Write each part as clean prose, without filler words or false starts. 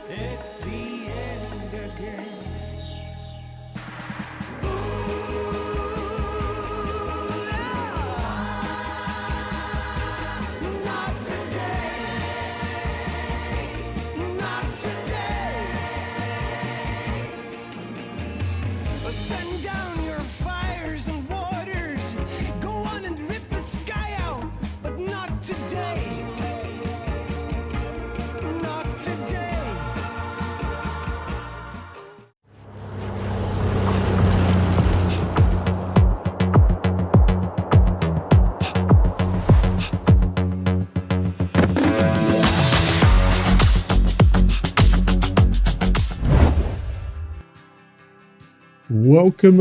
It's the end again. Not today. Not today. Send down your fires and waters. Go on and rip the sky out, but not today. Not today. Welcome,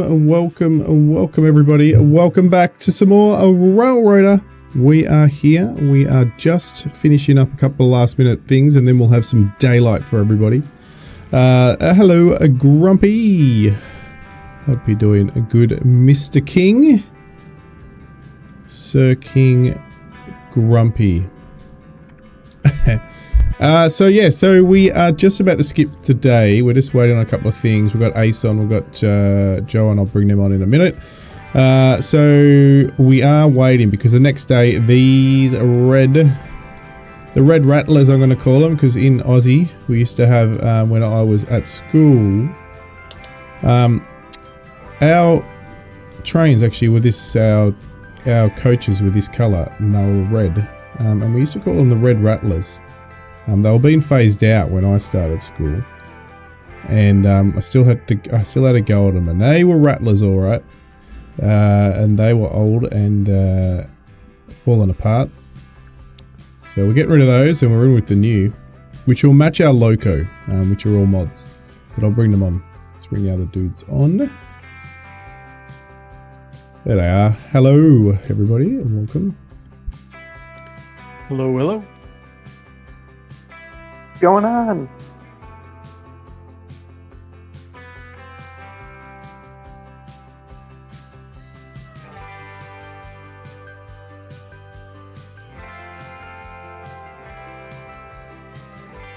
everybody. Welcome back to some more RailRoader. We are here. We are just finishing up a couple of last minute things, and then we'll have some daylight for everybody. Hello, Grumpy. Hope you're doing a good, Mr. King. Sir King Grumpy. So we are just about to skip the day. We're just waiting on a couple of things. We've got Ace on, we've got Joe on. I'll bring them on in a minute. So we are waiting because the next day, the red rattlers, I'm going to call them, because in Aussie, we used to have, when I was at school, our trains actually were this, our coaches were this colour, and they were red. And we used to call them the red rattlers. They were being phased out when I started school, and I still had a go at them, and they were rattlers, all right, and they were old and falling apart. So we're getting rid of those, and we're in with the new, which will match our loco, which are all mods. But I'll bring them on. Let's bring the other dudes on. There they are. Hello, everybody, and welcome. Hello, hello. What's going on?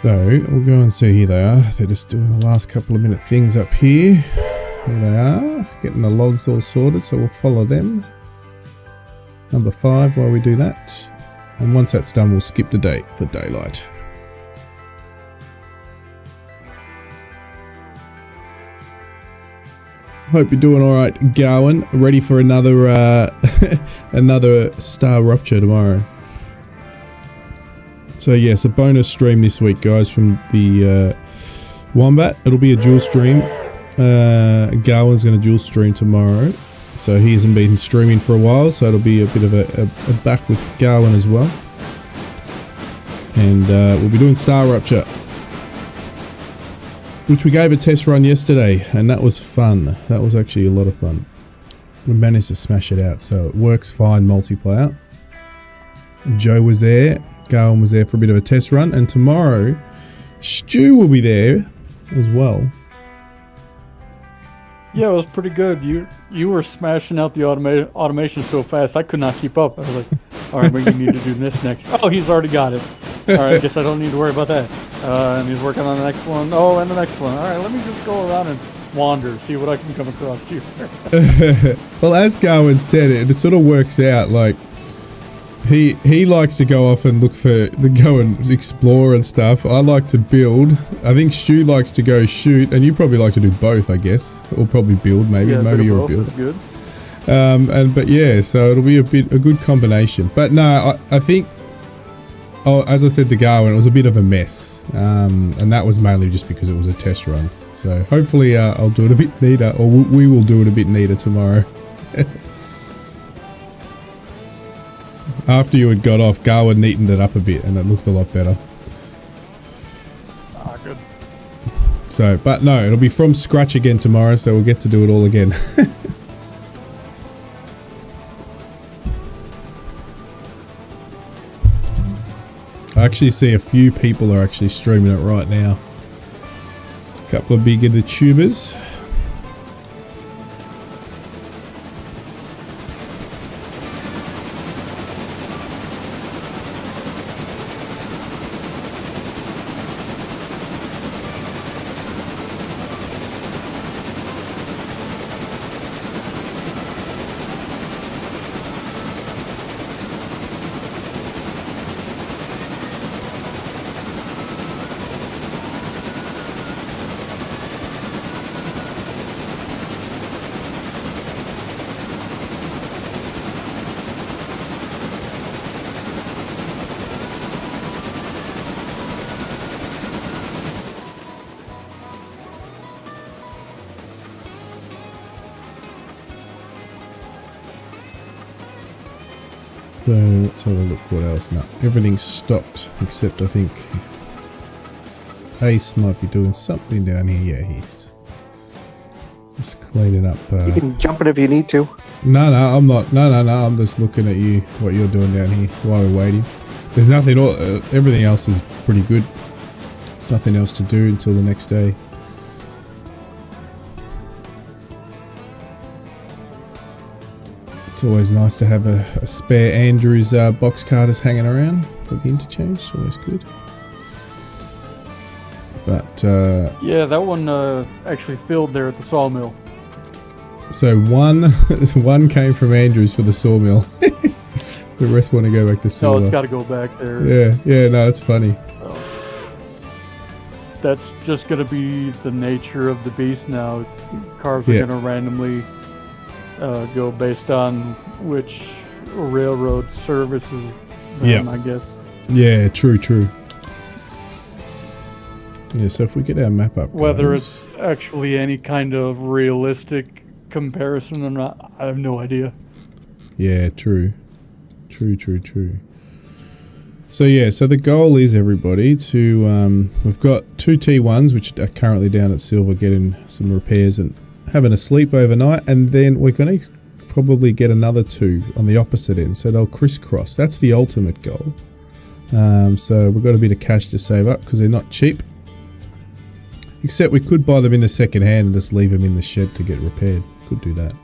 So we'll go and see. Here they are. They're just doing the last couple of minute things up here. Here they are, getting the logs all sorted, so we'll follow them. Number 5 while we do that. And once that's done, we'll skip the day for daylight. Hope you're doing alright, Garwin. Ready for another another star rupture tomorrow. So yes, a bonus stream this week, guys, from the Wombat. It'll be a dual stream. Garwin's going to dual stream tomorrow. So he hasn't been streaming for a while, so it'll be a bit of a back with Garwin as well. And we'll be doing Star Rupture, which we gave a test run yesterday, and that was fun. That was actually a lot of fun. We managed to smash it out, so it works fine multiplayer. Joe was there, Garwin was there for a bit of a test run, and tomorrow Stu will be there as well. Yeah, it was pretty good. You were smashing out the automation so fast, I could not keep up. I was like, all right, but you need to do this next. Oh, he's already got it. All right, I guess I don't need to worry about that. And he's working on the next one. Oh, and the next one. All right, let me just go around and wander, see what I can come across here. Well, as Garwin said it sort of works out. Like, he likes to go off and go and explore and stuff. I like to build. I think Stu likes to go shoot, and you probably like to do both, I guess, or probably build. Maybe you're a builder. Good. But yeah, so it'll be a good combination. But no, I think. Oh, as I said to Garwin, it was a bit of a mess, and that was mainly just because it was a test run. So hopefully I'll do it a bit neater, or we will do it a bit neater tomorrow. After you had got off, Garwin neatened it up a bit, and it looked a lot better. Ah, good. So, but no, it'll be from scratch again tomorrow, so we'll get to do it all again. I actually see a few people are actually streaming it right now. A couple of bigger tubers. So let's have a look what else. No, everything's stopped except I think Ace might be doing something down here. Yeah, he's just cleaning up. You can jump it if you need to. No, I'm not. No, I'm just looking at you, what you're doing down here while we're waiting. There's nothing, everything else is pretty good. There's nothing else to do until the next day. It's always nice to have a spare Andrew's box carters hanging around for the interchange. It's always good. But yeah, that one actually filled there at the sawmill. So one came from Andrew's for the sawmill. The rest want to go back to Silver. No, it's got to go back there. Yeah, no, that's funny. That's just going to be the nature of the beast now. Cars are going to randomly go based on which railroad services them, I guess. Yeah, true. Yeah, so if we get our map up, whether it's actually any kind of realistic comparison or not, I have no idea. Yeah, true. So yeah, so the goal is, everybody, to we've got 2 T1s which are currently down at Silver getting some repairs and having a sleep overnight, and then we're going to probably get another 2 on the opposite end, so they'll crisscross. That's the ultimate goal. So we've got a bit of cash to save up because they're not cheap. Except we could buy them in the second hand and just leave them in the shed to get repaired. Could do that.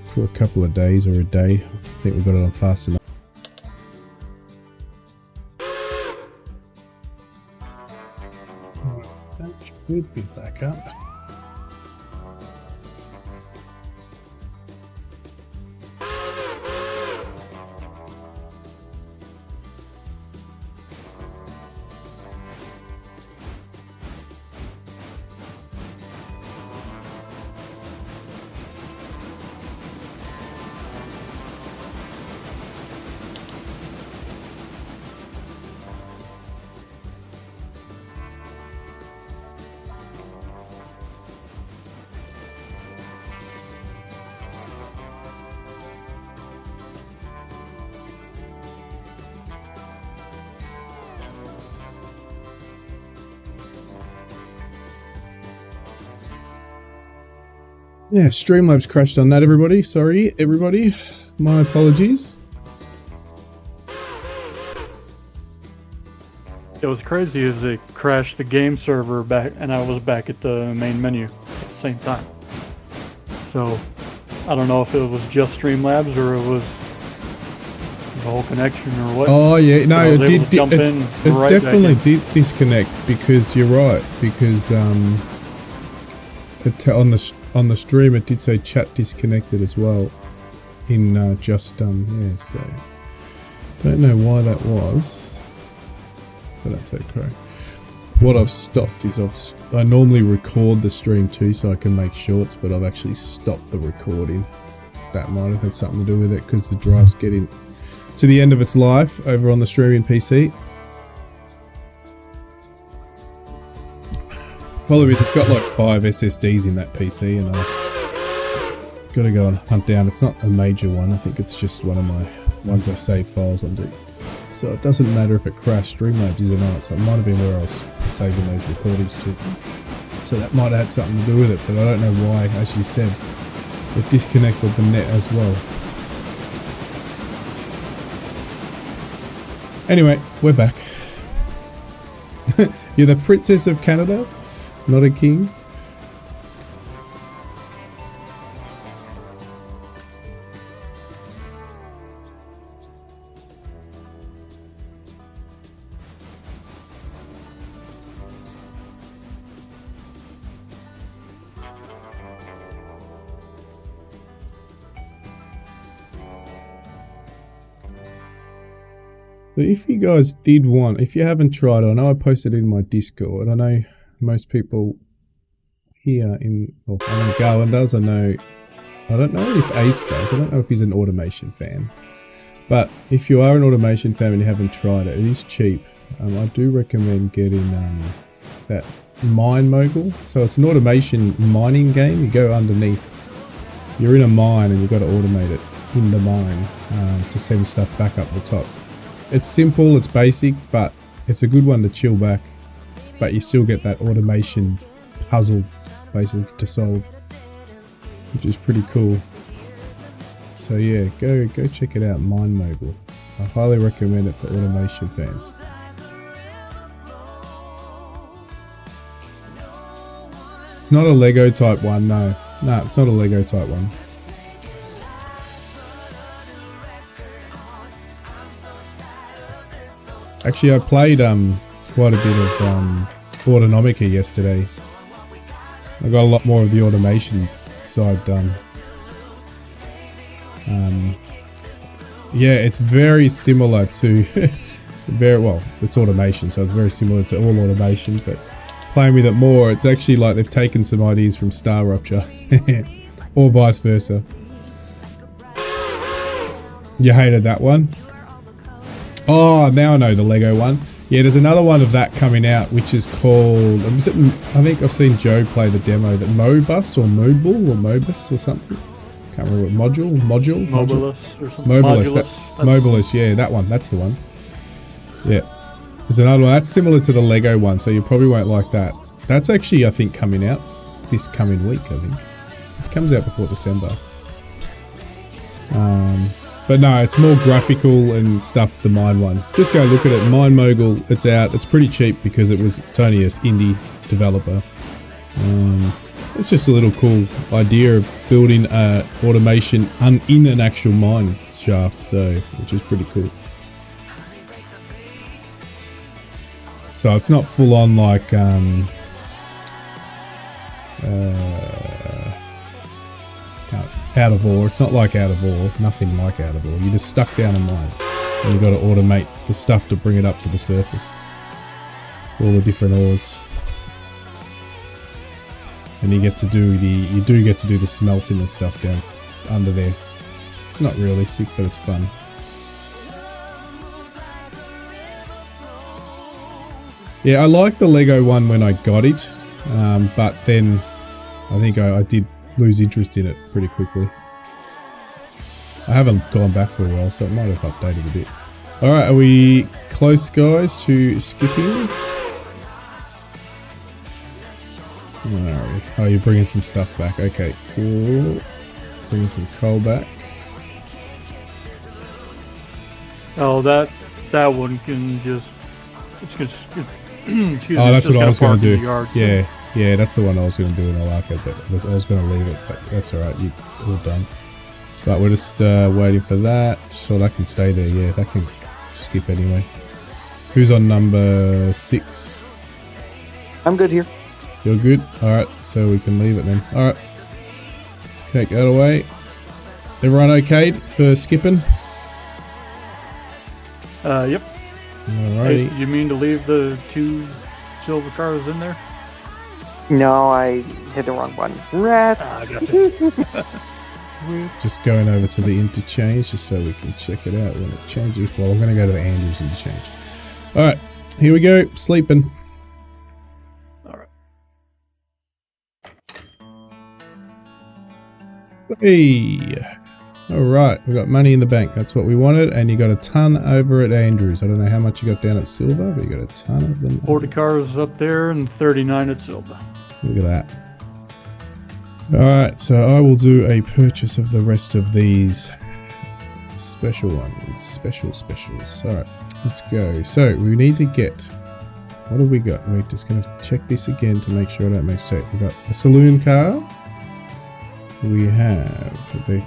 For a couple of days or a day. I think we've got it on fast enough. That should be back up. Yeah, Streamlabs crashed on that, everybody. Sorry, everybody. My apologies. It was crazy as it crashed the game server back, and I was back at the main menu at the same time. So, I don't know if it was just Streamlabs or it was the whole connection or what. Oh yeah, no, it did. It right definitely did disconnect, because you're right. Because on the stream it did say chat disconnected as well. In yeah, so don't know why that was, but that's okay. What I've stopped is I normally record the stream too, so I can make shorts, but I've actually stopped the recording. That might have had something to do with it, because the drive's getting to the end of its life over on the streaming PC. Problem is, it's got like 5 SSDs in that PC, and I've got to go and hunt down. It's not a major one. I think it's just one of my ones I save files onto. So it doesn't matter if it crashed. Streamlabs is or not, so it might have been where I was saving those recordings to. So that might have had something to do with it, but I don't know why. As you said, it disconnected the net as well. Anyway, we're back. You're the Princess of Canada, not a king. But if you guys did want, if you haven't tried it, I know I posted it in my Discord. I know most people here in, well, I know Garland does. I don't know if Ace does. I don't know if he's an automation fan. But if you are an automation fan and you haven't tried it, it is cheap. I do recommend getting that Mine Mogul. So it's an automation mining game. You go underneath you're in a mine and you've got to automate it in the mine to send stuff back up the top. It's simple, it's basic, but it's a good one to chill back. But you still get that automation puzzle basically to solve, which is pretty cool. So yeah, go check it out, Mine Mogul. I highly recommend it for automation fans. It's not a Lego type one, no. No, it's not a Lego type one. Actually, I played quite a bit of Autonomica yesterday. I got a lot more of the automation side done. Yeah, it's very similar to it's automation, so it's very similar to all automation, but playing with it more, it's actually like they've taken some ideas from Star Rupture or vice versa. You hated that one? Oh, now I know the Lego one. Yeah, there's another one of that coming out, which is called, I think I've seen Joe play the demo, that Mobust or Mobile or Mobus or something. Can't remember what Mobilus or something. Mobilus, yeah, that one. That's the one. Yeah. There's another one. That's similar to the Lego one, so you probably won't like that. That's actually, I think, coming out this coming week, I think. It comes out before December. But no, it's more graphical and stuff, the Mine one. Just go look at it. Mine Mogul, it's out. It's pretty cheap because it's only an indie developer. It's just a little cool idea of building automation in an actual mine shaft, so which is pretty cool. So it's not full on like out of ore. It's not like out of ore. Nothing like out of ore. You're just stuck down a mine, and you've got to automate the stuff to bring it up to the surface. All the different ores. And you do get to do the smelting and stuff down under there. It's not realistic, but it's fun. Yeah, I liked the Lego one when I got it, but then I think I did lose interest in it pretty quickly. I haven't gone back for a while, so it might have updated a bit. Alright, are we close, guys, to skipping? Alright. Oh, you're bringing some stuff back. Okay, cool. Bringing some coal back. Oh, that one can just... Oh, that's what I was going to do. Yeah, that's the one I was going to do in Alaka, but I was going to leave it, but that's alright, you're all done. But we're just waiting for that, so that can stay there, yeah, that can skip anyway. Who's on number 6? I'm good here. You're good? Alright, so we can leave it then. Alright, let's take that away. Everyone okay for skipping? Yep. Alrighty. Hey, you mean to leave the 2 silver cars in there? No, I hit the wrong button. Rats! Ah, gotcha. Just going over to the interchange just so we can check it out when it changes. Well, I'm going to go to the Andrews interchange. Alright, here we go. Sleeping. Alright. Hey! Alright, we got money in the bank. That's what we wanted. And you got a ton over at Andrews. I don't know how much you got down at Silver, but you got a ton of them. 40 cars up there and 39 at Silva. Look at that. Alright, so I will do a purchase of the rest of these special ones. Specials. Alright, let's go. So, we need to get... What have we got? We're just going to check this again to make sure I don't make mistake. We've got a saloon car. We have the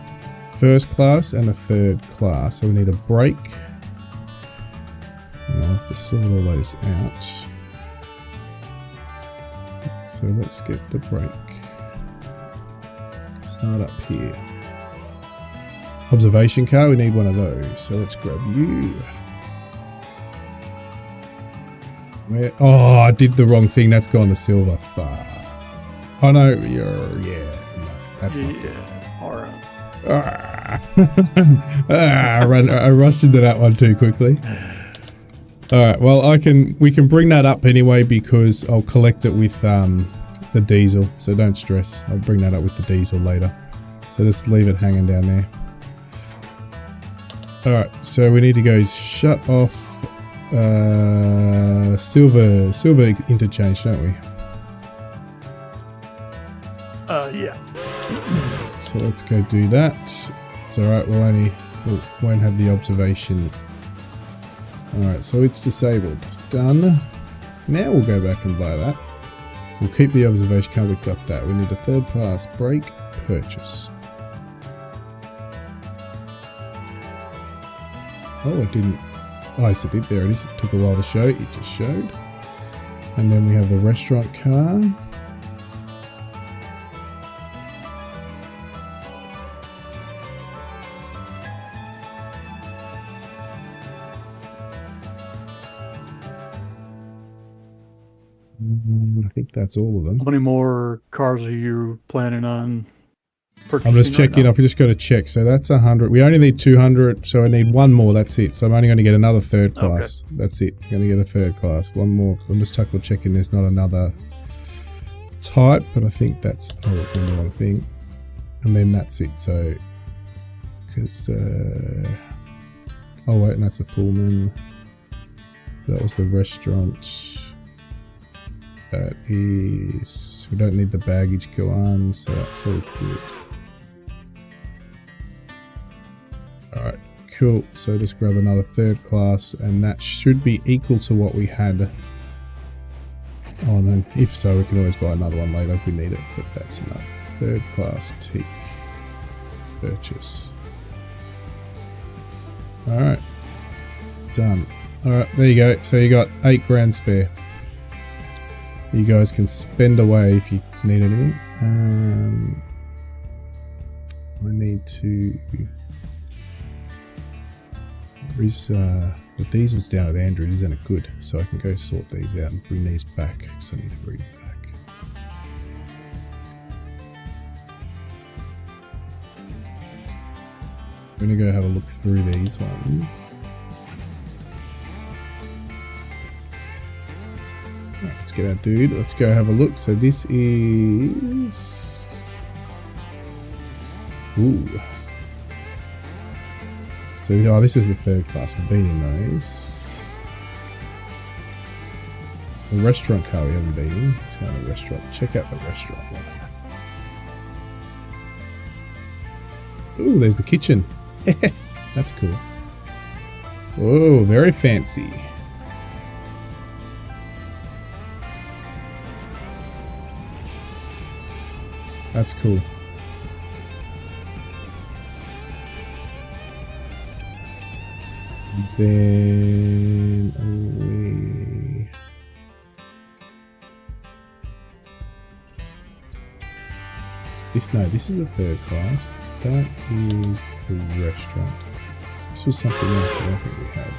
first class and a third class. So we need a brake. And I'll have to sort all those out. So let's get the brake. Start up here. Observation car, we need one of those. So let's grab you. Where? Oh, I did the wrong thing. That's gone to silver. Fuck. Oh no, yeah. No, that's not good. Alright. I rushed into that one too quickly. Alright, well we can bring that up anyway because I'll collect it with the diesel, so don't stress. I'll bring that up with the diesel later. So just leave it hanging down there. Alright, so we need to go shut off silver interchange, don't we? Yeah. So let's go do that. It's alright, we won't have the observation. Alright, so it's disabled. Done. Now we'll go back and buy that. We'll keep the observation car, we've got that. We need a third class brake purchase. Oh, it didn't. Oh, yes, it did. There it is. It took a while to show. It just showed. And then we have the restaurant car. I think that's all of them. How many more cars are you planning on purchasing? I'm just checking. I've just got to check. So that's 100. We only need 200. So I need one more. That's it. So I'm only going to get another third class. Okay. That's it. I'm going to get a third class. One more. I'm just double checking. There's not another type, but I think that's one thing. And then that's it. So because oh wait, and that's a Pullman. That was the restaurant. That is, we don't need the baggage go on, so that's all good. Alright, cool. So just grab another third class, and that should be equal to what we had. Oh, and then if so, we can always buy another one later if we need it, but that's enough. Third class tick. Purchase. Alright. Done. Alright, there you go. So you got 8 grand spare. You guys can spend away if you need anything. I need to... the diesel's down at Andrew, isn't it good? So I can go sort these out and bring these back, because I need to bring it back. I'm going to go have a look through these ones. Let's get our dude. Let's go have a look. So this is... Ooh. So, oh, this is the third class. We've been in those. The restaurant car we haven't been in. Let's go to the restaurant. Check out the restaurant one. Ooh, there's the kitchen. That's cool. Whoa, very fancy. That's cool. Then this is a third class. That is the restaurant. This was something else that I don't think we had.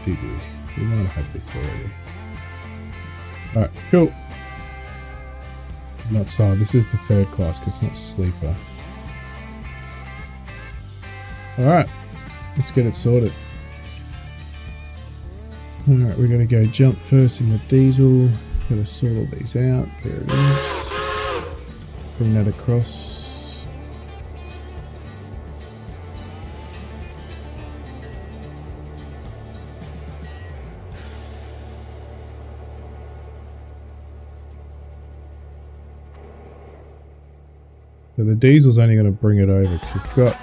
Did we? We might have had this already. Alright, cool. Not so. This is the third class because it's not sleeper. Alright, let's get it sorted. Alright, we're going to go jump first in the diesel. Going to sort all these out. There it is. Bring that across. So the diesel's only going to bring it over because we've got...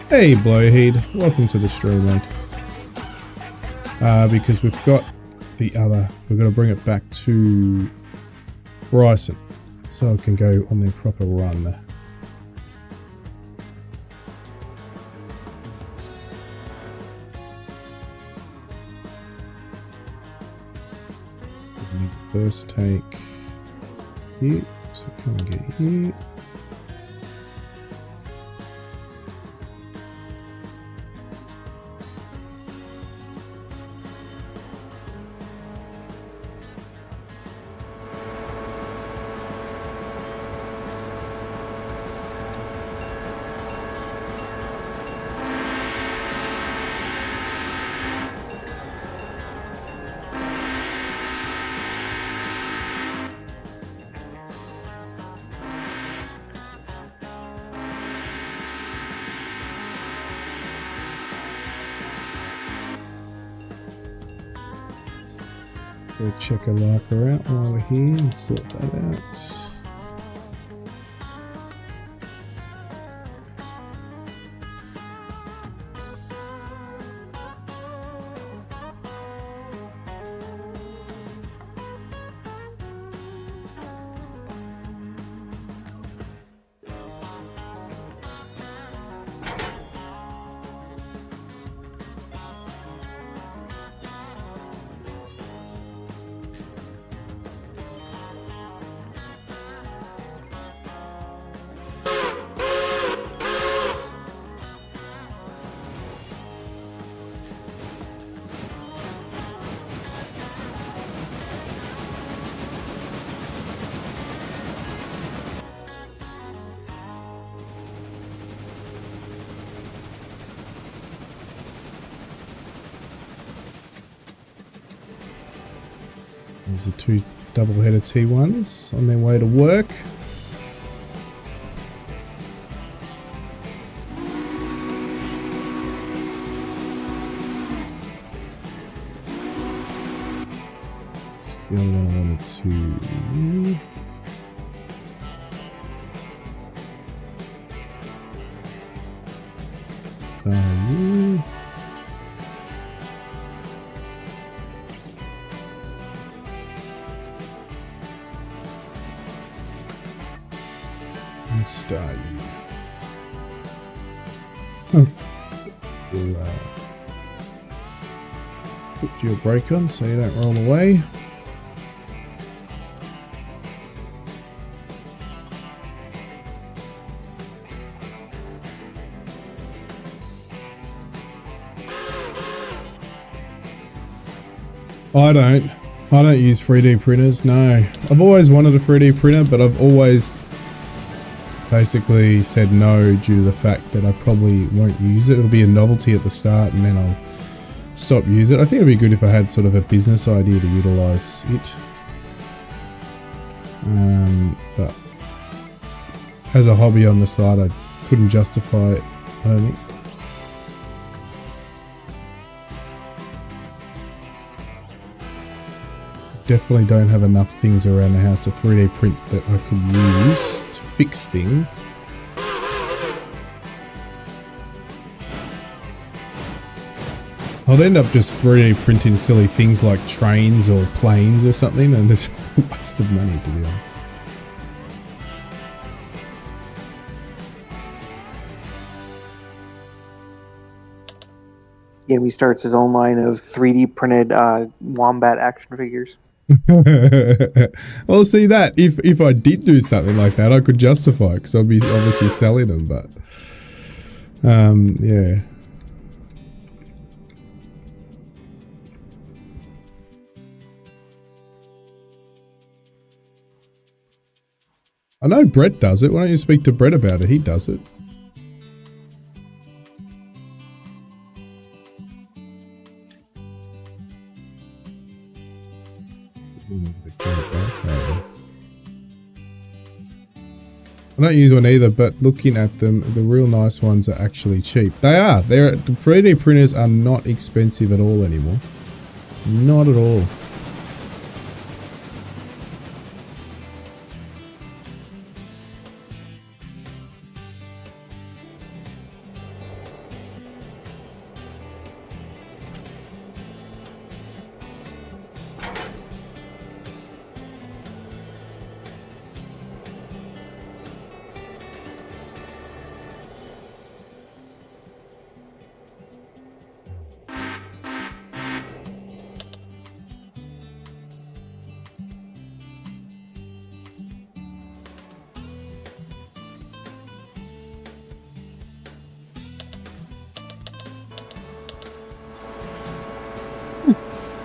Hey blougheed, welcome to the stream, mate. Because we've got the other... We're going to bring it back to Bryson so it can go on their proper run. We need the first take here, so come and get here. Go check a Larper out while we're here and sort that out. There's the two double-headed T1s on their way to work. Just the only one I wanted to... Start you. We'll put your brake on so you don't roll away. I don't use 3D printers, no. I've always wanted a 3D printer, but I've always basically said no due to the fact that I probably won't use it. It'll be a novelty at the start and then I'll stop using it. I think it'd be good if I had sort of a business idea to utilize it. But as a hobby on the side, I couldn't justify it, I don't think. Definitely don't have enough things around the house to 3D print that I could use to fix things. I'll end up just 3D printing silly things like trains or planes or something, and it's a waste of money, to be honest. Gamey starts his own line of 3D printed wombat action figures. Well, see that if I did do something like that, I could justify it because I'd be obviously selling them. But yeah. I know Brett does it. Why don't you speak to Brett about it? He does it. I don't use one either, but looking at them, the real nice ones are actually cheap. They are. The 3D printers are not expensive at all anymore. Not at all.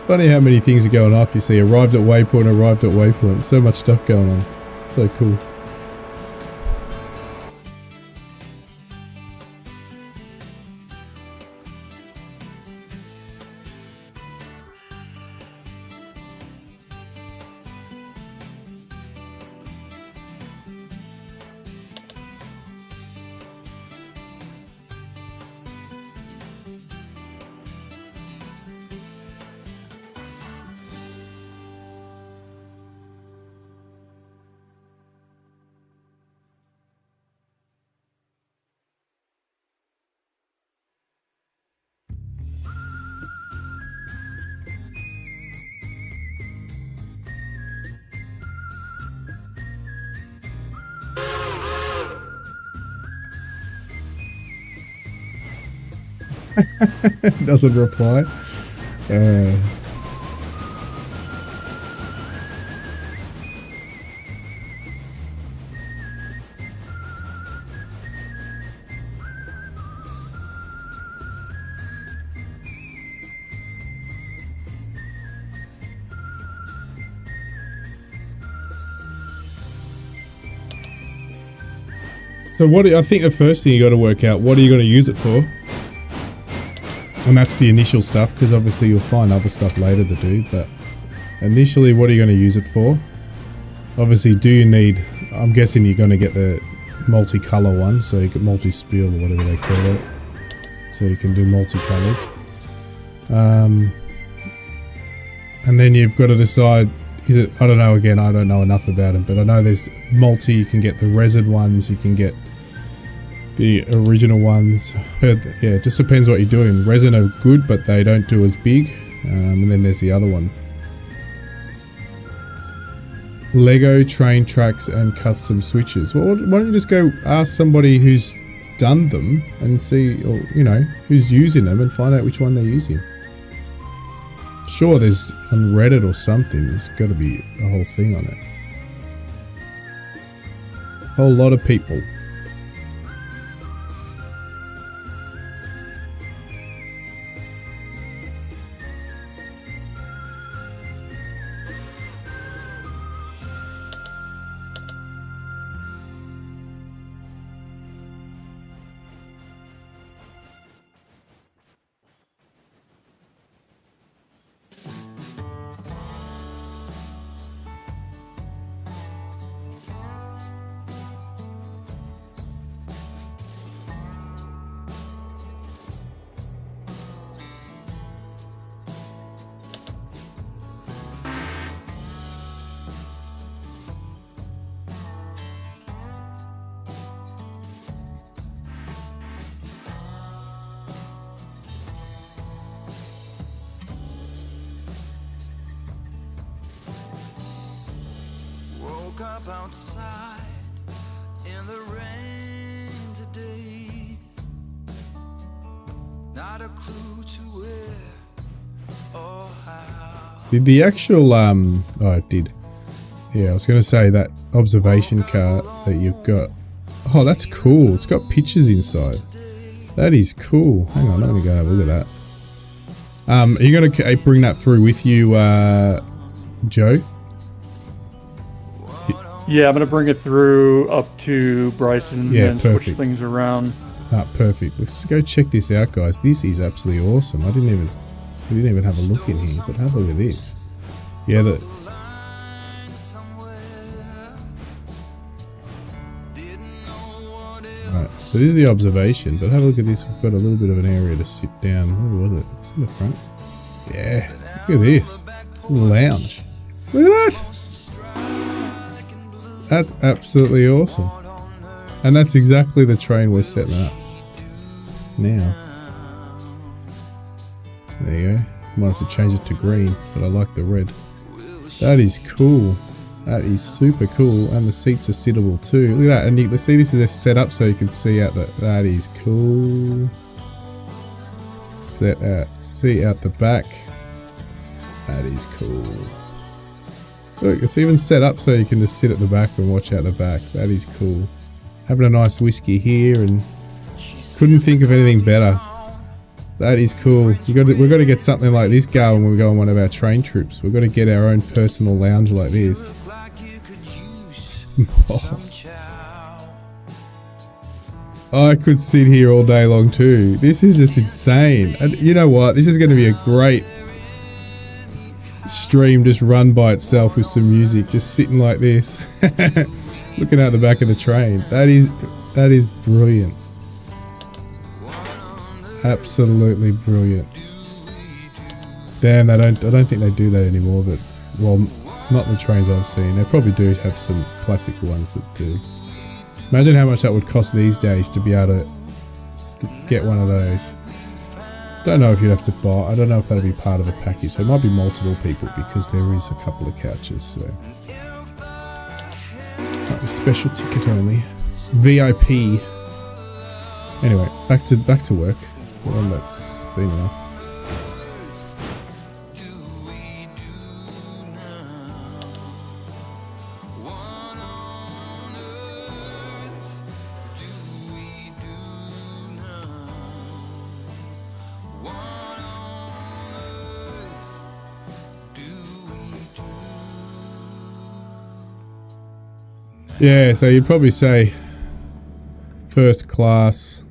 Funny how many things are going off. You see arrived at waypoint, so much stuff going on. So cool. Doesn't reply. So I think the first thing you got to work out, what are you going to use it for? And that's the initial stuff, because obviously you'll find other stuff later to do, but initially what are you going to use it for? Obviously, do you need, I'm guessing you're going to get the multicolour one, so you get multi-spiel or whatever they call it. So you can do multicolours. And then you've got to decide, is it, I don't know, again, I don't know enough about them, but I know there's multi, you can get the resin ones, you can get the original ones. Yeah, it just depends what you're doing. Resin are good, but they don't do as big. And then there's the other ones. Lego, train tracks, and custom switches. Well, why don't you just go ask somebody who's done them and see, or you know, who's using them and find out which one they're using. Sure, there's on Reddit or something, there's got to be a whole thing on it. A whole lot of people. Woke up outside in the rain today. Not a clue to where or how. Did the actual, oh it did. Yeah, I was going to say that observation car that you've got. Oh, that's cool. It's got pictures inside. That is cool. Hang on, I'm going to go have a look at that. Are you going to bring that through with you, Joe? Yeah, I'm gonna bring it through up to Bryson and switch things around. Ah, perfect. Let's go check this out, guys. This is absolutely awesome. We didn't even have a look in here, but have a look at this. Yeah, Right, so this is the observation, but have a look at this. We've got a little bit of an area to sit down. Where was it? It's in the front. Yeah, look at this. Little lounge. Look at that! That's absolutely awesome. And that's exactly the train we're setting up now. There you go. Might have to change it to green, but I like the red. That is cool. That is super cool. And the seats are sittable too. Look at that. And you can see this is set up so you can see out that. That is cool. See out the back. That is cool. Look, it's even set up so you can just sit at the back and watch out the back. That is cool. Having a nice whiskey here, and couldn't think of anything better. That is cool. We've got to get something like this going when we go on one of our train trips. We've got to get our own personal lounge like this. I could sit here all day long too. This is just insane. And you know what? This is going to be a great stream, just run by itself with some music, just sitting like this, looking out the back of the train. That is brilliant. Absolutely brilliant. Damn, I don't think they do that anymore, but well, not the trains I've seen. They probably do have some classic ones that do. Imagine how much that would cost these days to be able to get one of those. Don't know if you'd have to buy. I don't know if that'll be part of the package. So it might be multiple people because there is a couple of couches. So might be special ticket only, VIP. Anyway, back to work. Wombat's seen enough. Yeah, so you'd probably say first class.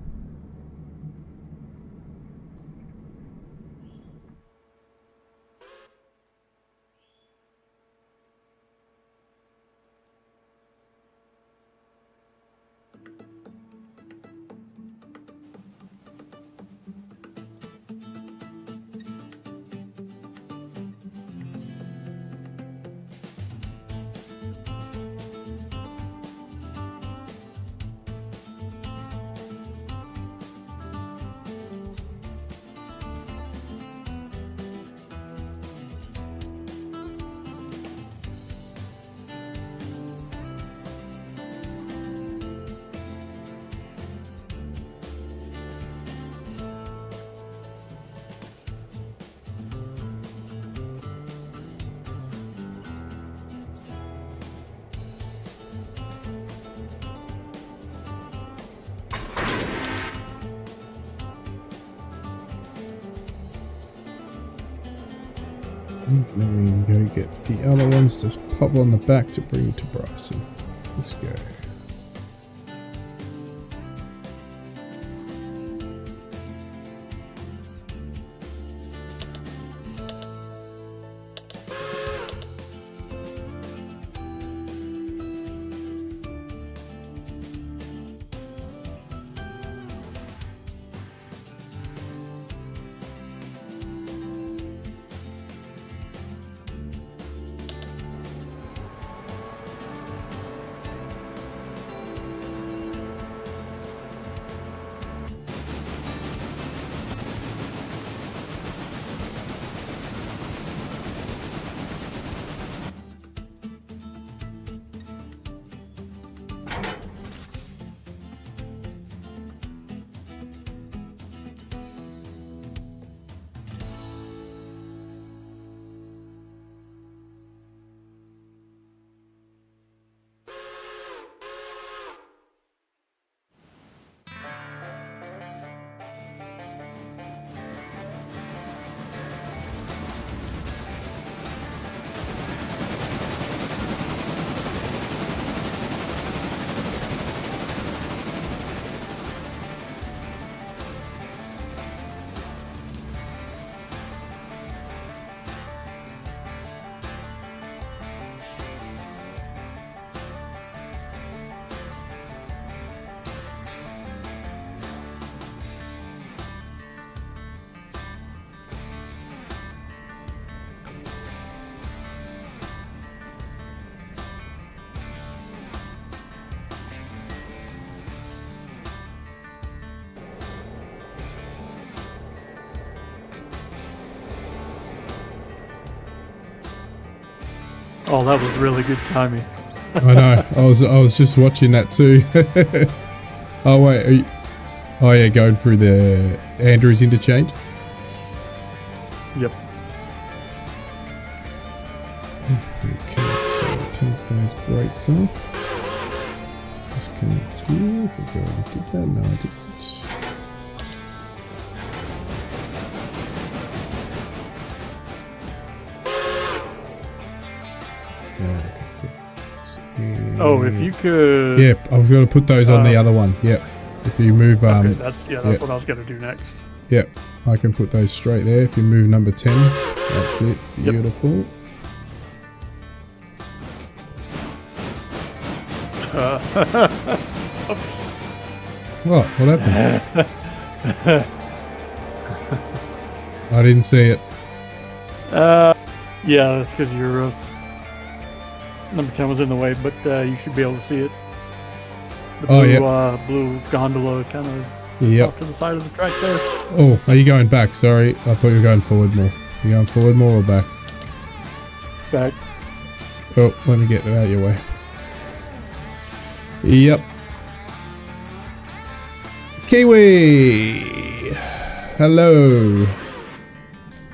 Then we go get the other ones to pop on the back to bring to Bryson. Let's go. Oh, that was really good timing. I know. I was just watching that too. Oh wait. Oh yeah, going through the Andrews interchange. Yep. Okay, so take those brakes off. Disconnect here. If we go and did that, no, I didn't. Oh, if you could. Yep, I was going to put those on the other one. Yep. If you move. Okay, that's what I was going to do next. Yep, I can put those straight there. If you move number 10, that's it. Beautiful. What happened? I didn't see it. Yeah, that's because your number 10 was in the way, but you should be able to see it. The blue, blue gondola kind of off to the side of the track there. Oh, are you going back? Sorry, I thought you were going forward more. You going forward more or back? Back. Oh, let me get out of your way. Yep. Kiwi! Hello.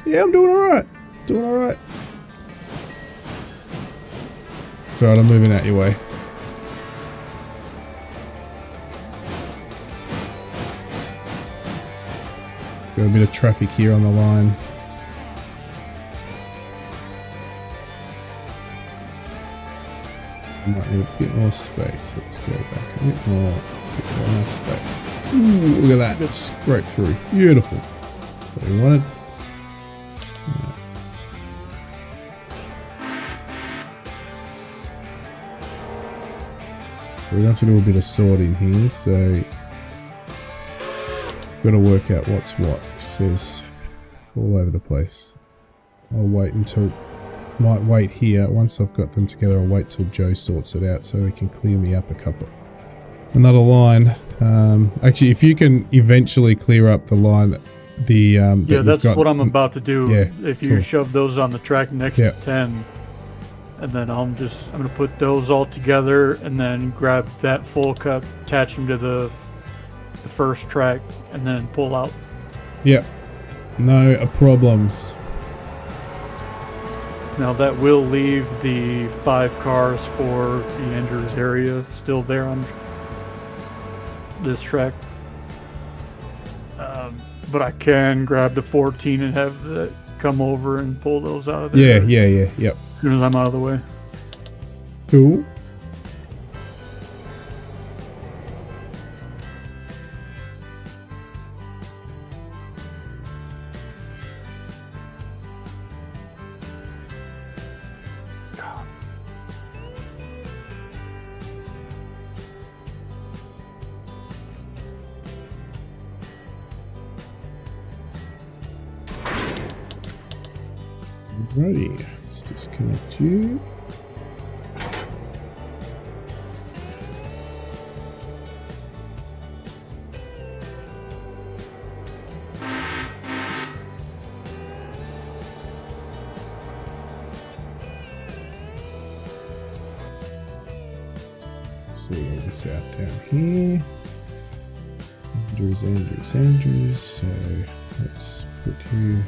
Yeah, I'm doing alright. Doing alright. It's alright, I'm moving out your way. Got a bit of traffic here on the line. Might need a bit more space. Let's go back a bit more space. Ooh, look at that. It's straight through. Beautiful. That's what we wanted. We're going to have to do a bit of sorting here, so got to work out what's what. It says all over the place. I'll wait until, might wait here. Once I've got them together, I'll wait till Joe sorts it out so he can clear me up another line. Actually, if you can eventually clear up the line, yeah, that's what I'm about to do. Yeah, if you cool. shove those on the track next to 10, and then I'm gonna put those all together and then grab that full cut, attach them to the first track, and then pull out. Yep, no problems. Now that will leave the 5 cars for the Andrews area still there on this track. But I can grab the 14 and have that come over and pull those out of there. Yeah, yep. As soon as I'm out of the way. Cool. Alrighty, let's disconnect you. Let's see all this out down here. Andrews. So let's put you.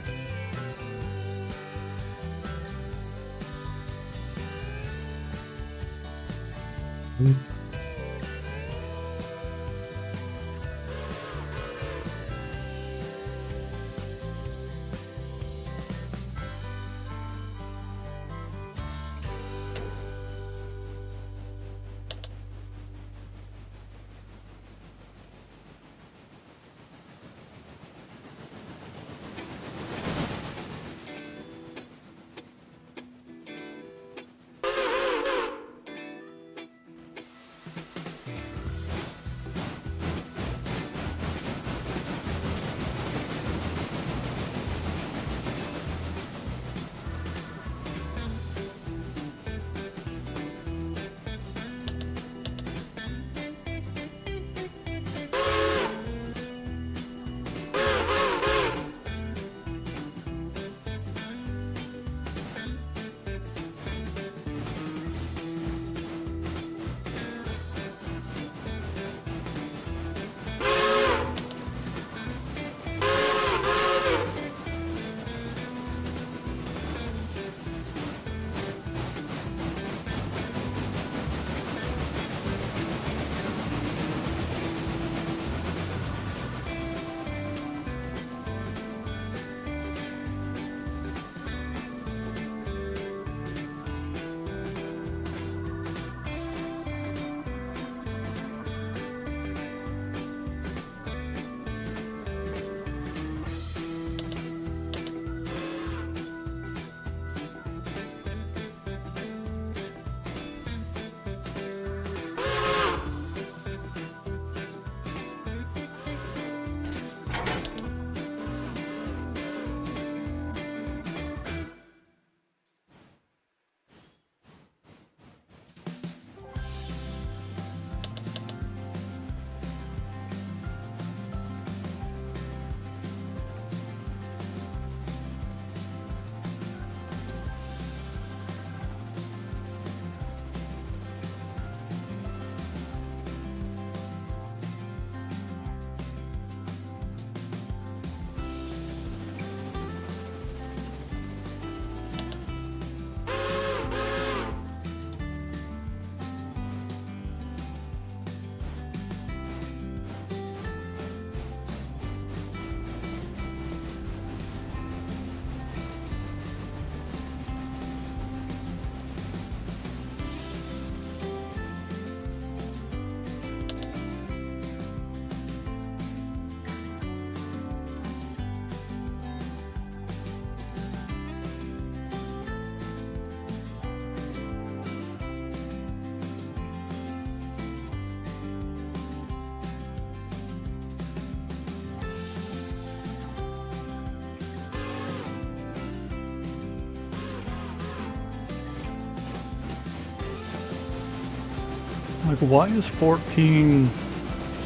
Like, why is 14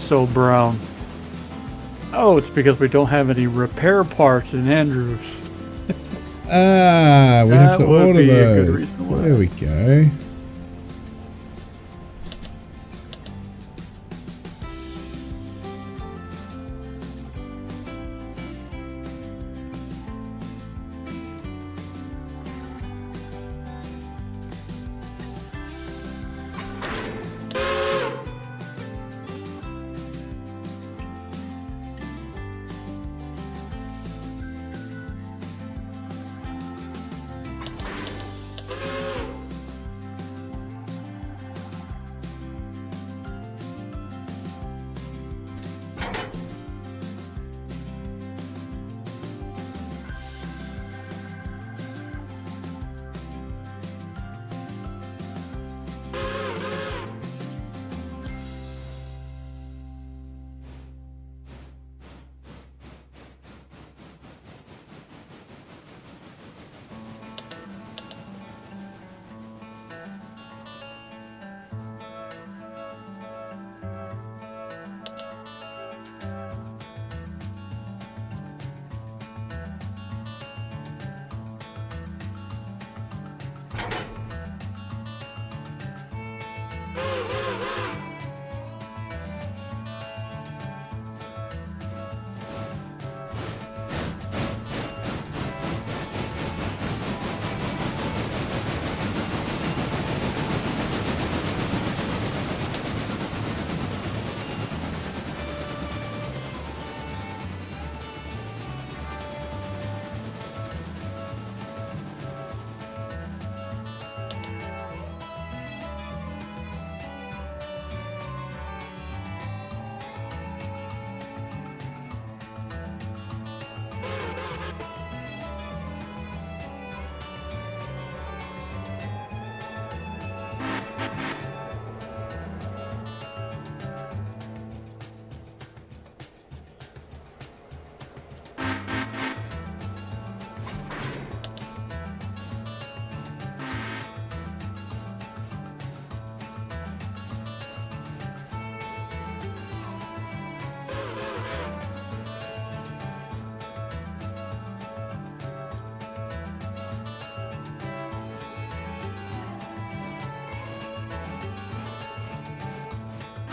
so brown? Oh, it's because we don't have any repair parts in Andrews. Ah, we have to That would order be a good those. reason why. There we go.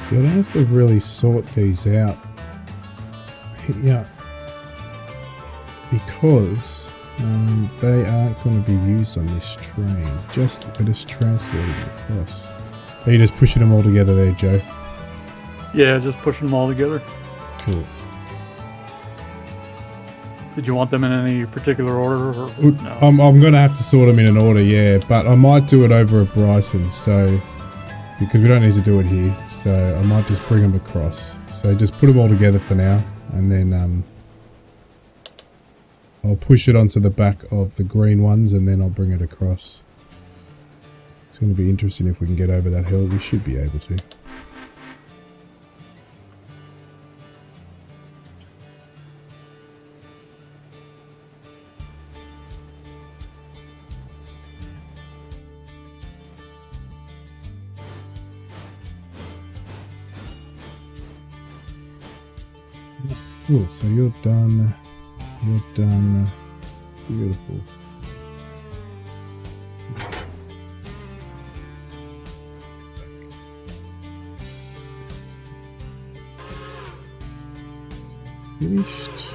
I don't have to really sort these out. Yeah. Because they aren't going to be used on this train. We're just transporting it across. Are you just pushing them all together there, Joe? Yeah, just pushing them all together. Cool. Did you want them in any particular order? Or no? I'm going to have to sort them in an order, yeah. But I might do it over at Bryson, so... Because we don't need to do it here, so I might just bring them across. So just put them all together for now, and then I'll push it onto the back of the green ones, and then I'll bring it across. It's going to be interesting if we can get over that hill. We should be able to. Cool, so you're done. You're done. Beautiful. Finished.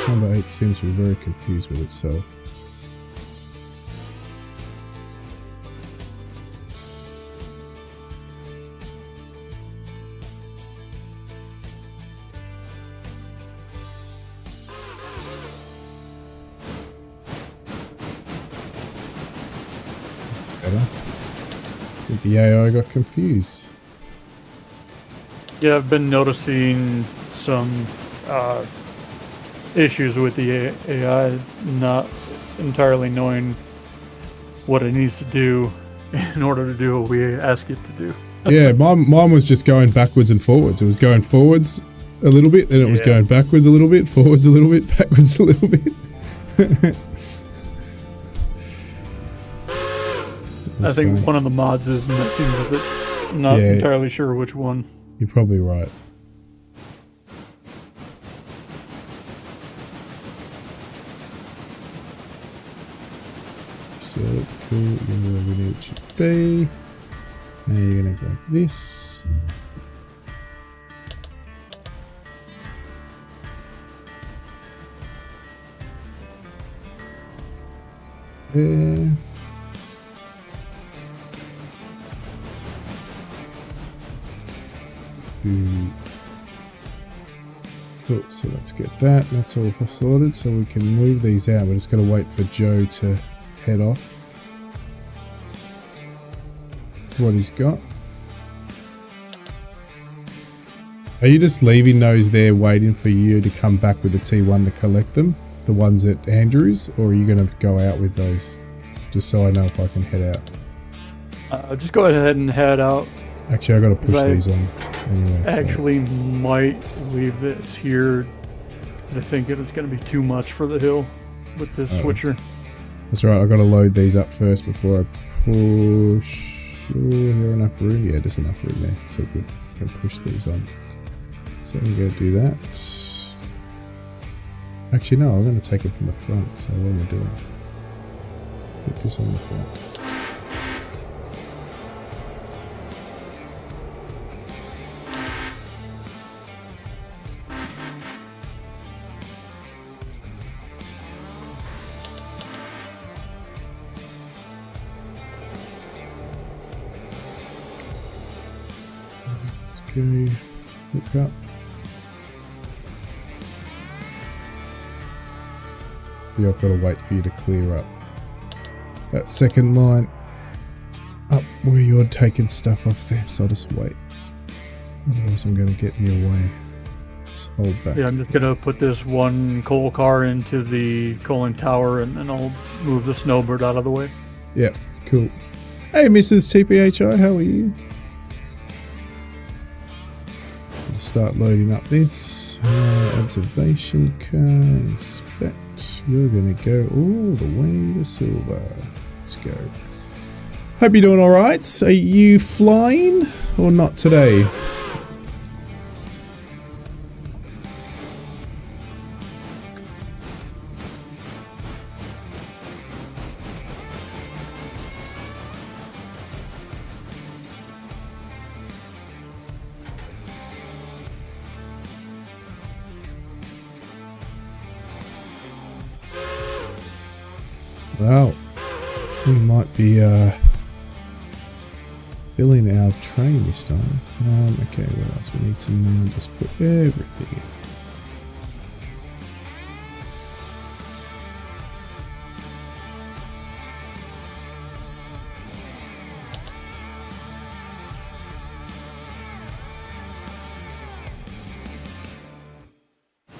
Number 8 seems to be very confused with itself. think the AI got confused. Yeah, I've been noticing some issues with the AI not entirely knowing what it needs to do in order to do what we ask it to do. Yeah, mine was just going backwards and forwards. It was going forwards a little bit, then it was going backwards a little bit, forwards a little bit, backwards a little bit. I think one of the mods is messing with it. I'm not entirely sure which one. You're probably right. So cool, you're where we need you to be. Now you're gonna grab this. There. Cool, so let's get that. That's all sorted, so we can move these out. We're just going to wait for Joe to head off. What he's got. Are you just leaving those there waiting for you to come back with the T1 to collect them? The ones at Andrews? Or are you going to go out with those? Just so I know if I can head out. Just go ahead and head out. Actually, I got to push these on anyway. Actually, might leave this here. I think it is going to be too much for the hill with this switcher. That's right. I got to load these up first before I push. Is there enough room? Yeah, there's enough room there. It's all good. I'm going to push these on. So I'm going to do that. Actually, no. I'm going to take it from the front. So what am I doing? Put this on the front. Go hook up. Yeah, I've got to wait for you to clear up that second line up where you're taking stuff off there, so I'll just wait. Otherwise I'm going to get in your way. Just hold back. Yeah, I'm just going to put this one coal car into the coaling tower and then I'll move the snowbird out of the way. Yep, cool. Hey Mrs. TPHI, how are you? Start loading up this observation car, inspect. You're gonna go all the way to silver. Let's go. Hope you're doing all right. Are you flying or not today? Well, we might be filling our train this time. Okay, what else? We need to just put everything in.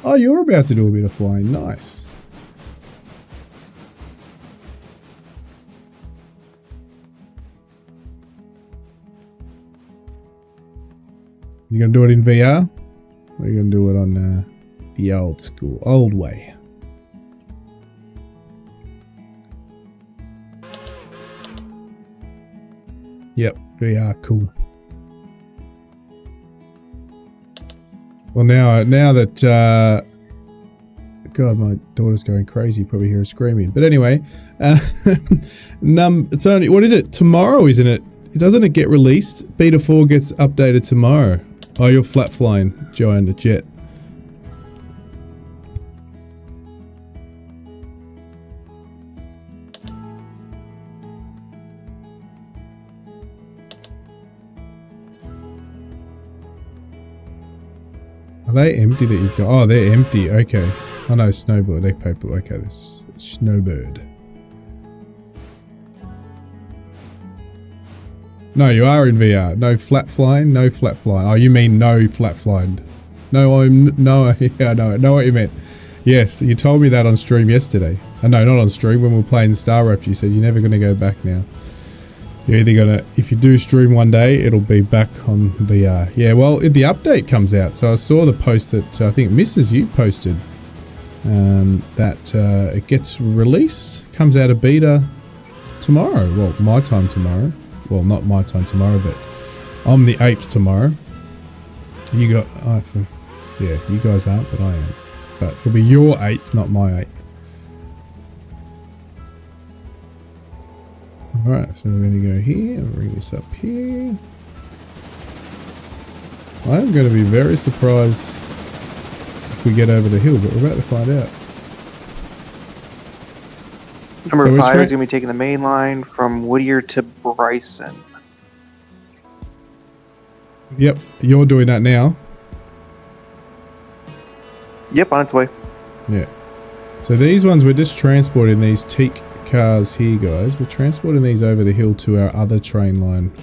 Oh, you're about to do a bit of flying. Nice. You gonna do it in VR? Or are you gonna do it on the old school, old way? Yep, VR, cool. Well, now that God, my daughter's going crazy. Probably hear her screaming. But anyway, it's only, what is it? Tomorrow, isn't it? Doesn't it get released? Beta 4 gets updated tomorrow. Oh, you're flat flying, Joanne, the jet. Are they empty that you've got? Oh, they're empty. Okay. Oh no, snowbird. They paper. Okay, this snowbird. No, you are in VR. No flat flying, no flat flying. Oh, you mean no flat flying. No, yeah, no, I know what you meant. Yes, you told me that on stream yesterday. No, not on stream, when we were playing Star Rapture, you said you're never going to go back now. You're either going to, if you do stream one day, it'll be back on VR. Yeah, well, the update comes out, so I saw the post that I think Mrs. You posted, that it gets released, comes out of beta tomorrow. Well, my time tomorrow. Well, not my time tomorrow, but I'm the 8th tomorrow. You got, yeah, you guys aren't, but I am. But it'll be your 8th, not my 8th. Alright, so we're going to go here and bring this up here. I'm going to be very surprised if we get over the hill, but we're about to find out. Number 5 is going to be taking the main line from Whittier to Bryson. Yep, you're doing that now. Yep, on its way. Yeah. So these ones, we're just transporting these teak cars here, guys. We're transporting these over the hill to our other train line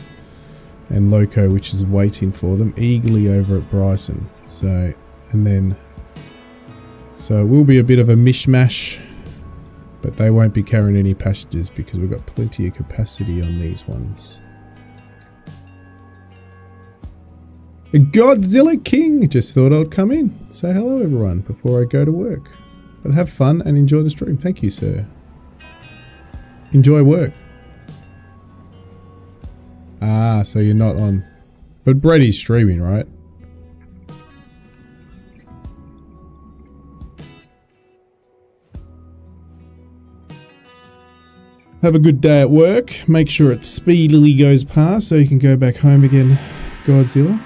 and loco, which is waiting for them eagerly over at Bryson. So, and then, so it will be a bit of a mishmash, but they won't be carrying any passengers because we've got plenty of capacity on these ones. Godzilla King! Just thought I'd come in. Say hello, everyone, before I go to work. But have fun and enjoy the stream. Thank you, sir. Enjoy work. Ah, so you're not on. But Brady's streaming, right? Have a good day at work. Make sure it speedily goes past so you can go back home again, Godzilla.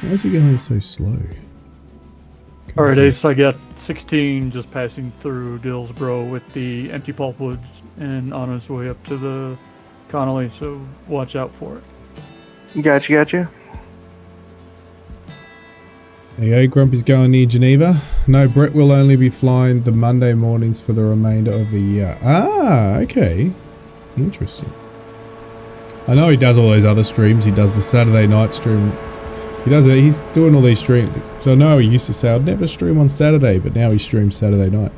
Why is he going so slow? Alright, Ace, I got 16 just passing through Dillsboro with the empty pulpwoods and on his way up to the Connolly, so watch out for it. Gotcha. There you go, Grumpy's going near Geneva. No, Brett will only be flying the Monday mornings for the remainder of the year. Ah, okay. Interesting. I know he does all those other streams. He does the Saturday night stream. He does it. He's doing all these streams. So I know he used to say, I'd never stream on Saturday, but now he streams Saturday night.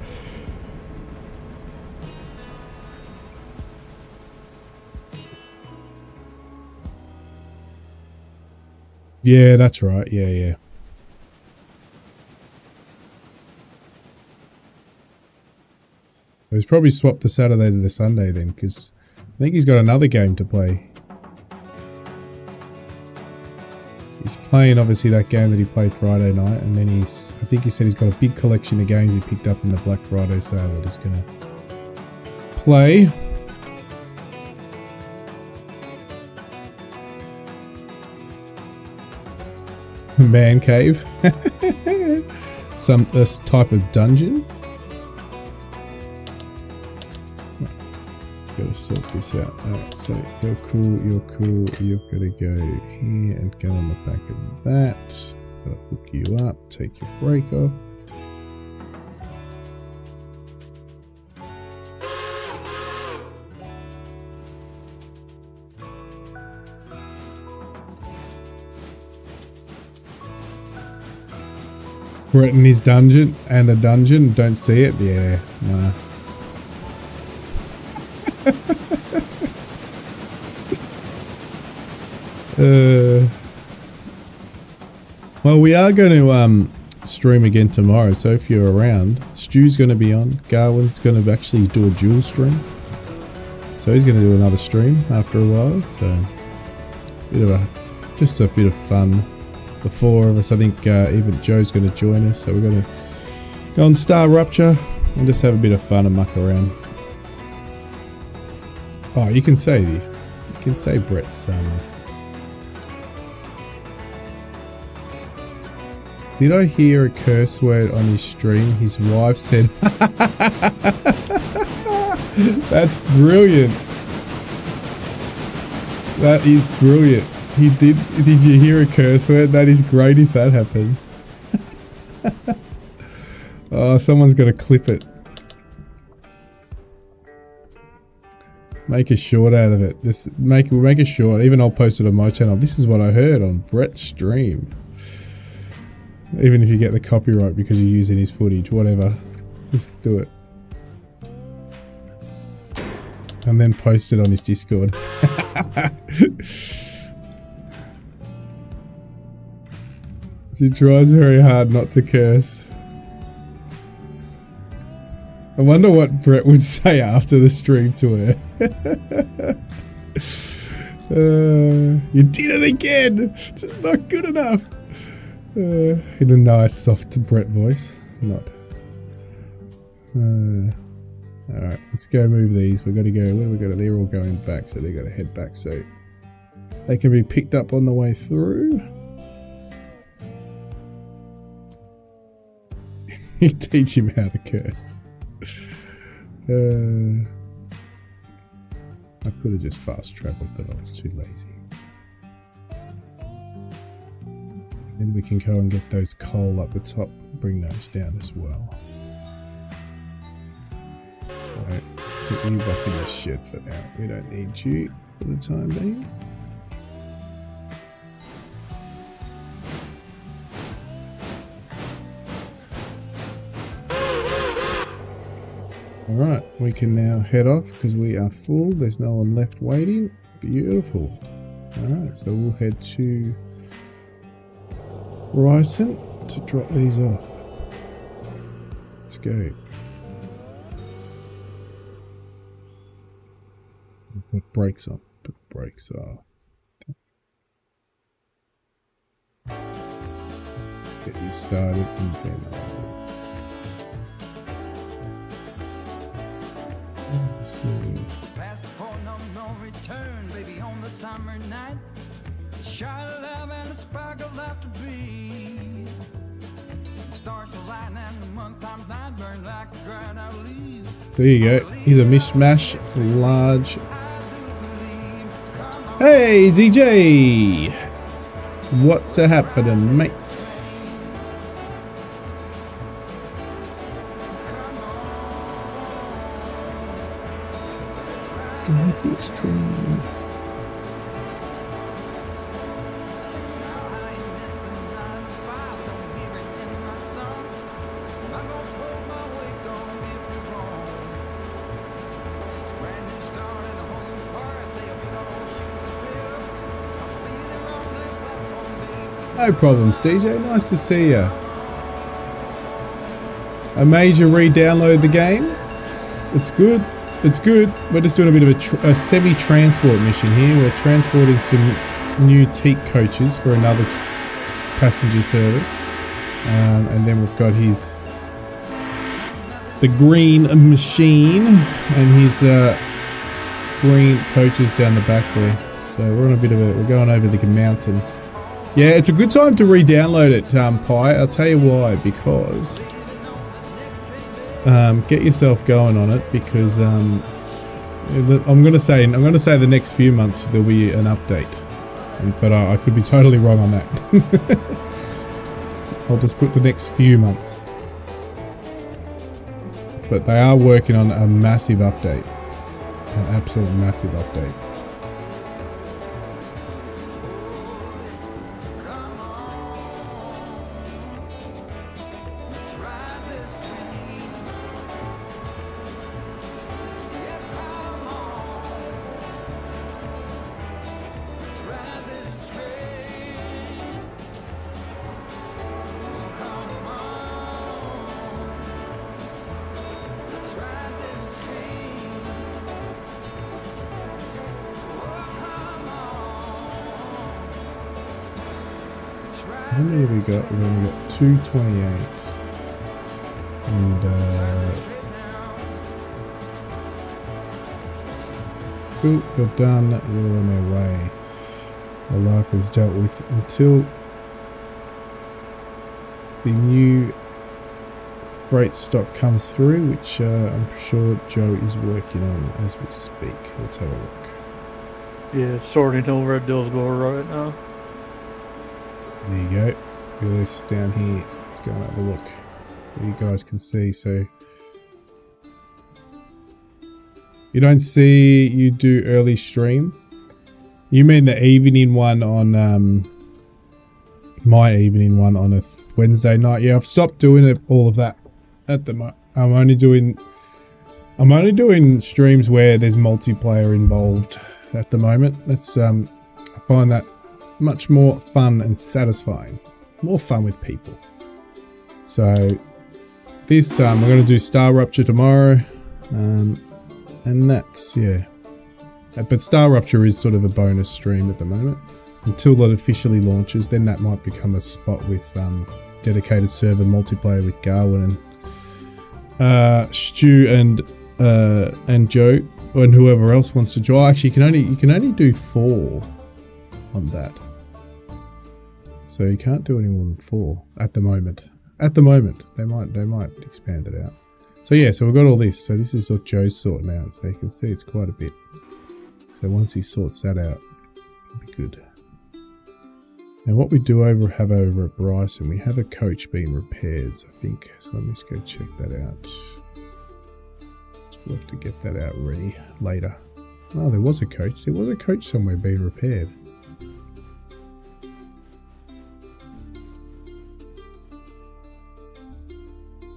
Yeah, that's right. Yeah. He's probably swapped the Saturday to the Sunday then, because I think he's got another game to play. He's playing obviously that game that he played Friday night, and then I think he said he's got a big collection of games he picked up in the Black Friday sale that he's going to play. Man cave. This type of dungeon. Gotta sort this out. Alright, so you're cool, you're gonna go here and get on the back of that. Gotta hook you up, take your brake off. We're in his dungeon and a dungeon, don't see it? Yeah, nah. Well, we are going to stream again tomorrow, so if you're around, Stu's going to be on. Garwin's going to actually do a dual stream, so he's going to do another stream after a while. So, just a bit of fun. The four of us, I think even Joe's going to join us, so we're going to go on Star Rupture and just have a bit of fun and muck around. Oh, you can say this. You can say Brett's. Did I hear a curse word on his stream? His wife said, "That's brilliant. That is brilliant." He did. Did you hear a curse word? That is great if that happened. Oh, someone's got to clip it. Make a short out of it. We'll make a short. Even I'll post it on my channel. This is what I heard on Brett's stream. Even if you get the copyright because you're using his footage, whatever. Just do it. And then post it on his Discord. He tries very hard not to curse. I wonder what Brett would say after the stream to her. You did it again! Just not good enough! In a nice soft Brett voice. Not. Alright, let's go move these. We've got to go. Where do we go? They're all going back, so they've got to head back so they can be picked up on the way through. You teach him how to curse. I could have just fast traveled, but I was too lazy. Then we can go and get those coal up the top, bring those down as well. Alright, put you back in the shed for now. We don't need you for the time being. Alright, we can now head off because we are full. There's no one left waiting. Beautiful. Alright, so we'll head to Ryson to drop these off. Let's go. Put brakes on. Put brakes on. Get you started and then let's see. Past the point of no return, baby, on the summer night. The shot of love and the spark of laughter breathe. Stars align and the month times night burn like a dried out leaf. So here you go. Here's a mishmash large. Hey DJ! What's a happening, mate? Like the extreme. No problems, DJ. Nice to see you. I made you re-download the game. It's good. It's good. We're just doing a bit of a semi-transport mission here. We're transporting some new teak coaches for another passenger service. And then we've got the green machine and his green coaches down the back there. So we're on a bit of we're going over the mountain. Yeah, it's a good time to re-download it, Pi. I'll tell you why, because get yourself going on it, because I'm gonna say the next few months there'll be an update, but I could be totally wrong on that. I'll just put the next few months, but they are working on a massive update, an absolute massive update. How many have we got? We've only got 228. And cool, we're done. We're on our way. Our life is dealt with until the new freight stock comes through, which I'm sure Joe is working on as we speak. Let's have a look. Yeah, sorting over at Dillsborough right now. There you go. Release down here. Let's go and have a look so you guys can see. So You don't see you do early stream? You mean the evening one on my evening one on a Wednesday night? Yeah, I've stopped doing it, all of that at the moment. I'm only doing streams where there's multiplayer involved at the moment. That's I find that much more fun and satisfying. It's more fun with people. So this we're going to do Star Rupture tomorrow, and that's, yeah. But Star Rupture is sort of a bonus stream at the moment until it officially launches. Then that might become a spot with dedicated server multiplayer with Garwin and Stu and Joe and whoever else wants to join. Actually, you can only do 4 on that, so you can't do any more than 4 at the moment. At the moment, they might expand it out. So yeah, so we've got all this. So this is what Joe's sorting out. So you can see it's quite a bit. So once he sorts that out, it'll be good. Now what we do have over at Bryson, we have a coach being repaired, I think. So let me just go check that out. We'll have to get that out ready later. Oh, there was a coach. There was a coach somewhere being repaired.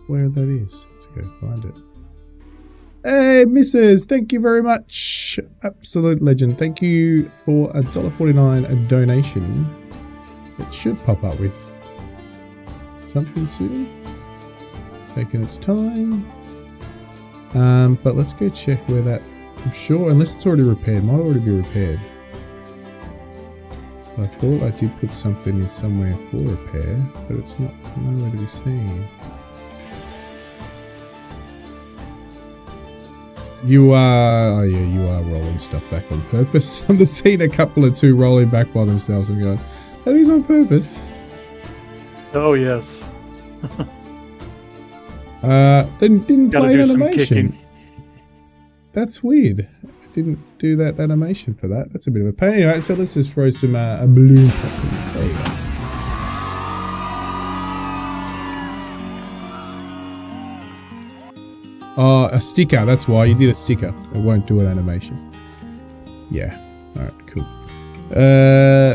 Where that is. Let's go find it. Hey, Mrs. Thank you very much. Absolute legend. Thank you for a $1.49 a donation. It should pop up with something soon. Taking its time. But let's go check where that... I'm sure, unless it's already repaired. Might already be repaired. I thought I did put something in somewhere for repair, but it's not nowhere to be seen. You are... Oh yeah, you are rolling stuff back on purpose. I'm just seeing a couple of 2 rolling back by themselves and going, that is on purpose. Oh yes. Then didn't Gotta play do an some animation. kicking. That's weird. I didn't do that animation for that. That's a bit of a pain. Anyway, so let's just throw some a balloon pop in. There you go. Oh, a sticker. That's why you did a sticker. It won't do an animation. Yeah. All right. Cool.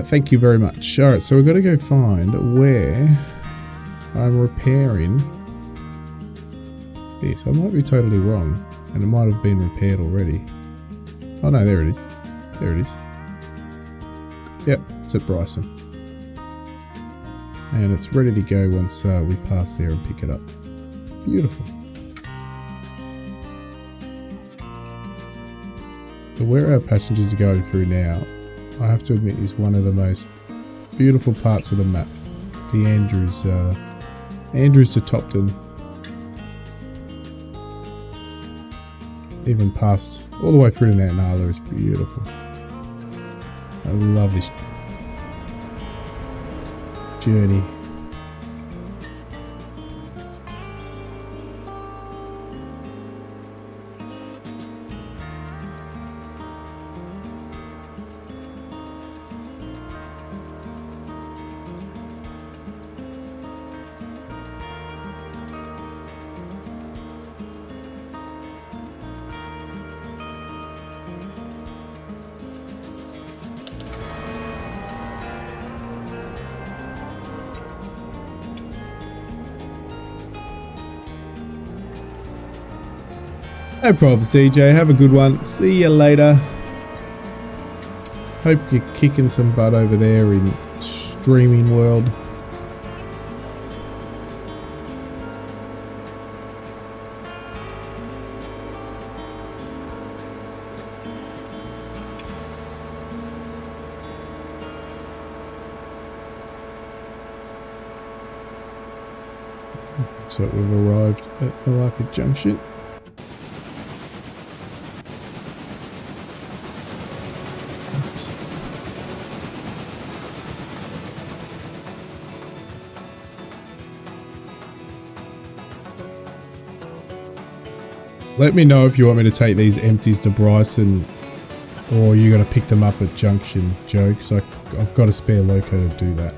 Thank you very much. All right. So we've got to go find where I'm repairing this. I might be totally wrong, and it might have been repaired already. Oh no, there it is. There it is. Yep, it's at Bryson, and it's ready to go once we pass there and pick it up. Beautiful. So where our passengers are going through now, I have to admit, is one of the most beautiful parts of the map. The Andrews to Topton. Even past, all the way through to Mount Nala is beautiful. I love this journey. No problems, DJ. Have a good one. See you later. Hope you're kicking some butt over there in streaming world. So we've arrived at Malacca Junction. Let me know if you want me to take these empties to Bryson, or you're going to pick them up at Junction, Joe, because I've got a spare loco to do that.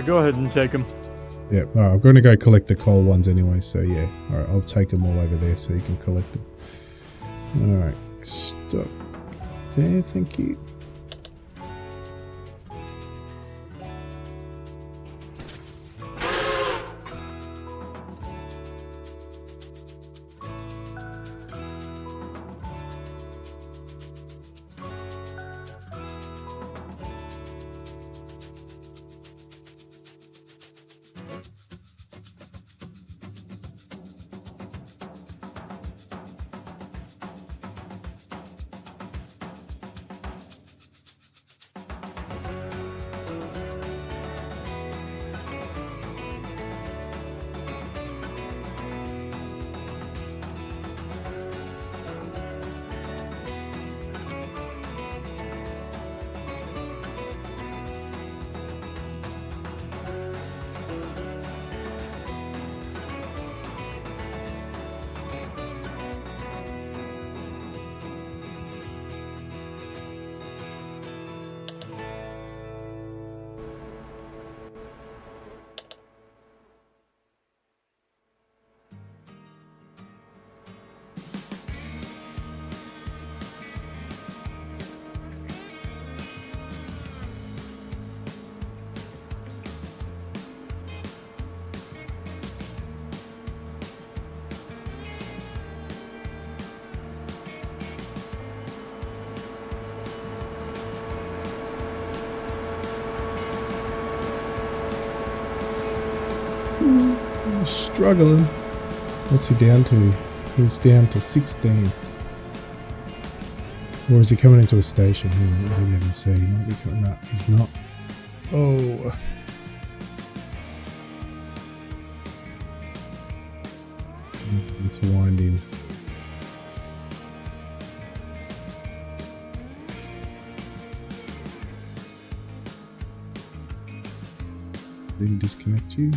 Go ahead and take them. Yeah, alright, I'm going to go collect the coal ones anyway, so yeah. Alright, I'll take them all over there so you can collect them. Alright, stop there, thank you. Struggling. What's he down to? He's down to 16. Or is he coming into a station? I didn't even see. He might be coming up. He's not. Oh. Let's wind in. Didn't disconnect you.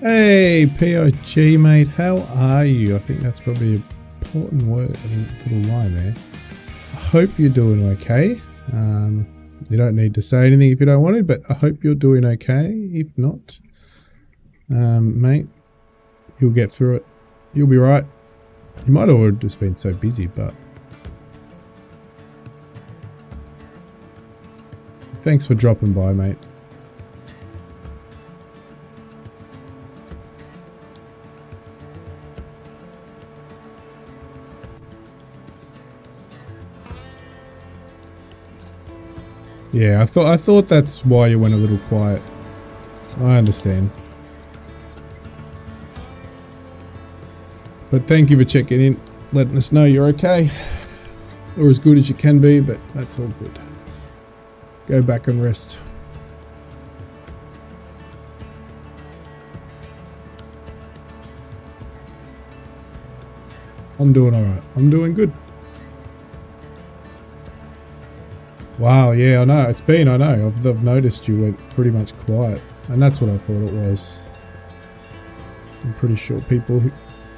Hey, PIG mate, how are you? I think that's probably an important word. I didn't put a Y there. I hope you're doing okay. You don't need to say anything if you don't want to, but I hope you're doing okay. If not, mate, you'll get through it. You'll be right. You might have just been so busy, but thanks for dropping by, mate. Yeah, I thought that's why you went a little quiet. I understand. But thank you for checking in, letting us know you're okay. Or as good as you can be, but that's all good. Go back and rest. I'm doing alright. I'm doing good. Wow, yeah, I know. It's been, I know. I've noticed you went pretty much quiet. And that's what I thought it was. I'm pretty sure people...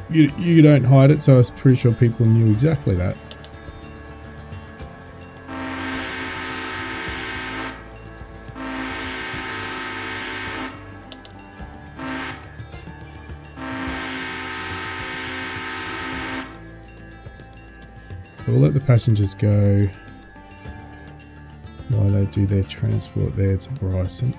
You don't hide it, so I was pretty sure people knew exactly that. So we'll let the passengers go while they do their transport there to Bryson.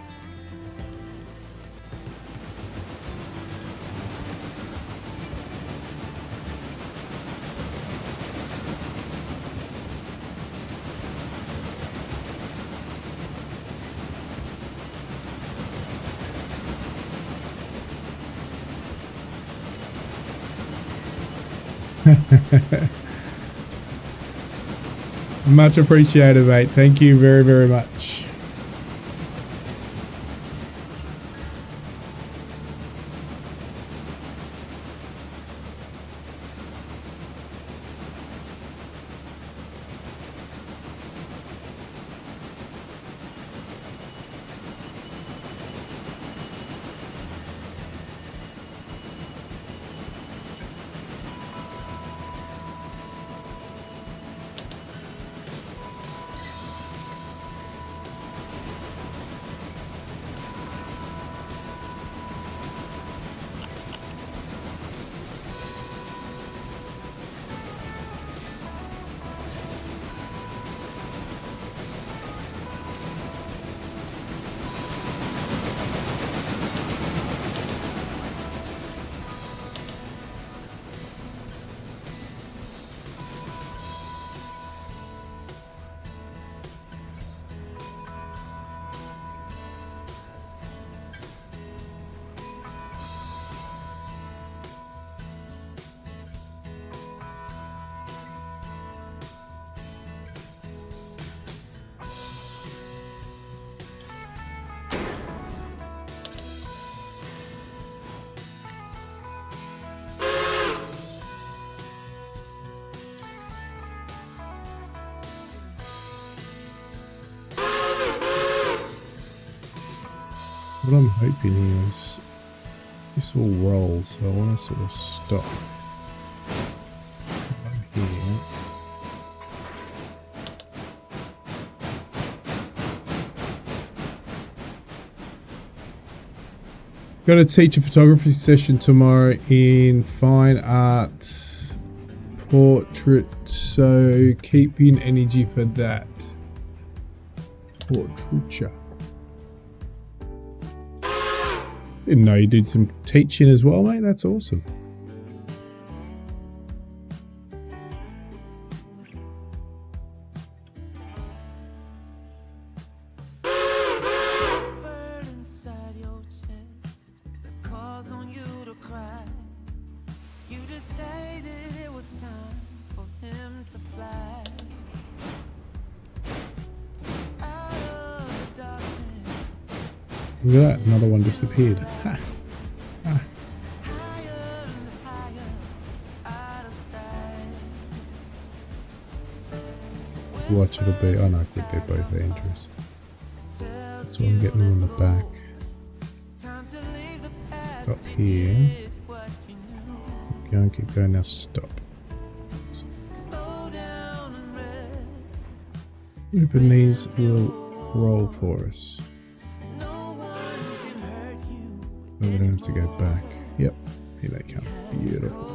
Much appreciated, mate. Thank you very, very much. What I'm hoping here is this will roll, so I want to sort of stop here. Got to teach a photography session tomorrow in fine art portrait, so keeping energy for that. Portraiture. Didn't know you did some teaching as well, mate. That's awesome. Look at that, another one disappeared. Ha. Ah. Watch it'll be. Oh no, I think they're both dangerous. That's why I'm getting them on the back. Stop here. Keep going, keep going. Now stop. Open these will roll for us. So we don't have to go back. Yep, here they come. Beautiful.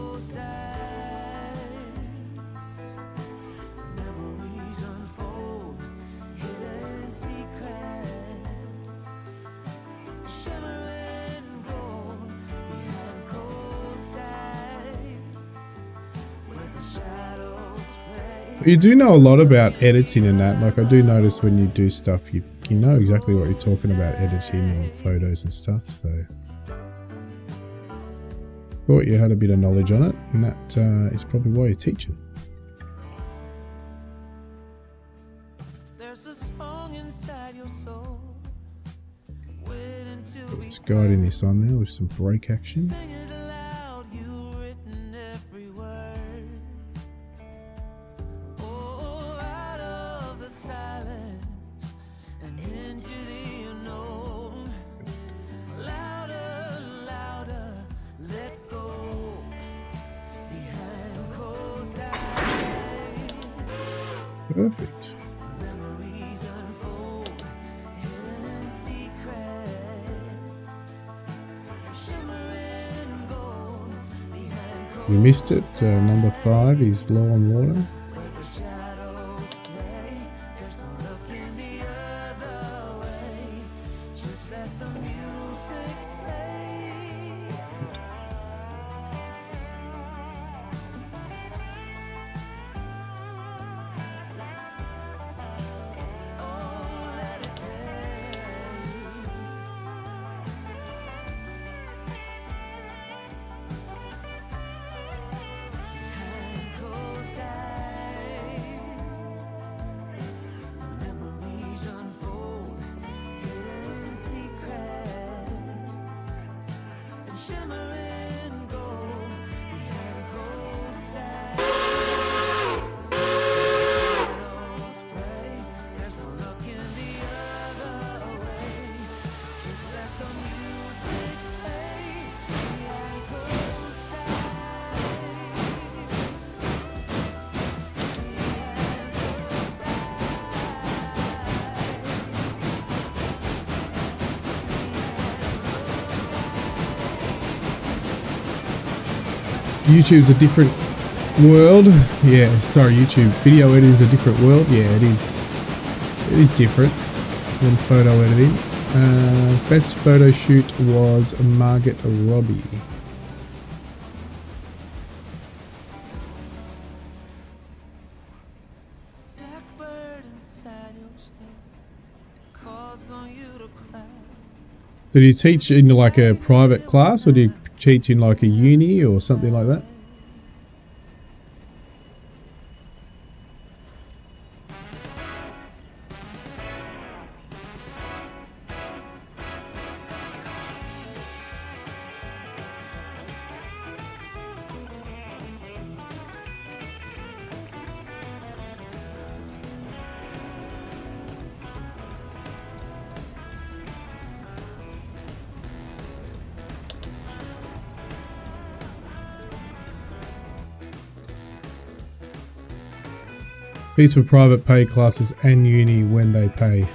You do know a lot about editing and that. Like I do notice when you do stuff, you know exactly what you're talking about editing and photos and stuff. So thought you had a bit of knowledge on it, and that is probably why you're teaching. Got this guiding this on there with some brake action. Perfect. You missed it. Number 5 is low on water. YouTube's a different world. Yeah, sorry, YouTube. Video editing's a different world. Yeah, it is. It is different than photo editing. Best photo shoot was Margaret Robbie. Did you teach in like a private class, or did you teach in like a uni or something like that? Fees for private pay classes and uni when they pay.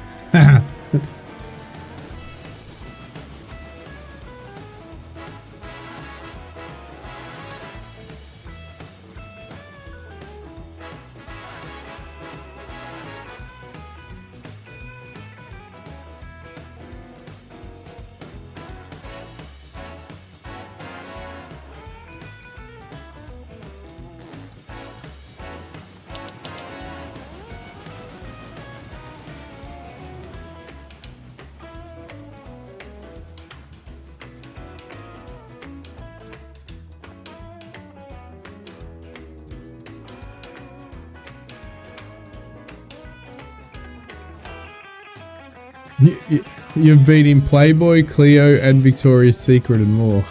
You've been in Playboy, Clio, and Victoria's Secret and more.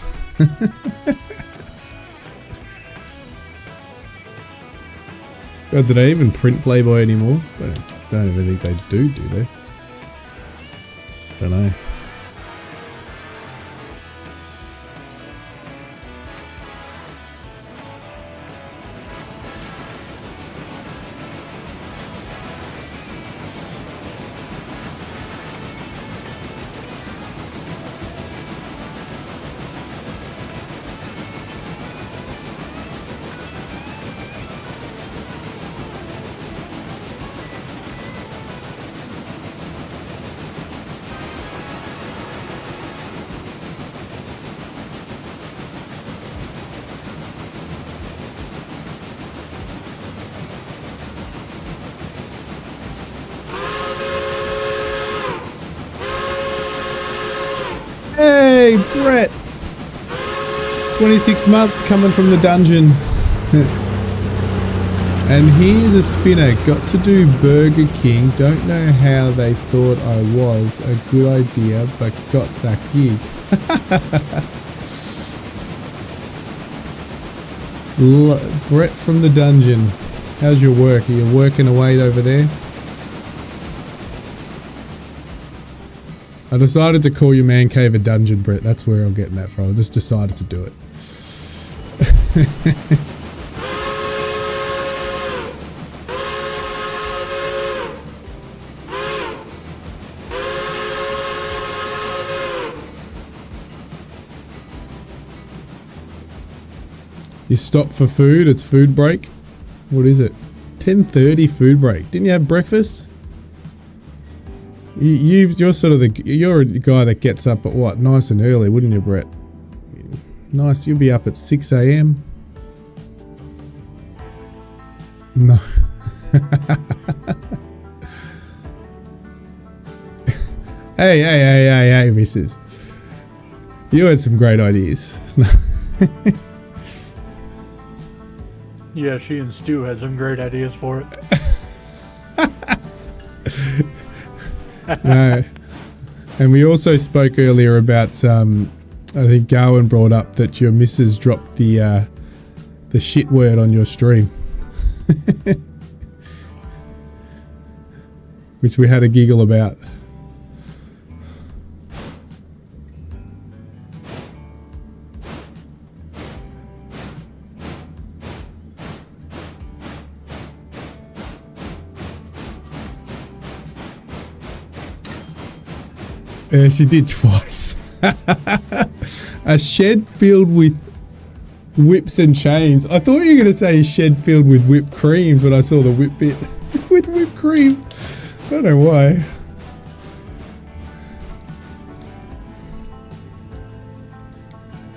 God, do they even print Playboy anymore? I don't even think they do they? Don't know. Hey, Brett! 26 months coming from the dungeon. And here's a spinner. Got to do Burger King. Don't know how they thought I was a good idea, but got that gig. Brett from the dungeon. How's your work? Are you working away over there? I decided to call your man cave a dungeon, Brett. That's where I'm getting that from. I just decided to do it. You stop for food. It's food break. What is it? 10:30 food break. Didn't you have breakfast? You're sort of you're a guy that gets up at what, nice and early, wouldn't you, Brett? Nice, you'll be up at 6 a.m. No. Hey, missus. You had some great ideas. Yeah, she and Stu had some great ideas for it. No. And we also spoke earlier about, I think Garwin brought up that your missus dropped the shit word on your stream. Which we had a giggle about. She did twice. A shed filled with whips and chains. I thought you were going to say a shed filled with whipped creams when I saw the whip bit with whipped cream. I don't know why.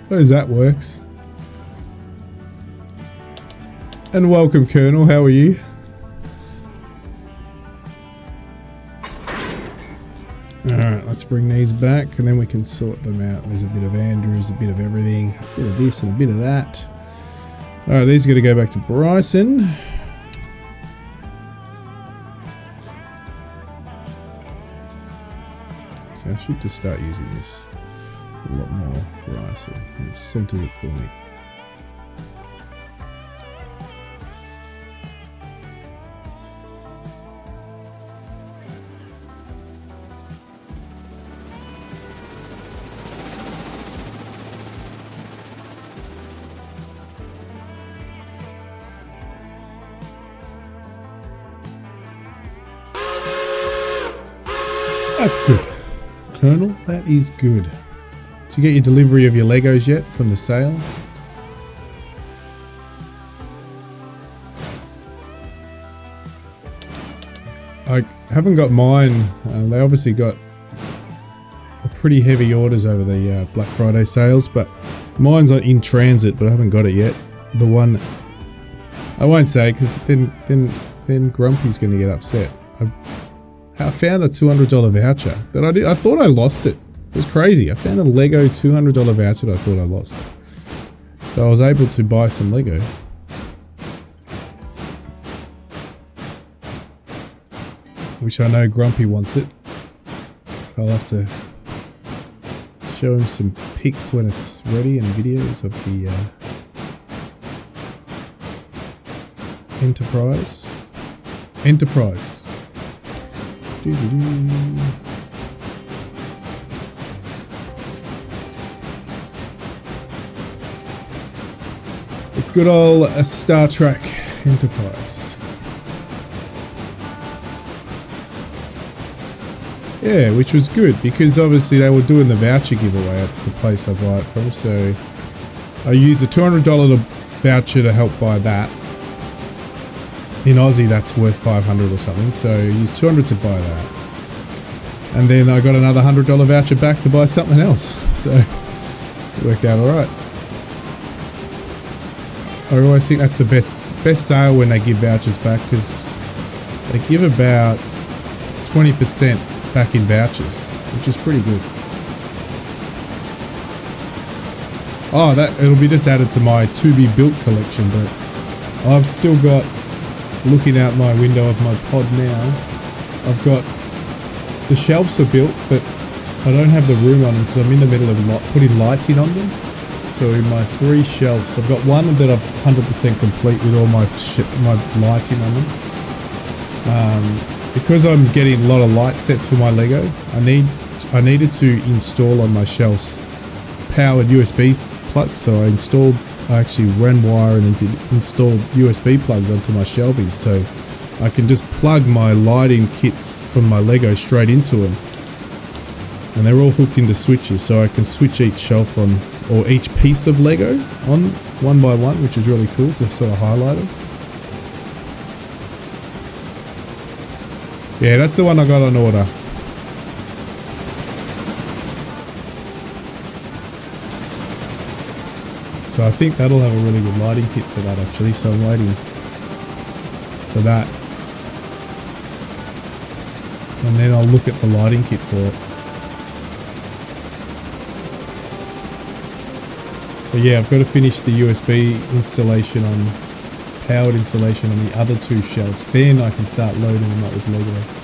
Suppose that works. And welcome, Colonel. How are you? Alright, let's bring these back and then we can sort them out. There's a bit of Andrews, a bit of everything, a bit of this and a bit of that. Alright, these are going to go back to Bryson. So I should just start using this a lot more, Bryson. It centers it for me. That's good. Colonel, that is good. Did you get your delivery of your Legos yet from the sale? I haven't got mine. They obviously got pretty heavy orders over the Black Friday sales, but mine's in transit, but I haven't got it yet. The one I won't say because then Grumpy's going to get upset. I found a $200 voucher that I thought I lost it. It was crazy. I found a Lego $200 voucher that I thought I lost. So I was able to buy some Lego. Which I know Grumpy wants it. So I'll have to show him some pics when it's ready and videos of the Enterprise. Doo-doo-doo. The good old Star Trek Enterprise. Yeah, which was good because obviously they were doing the voucher giveaway at the place I buy it from, so I used a $200 voucher to help buy that. In Aussie that's worth 500 or something, so I used 200 to buy that. And then I got another $100 voucher back to buy something else, so it worked out alright. I always think that's the best sale when they give vouchers back, because they give about 20% back in vouchers, which is pretty good. Oh, it'll be just added to my to be built collection, but I've still got, looking out my window of my pod now, I've got, the shelves are built, but I don't have the room on them because I'm in the middle of putting lighting on them. So in my 3 shelves, I've got one that I'm 100% complete with all my lighting on them. Because I'm getting a lot of light sets for my Lego, I needed to install on my shelves powered USB plugs. So I actually ran wire and installed USB plugs onto my shelving, so I can just plug my lighting kits from my Lego straight into them. And they're all hooked into switches, so I can switch each shelf on, or each piece of Lego on one by one, which is really cool to sort of highlight them. Yeah, that's the one I got on order. So I think that'll have a really good lighting kit for that actually, so I'm waiting for that. And then I'll look at the lighting kit for it. But yeah, I've got to finish the USB installation powered installation on the other 2 shelves. Then I can start loading them up with Lego.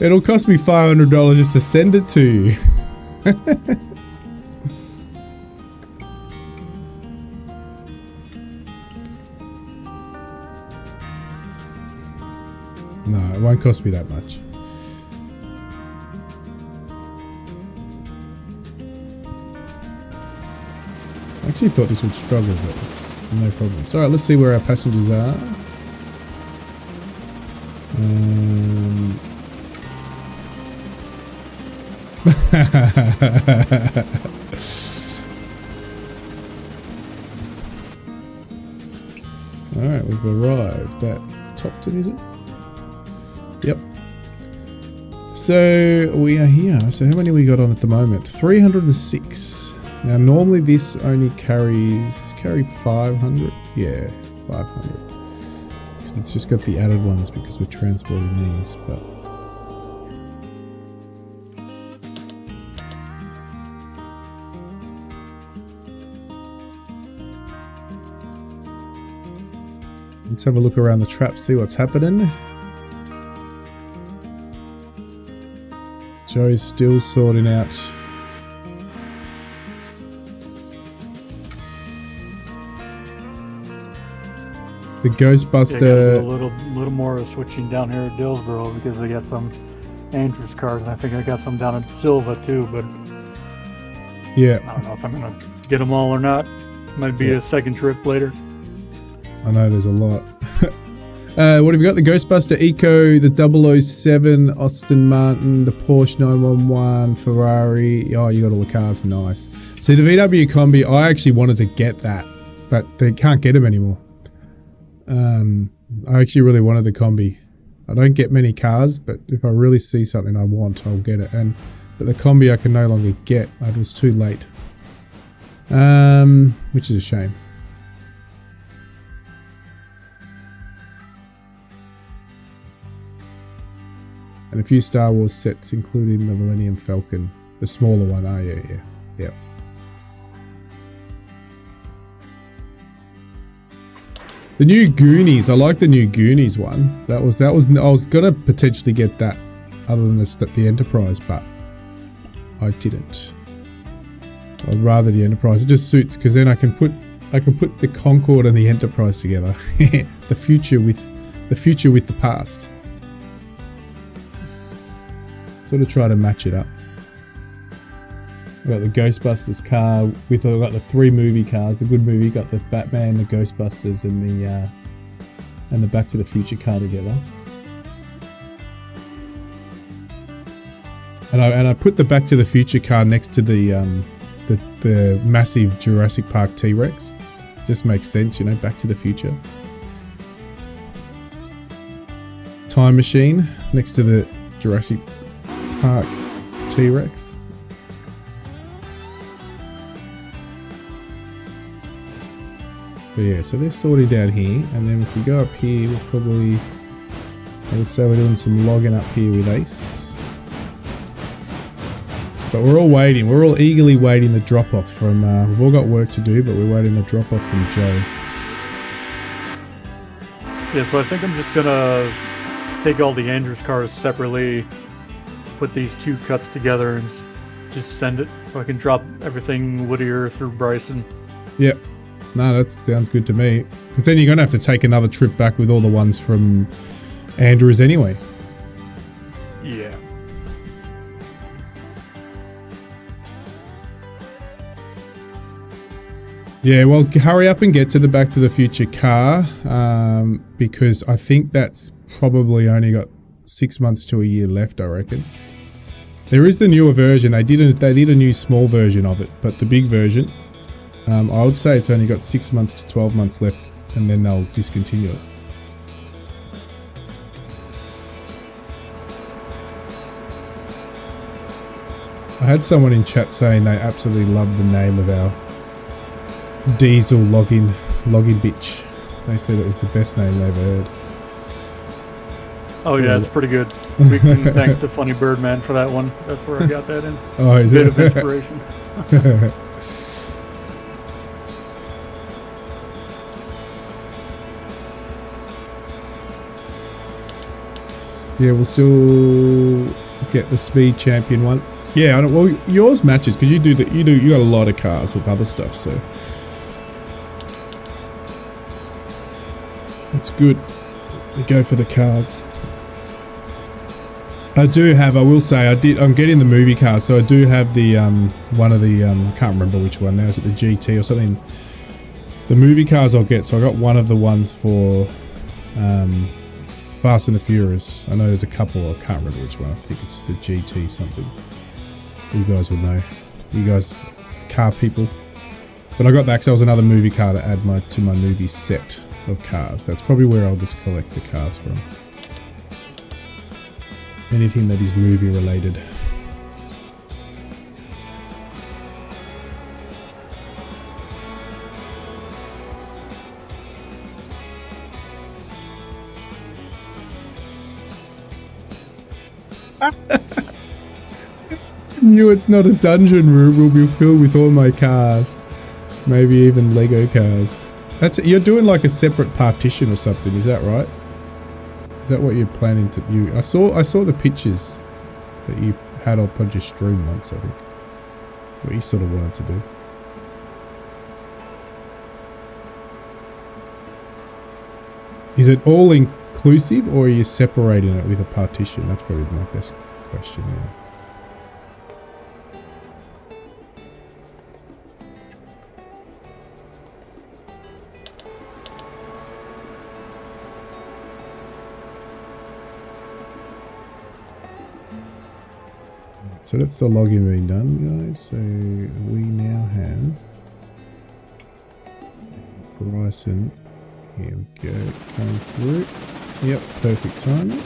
It'll cost me $500 just to send it to you. No, it won't cost me that much. I actually thought this would struggle, but it's no problem. Alright, let's see where our passengers are. Alright, we've arrived at Topton, is it? Yep. So we are here. So how many we got on at the moment? 306. Now normally this only carries 500. Yeah, 500. It's just got the added ones because we're transporting these, but let's have a look around the trap, see what's happening. Joe's still sorting out the Ghostbuster. Yeah, do a little more switching down here at Dillsboro because they got some Andrews cars, and I think I got some down at Silva too. But yeah, I don't know if I'm gonna get them all or not. Might be a second trip later. I know there's a lot. What have we got? The Ghostbuster Eco, the 007 Aston Martin, the Porsche 911, Ferrari. Oh, you got all the cars. Nice. See, the VW Combi, I actually wanted to get that, but they can't get them anymore. I actually really wanted the Combi. I don't get many cars, but if I really see something I want, I'll get it. But the Combi I can no longer get. It was too late. Which is a shame. And a few Star Wars sets, including the Millennium Falcon, the smaller one. Oh yeah. The new Goonies. I like the new Goonies one. That was. I was gonna potentially get that, other than the Enterprise, but I didn't. I'd rather the Enterprise. It just suits because then I can put the Concorde and the Enterprise together. the future with the past. Sort of try to match it up. I've got the Ghostbusters car I've got the 3 movie cars. The good movie got the Batman, the Ghostbusters, and the Back to the Future car together. And I put the Back to the Future car next to the massive Jurassic Park T-Rex. Just makes sense, you know, Back to the Future. Time machine next to the Jurassic Park T-Rex. But yeah, so they're sorted down here, and then if we go up here, we'll probably, I would say we're doing some logging up here with Ace. But we're all waiting, we're all eagerly waiting the drop off from, we've all got work to do, but we're waiting the drop off from Joe. Yeah, so I think I'm just gonna take all the Andrews cars separately, put these 2 cuts together and just send it so I can drop everything Whittier through Bryson. Yep. No, that sounds good to me. Because then you're going to have to take another trip back with all the ones from Andrews anyway. Yeah. Yeah, well, hurry up and get to the Back to the Future car. Because I think that's probably only got 6 months to a year left, I reckon. There is the newer version. They did a new small version of it, but the big version, I would say it's only got 6 months to 12 months left, and then they'll discontinue it. I had someone in chat saying they absolutely loved the name of our diesel login bitch. They said it was the best name they've heard. Oh yeah, it's pretty good. We can thank the Funny Bird Man for that one. That's where I got that in. Oh, is it? A bit of inspiration. Yeah, we'll still get the Speed Champion one. Yeah, I don't, well, yours matches because you got a lot of cars with other stuff, so it's good. You go for the cars. I will say, I'm getting the movie car, so I do have the, one of the, I can't remember which one now, is it the GT or something? The movie cars I'll get, so I got one of the ones for, Fast and the Furious. I know there's a couple. I can't remember which one. I think it's the GT something. You guys would know. You guys, car people. But I got that because that was another movie car to add to my movie set of cars. That's probably where I'll just collect the cars from. Anything that is movie related. Knew it's not a dungeon room. Will be filled with all my cars. Maybe even Lego cars. You're doing like a separate partition or something, is that right? Is that what you're planning to do? I saw the pictures that you had up on your stream once, I think. What you sort of wanted to do. Is it all inclusive or are you separating it with a partition? That's probably my best question, yeah. So that's the login being done, guys. So we now have Bryson. Here we go, coming through. Yep, perfect timing.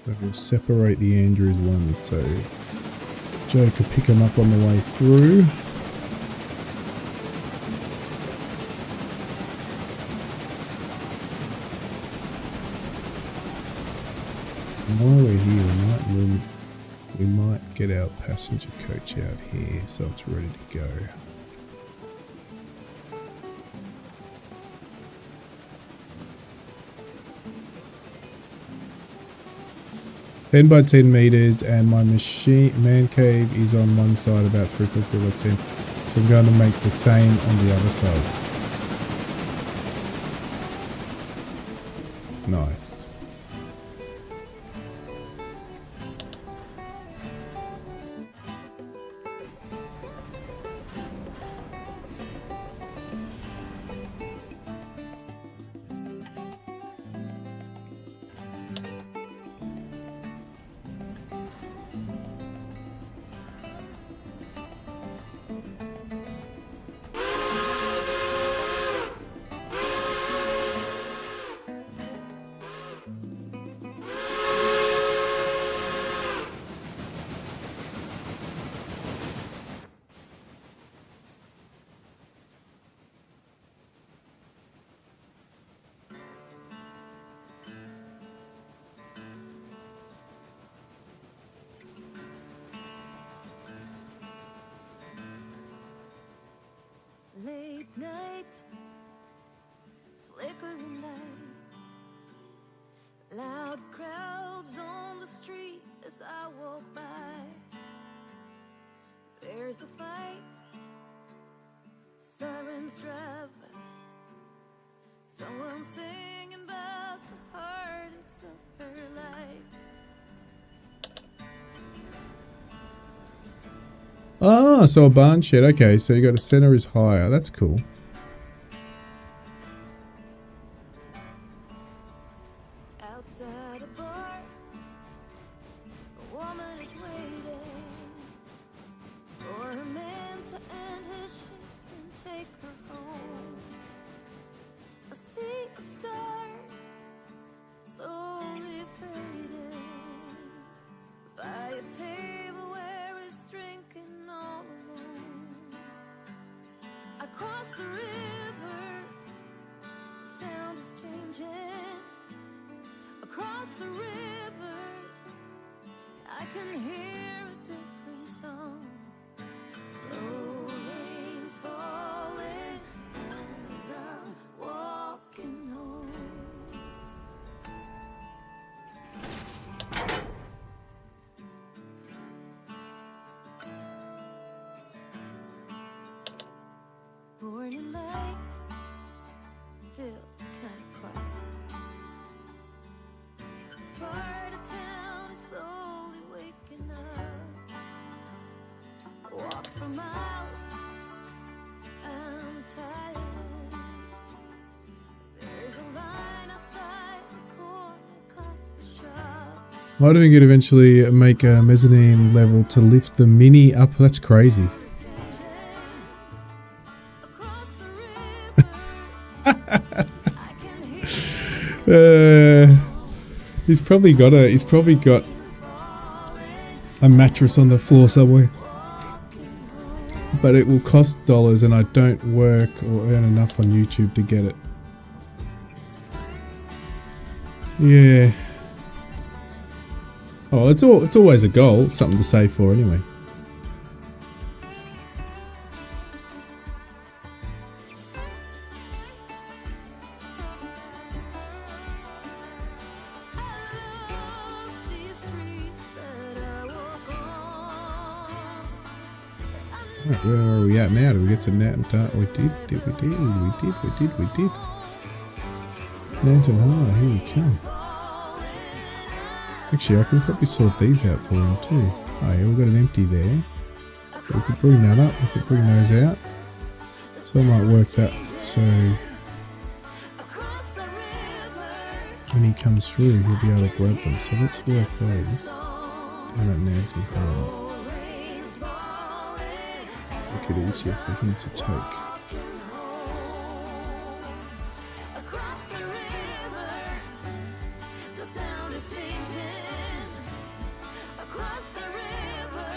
So we'll separate the Andrews ones so Joe could pick them up on the way through. While we're here, we might get our passenger coach out here so it's ready to go. "10 by 10 meters, and my man cave is on one side about 3.4 by 10. So I'm going to make the same on the other side." Nice. Late night, flickering lights, loud crowds on the street as I walk by. There's a fight, sirens drive by, someone singing about the heartaches of her life. Ah, so a barn shed. Okay, so you got a center is higher. That's cool. Outside a bar, a woman is waiting for a man to end his shift and take her home. I see a star slowly fading by a table where he's drinking all alone. I cross the river, the sound is changing. Across the river, I can hear a different song. Slow rains falling as I'm walking home. Morning light, still kinda quiet. This part of town is slowly waking up. Why do we get eventually make a mezzanine level to lift the mini up? That's crazy. Across the river, I can hear He's probably got a mattress on the floor somewhere. But it will cost dollars and I don't work or earn enough on YouTube to get it. Yeah. Oh, it's always a goal, something to save for anyway. these streets that I walk on. Right, where are we at now? Do we get to Mountain? We did. Mountain High, here we come. Actually, I can probably sort these out for him too. Oh yeah, we've got an empty there. We could bring that up, we could bring those out. So I might work that so Across the river, when he comes through he'll be able to grab them. So let's work those. Down at Mountain High. rain's falling. Make it easier for him to take. Across the river, the sound is changing. Across the river,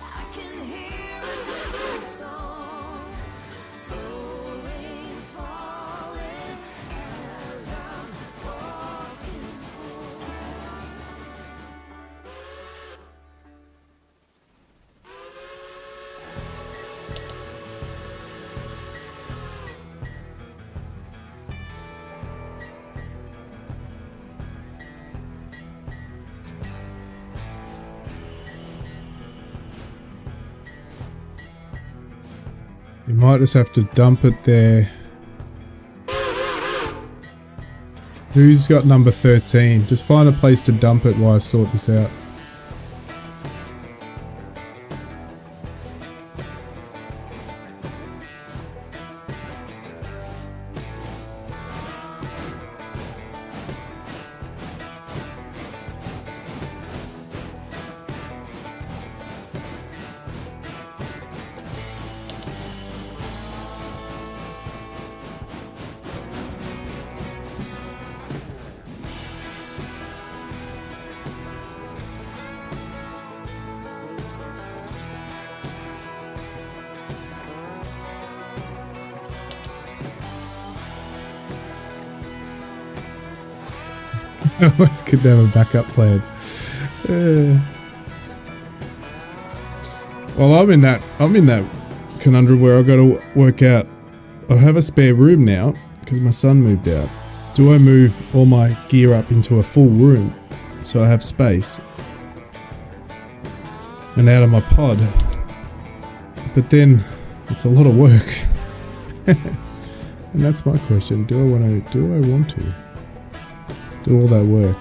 I can hear a different song. Slow rain's falling as I'm walking home. You might just have to dump it there. Who's got number 13? Just find a place to dump it while I sort this out. I always could have a backup plan. Well, I'm in that conundrum where I've got to work out. I have a spare room now because my son moved out. Do I move all my gear up into a full room so I have space and out of my pod? But then it's a lot of work, and that's my question. Do I want to do all that work?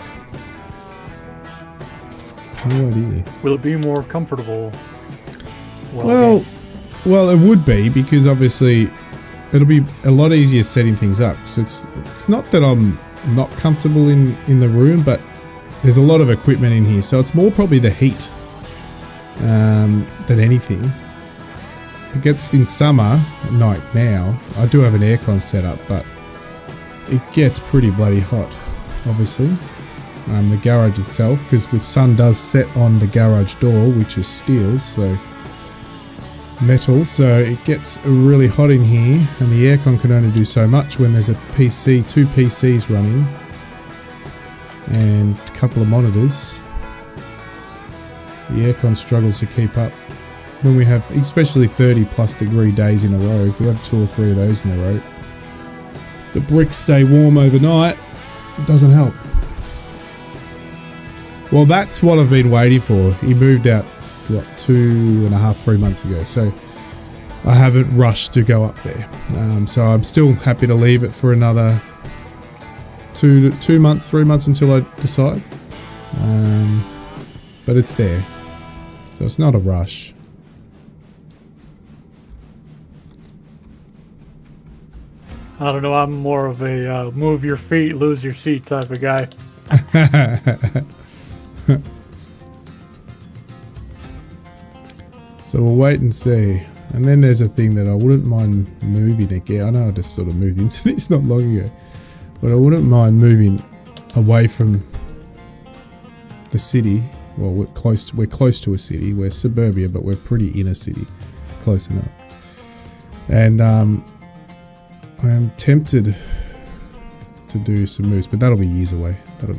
No idea. Will it be more comfortable? Well, it would be, because obviously it'll be a lot easier setting things up. So it's not that I'm not comfortable in the room, but there's a lot of equipment in here, so it's more probably the heat than anything. It gets in summer at night now. I do have an aircon set up, but it gets pretty bloody hot, obviously. The garage itself, because the sun does set on the garage door, which is steel, so metal, so it gets really hot in here, and the aircon can only do so much when there's a PC, 2 PCs running, and a couple of monitors. The aircon struggles to keep up. When we have, especially 30+ degree days in a row, if we have 2 or 3 of those in a row, the bricks stay warm overnight. It doesn't help. Well, that's what I've been waiting for. He moved out, what, 2.5, 3 months ago, so I haven't rushed to go up there. So I'm still happy to leave it for another 2 months, 3 months until I decide. But it's there, so it's not a rush. I don't know. I'm more of a move your feet, lose your seat type of guy. So we'll wait and see. And then there's a thing that I wouldn't mind moving again. I know I just sort of moved into this not long ago. But I wouldn't mind moving away from the city. Well, we're close to a city. We're suburbia, but we're pretty inner city. Close enough. And I am tempted to do some moves, but that'll be years away. At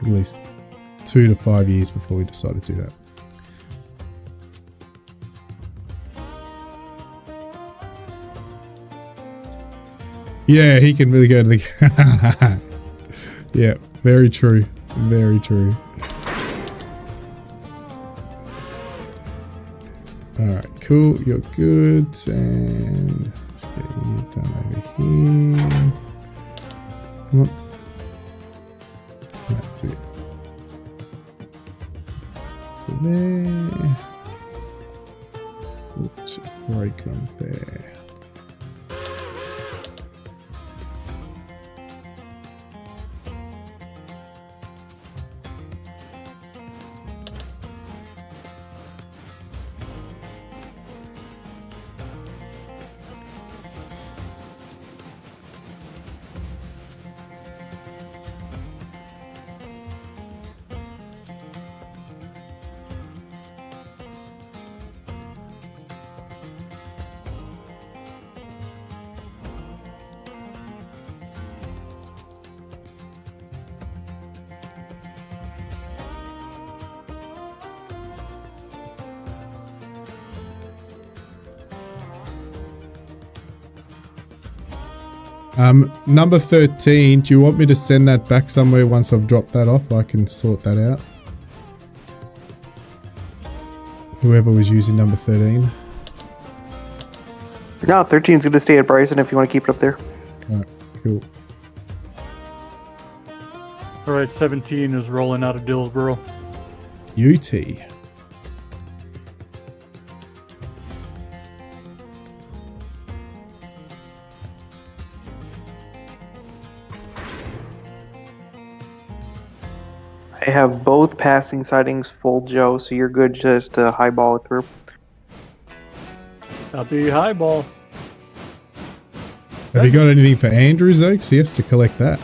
least 2 to 5 years before we decide to do that. Yeah, he can really go to the... Yeah, very true. Very true. Alright, cool. You're good. And let's get you done over here. Come on. That's it. So there. Oops, break on there. Number 13, do you want me to send that back somewhere once I've dropped that off? I can sort that out. Whoever was using number 13. No, 13 is going to stay at Bryson if you want to keep it up there. Alright, cool. Alright, 17 is rolling out of Dillsboro. UT. I have both passing sightings full, Joe, so you're good just to highball it through. Copy highball. Have you got anything for Andrews though? Because he has to collect that.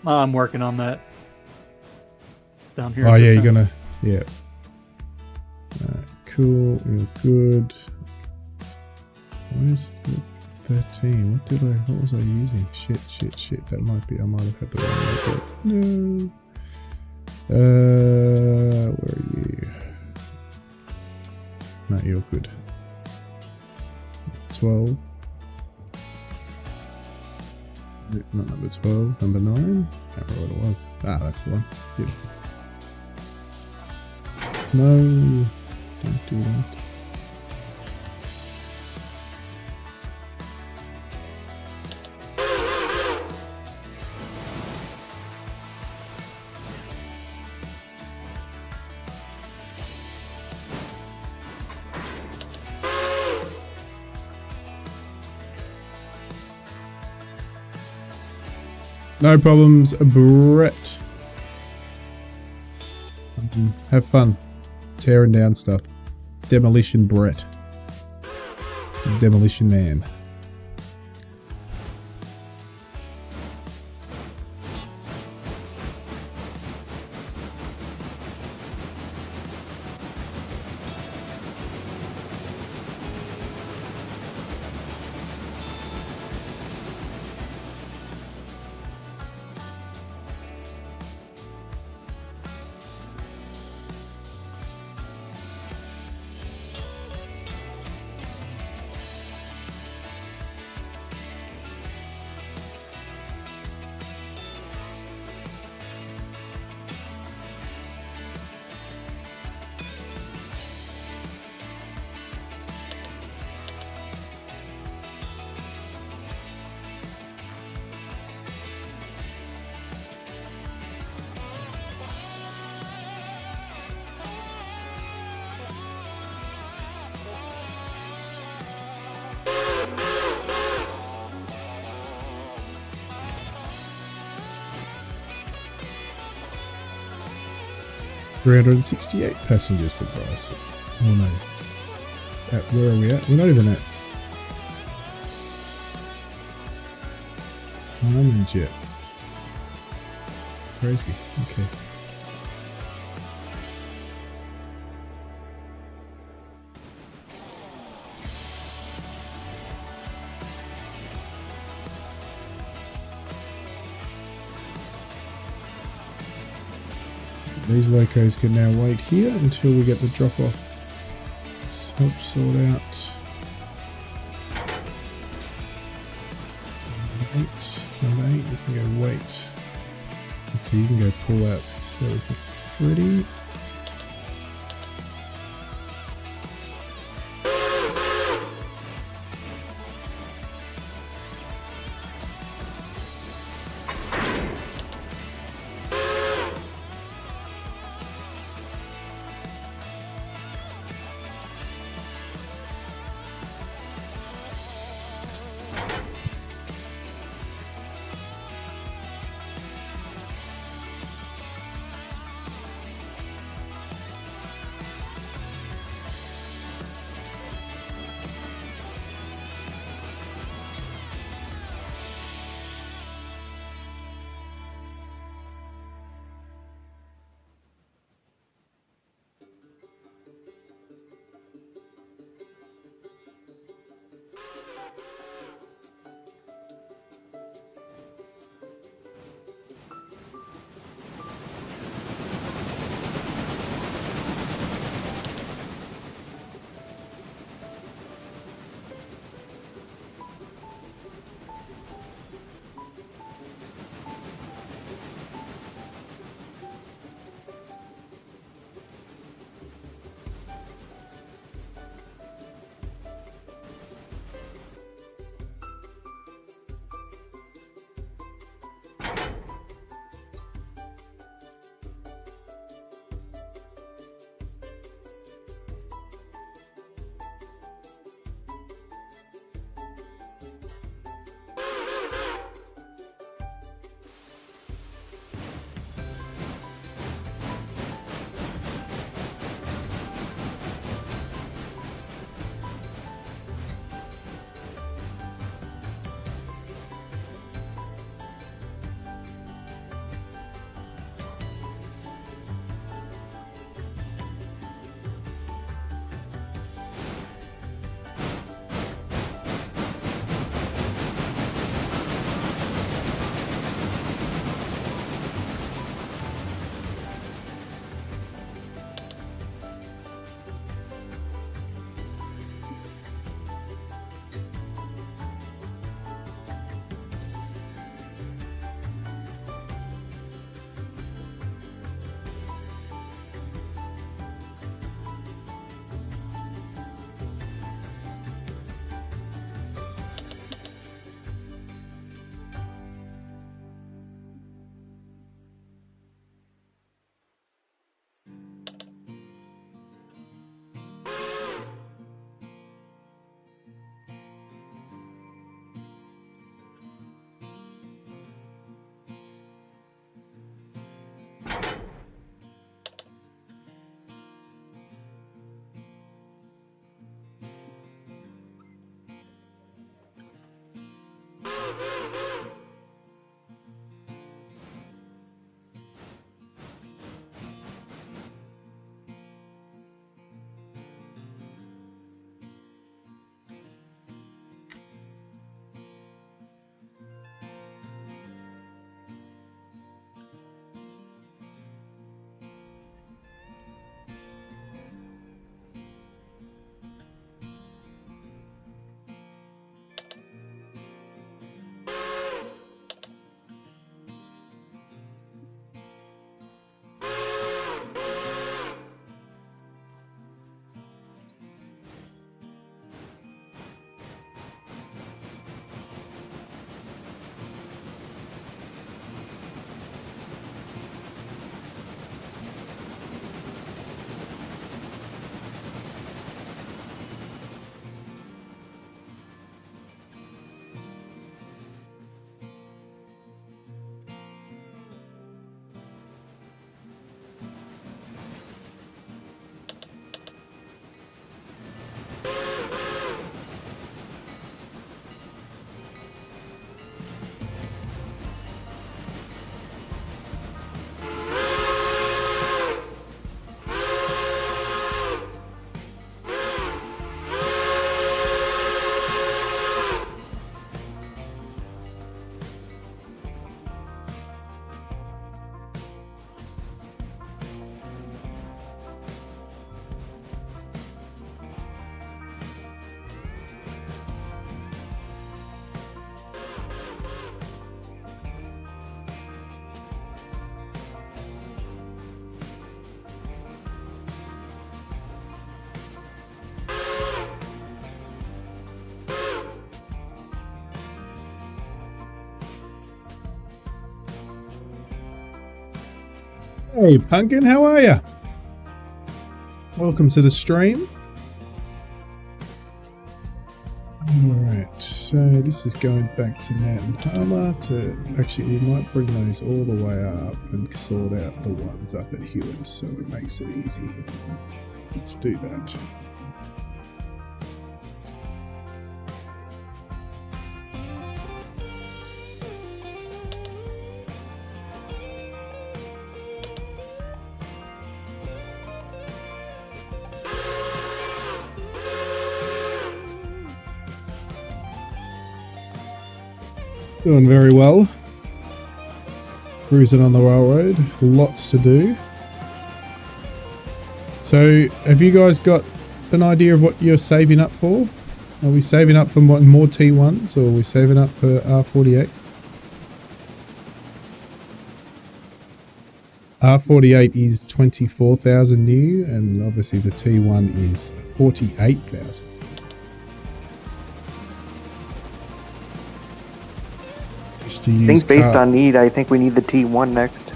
I'm working on that. Down here. Oh yeah, you're gonna... Yeah. Alright, cool. You're good. Where's the 13? What was I using? Shit. That might be... I might have had the wrong one. No. Where are you? No, you're good. 12. Not number 12. Number 9. I can't remember what it was. Ah, that's the one. Beautiful. No. Don't do that. No problems, Brett. Have fun tearing down stuff. Demolition Brett. Demolition Man. 368 passengers for Bryson. Oh no. Where are we at? We're not even at Harmons yet. Crazy. Okay. These locos can now wait here until we get the drop off. Let's help sort out. Number 8, we can go wait. So you can go pull out facility 30. Hey, Pumpkin, how are ya? Welcome to the stream. Alright, so this is going back to Nat and Harmer to... Actually, we might bring those all the way up and sort out the ones up at Hewitt, so it makes it easy. Let's do that. Doing very well. Cruising on the railroad. Lots to do. So, have you guys got an idea of what you're saving up for? Are we saving up for more T1s, or are we saving up for R48s? R48 is 24,000 new, and obviously the T1 is 48,000. I think based on need, I think we need the T1 next.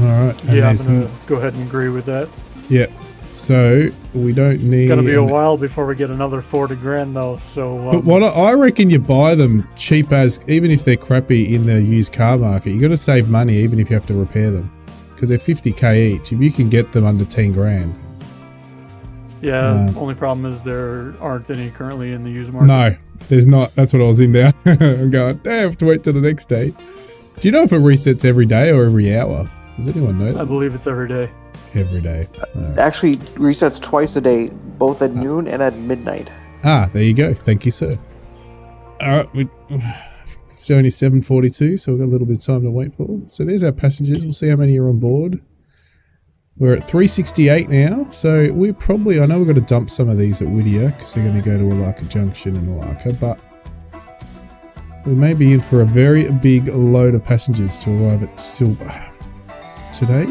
Alright. Yeah, I'm going to go ahead and agree with that. Yeah. So, we don't need... It's going to be a while before we get another 40 grand though, so... but what I reckon you buy them cheap as, even if they're crappy in the used car market, you got to save money even if you have to repair them. Because they're 50k each, if you can get them under 10 grand. Yeah, only problem is there aren't any currently in the used market. No, there's not. That's what I was in there. I'm going, damn, I have to wait till the next day. Do you know if it resets every day or every hour? Does anyone know that? I believe it's every day. Every day. Actually, resets twice a day, both at noon and at midnight. Ah, there you go. Thank you, sir. Alright, it's only 7:42, so we've got a little bit of time to wait for. So there's our passengers. We'll see how many are on board. We're at 368 now, so we probably... I know we've got to dump some of these at Whittier, because they're going to go to Olaka Junction and Olaka, but we may be in for a very big load of passengers to arrive at Silver today.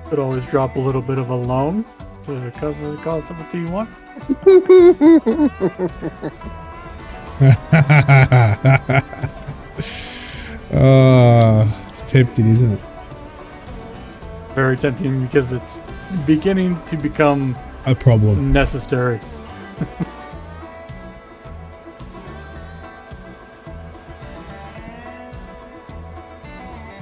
Could always drop a little bit of a loan to cover the cost of a T1. It's tempting, isn't it? Very tempting because it's beginning to become a problem. Necessary.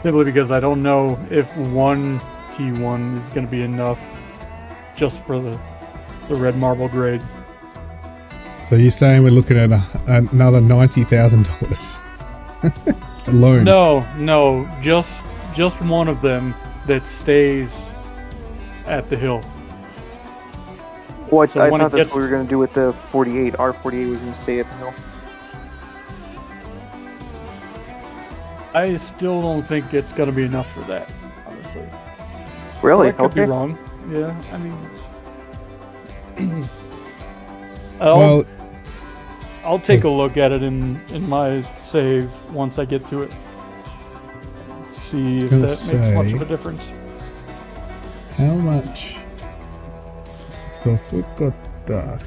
Simply because I don't know if one T1 is going to be enough just for the red marble grade. So you're saying we're looking at another $90,000 alone? No, just one of them that stays at the hill. Well, So I when thought it that's gets- what we were going to do with the 48. R48 was going to stay at the hill. I still don't think it's going to be enough for that, honestly. Really? I could be Okay. wrong. Yeah, I mean... I'll take a look at it in my save once I get to it. See if that makes much of a difference. How much? So if we've got that.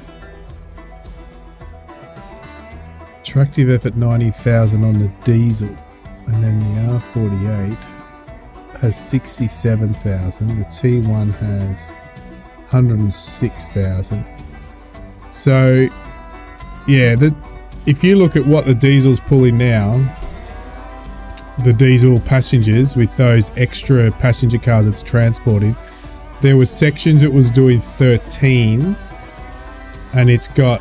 Attractive effort 90,000 on the diesel, and then the R48 has 67,000. The T1 has 106,000. So, yeah, if you look at what the diesel's pulling now, the diesel passengers with those extra passenger cars it's transporting, there were sections it was doing 13, and it's got,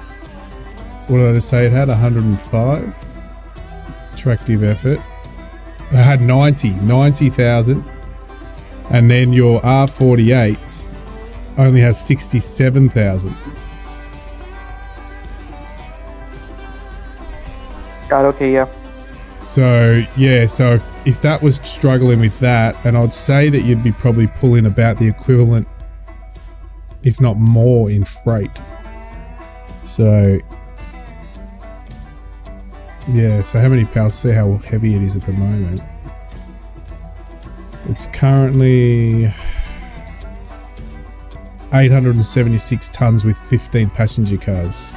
what did I say it had? 105 attractive effort. It had 90,000, and then your R48 only has 67,000. God, okay, yeah. So, yeah, so if that was struggling with that, and I'd say that you'd be probably pulling about the equivalent, if not more, in freight. So, yeah, so how many pounds? See how heavy it is at the moment. It's currently 876 tons with 15 passenger cars.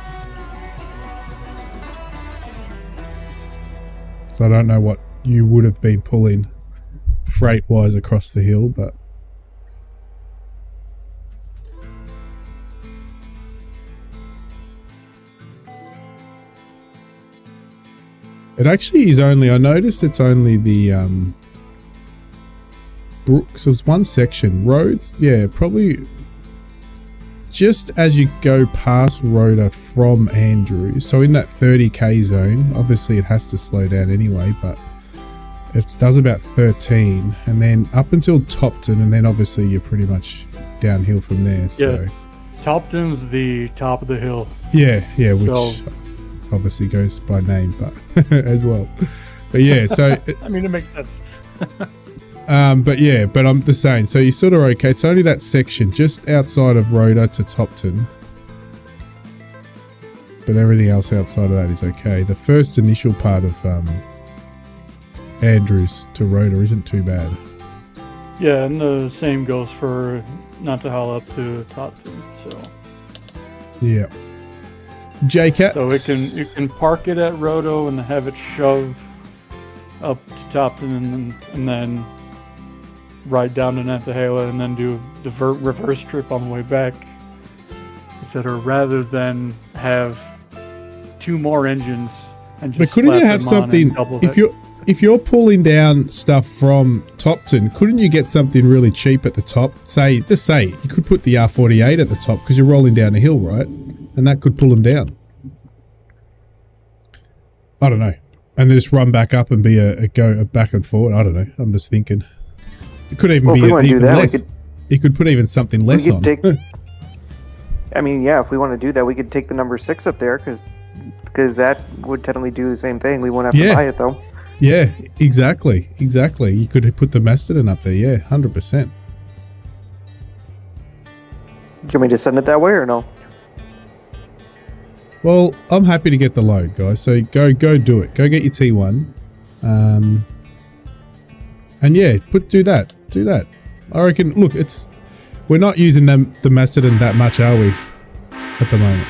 It's So I don't know what you would have been pulling freight-wise across the hill, but... It actually is only, I noticed it's only the so it's one section. Roads, yeah, probably just as you go past Rhoda from Andrews. So in that 30k zone, obviously it has to slow down anyway, but it does about 13 and then up until Topton, and then obviously you're pretty much downhill from there. So. Yeah, Topton's the top of the hill. Yeah, which obviously goes by name, but as well. But yeah, so I mean, it makes sense. but I'm the same. So you're sort of okay. It's only that section just outside of Rhoda to Topton, but everything else outside of that is okay. The first initial part of Andrews to Rhoda isn't too bad. Yeah, and the same goes for not to haul up to Topton. So yeah. J-Cat. So you can park it at Roto and have it shove up to Topton and then ride down to Nantahala and then do the reverse trip on the way back, etc. Rather than have two more engines and just. But couldn't you have something if you're pulling down stuff from Topton? Couldn't you get something really cheap at the top? Just say you could put the R48 at the top because you're rolling down a hill, right? And that could pull them down. I don't know. And then just run back up and be a back and forward. I don't know. I'm just thinking. It could even be even less. You could put even something less on. I mean, yeah, if we want to do that, we could take the number 6 up there because that would technically do the same thing. We won't have to buy it, though. Yeah, exactly. You could put the Mastodon up there. Yeah, 100%. Do you want me to send it that way or no? Well, I'm happy to get the load, guys. So go do it. Go get your T1. And yeah, do that. I reckon, look, we're not using the Mastodon that much, are we? At the moment.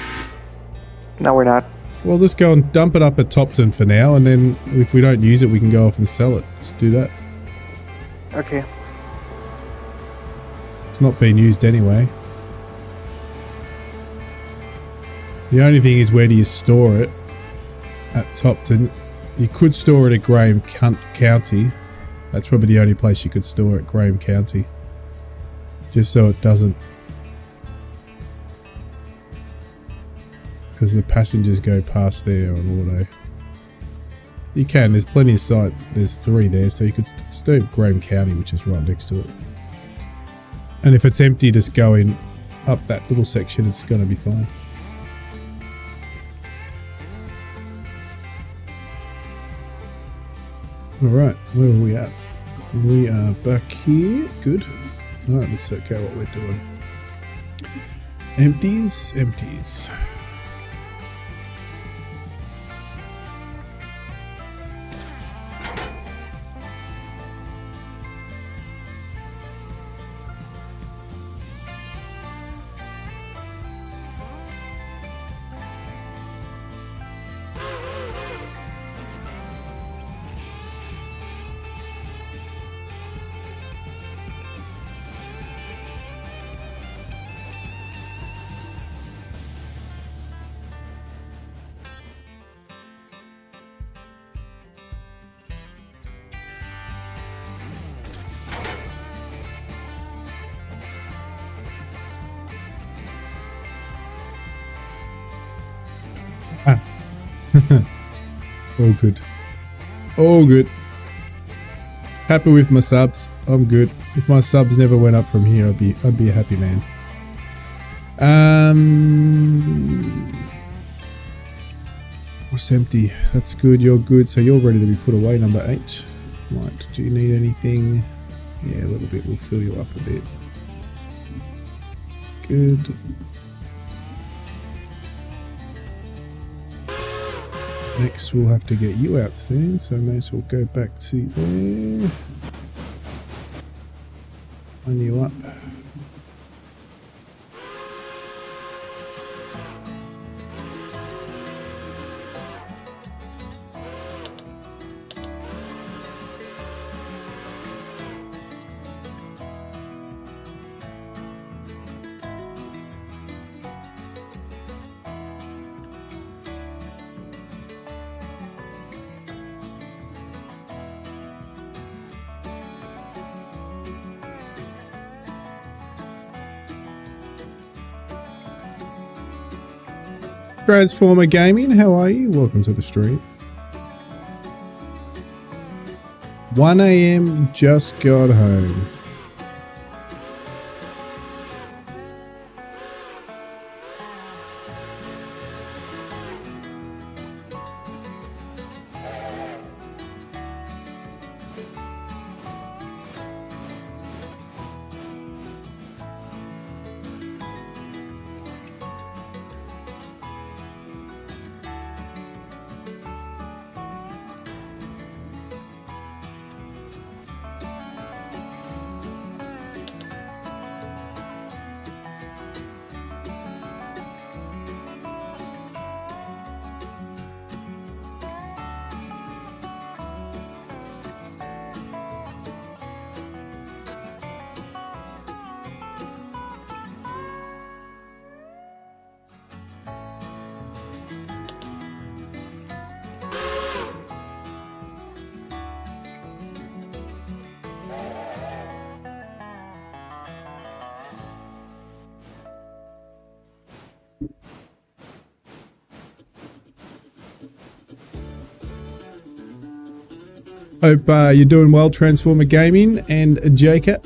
No, we're not. Well, just go and dump it up at Topton for now, and then if we don't use it, we can go off and sell it. Just do that. Okay. It's not being used anyway. The only thing is, where do you store it? At Topton. You could store it at Graham County. That's probably the only place you could store it, Graham County. Just so it doesn't... Because the passengers go past there on auto. You can, there's plenty of site. There's 3 there, so you could store Graham County, which is right next to it. And if it's empty, just going up that little section, it's going to be fine. Alright, where are we at? We are back here. Good. Alright, let's okay what we're doing. Empties. All good. Happy with my subs. I'm good. If my subs never went up from here, I'd be a happy man. What's empty? That's good. You're good. So you're ready to be put away, number 8. Right. Do you need anything? Yeah, a little bit. We'll fill you up a bit. Good. Next, we'll have to get you out soon, so may as well go back to there. Line you up. Transformer Gaming, how are you? Welcome to the stream. 1 a.m. just got home. Hope you're doing well, Transformer Gaming and JCat.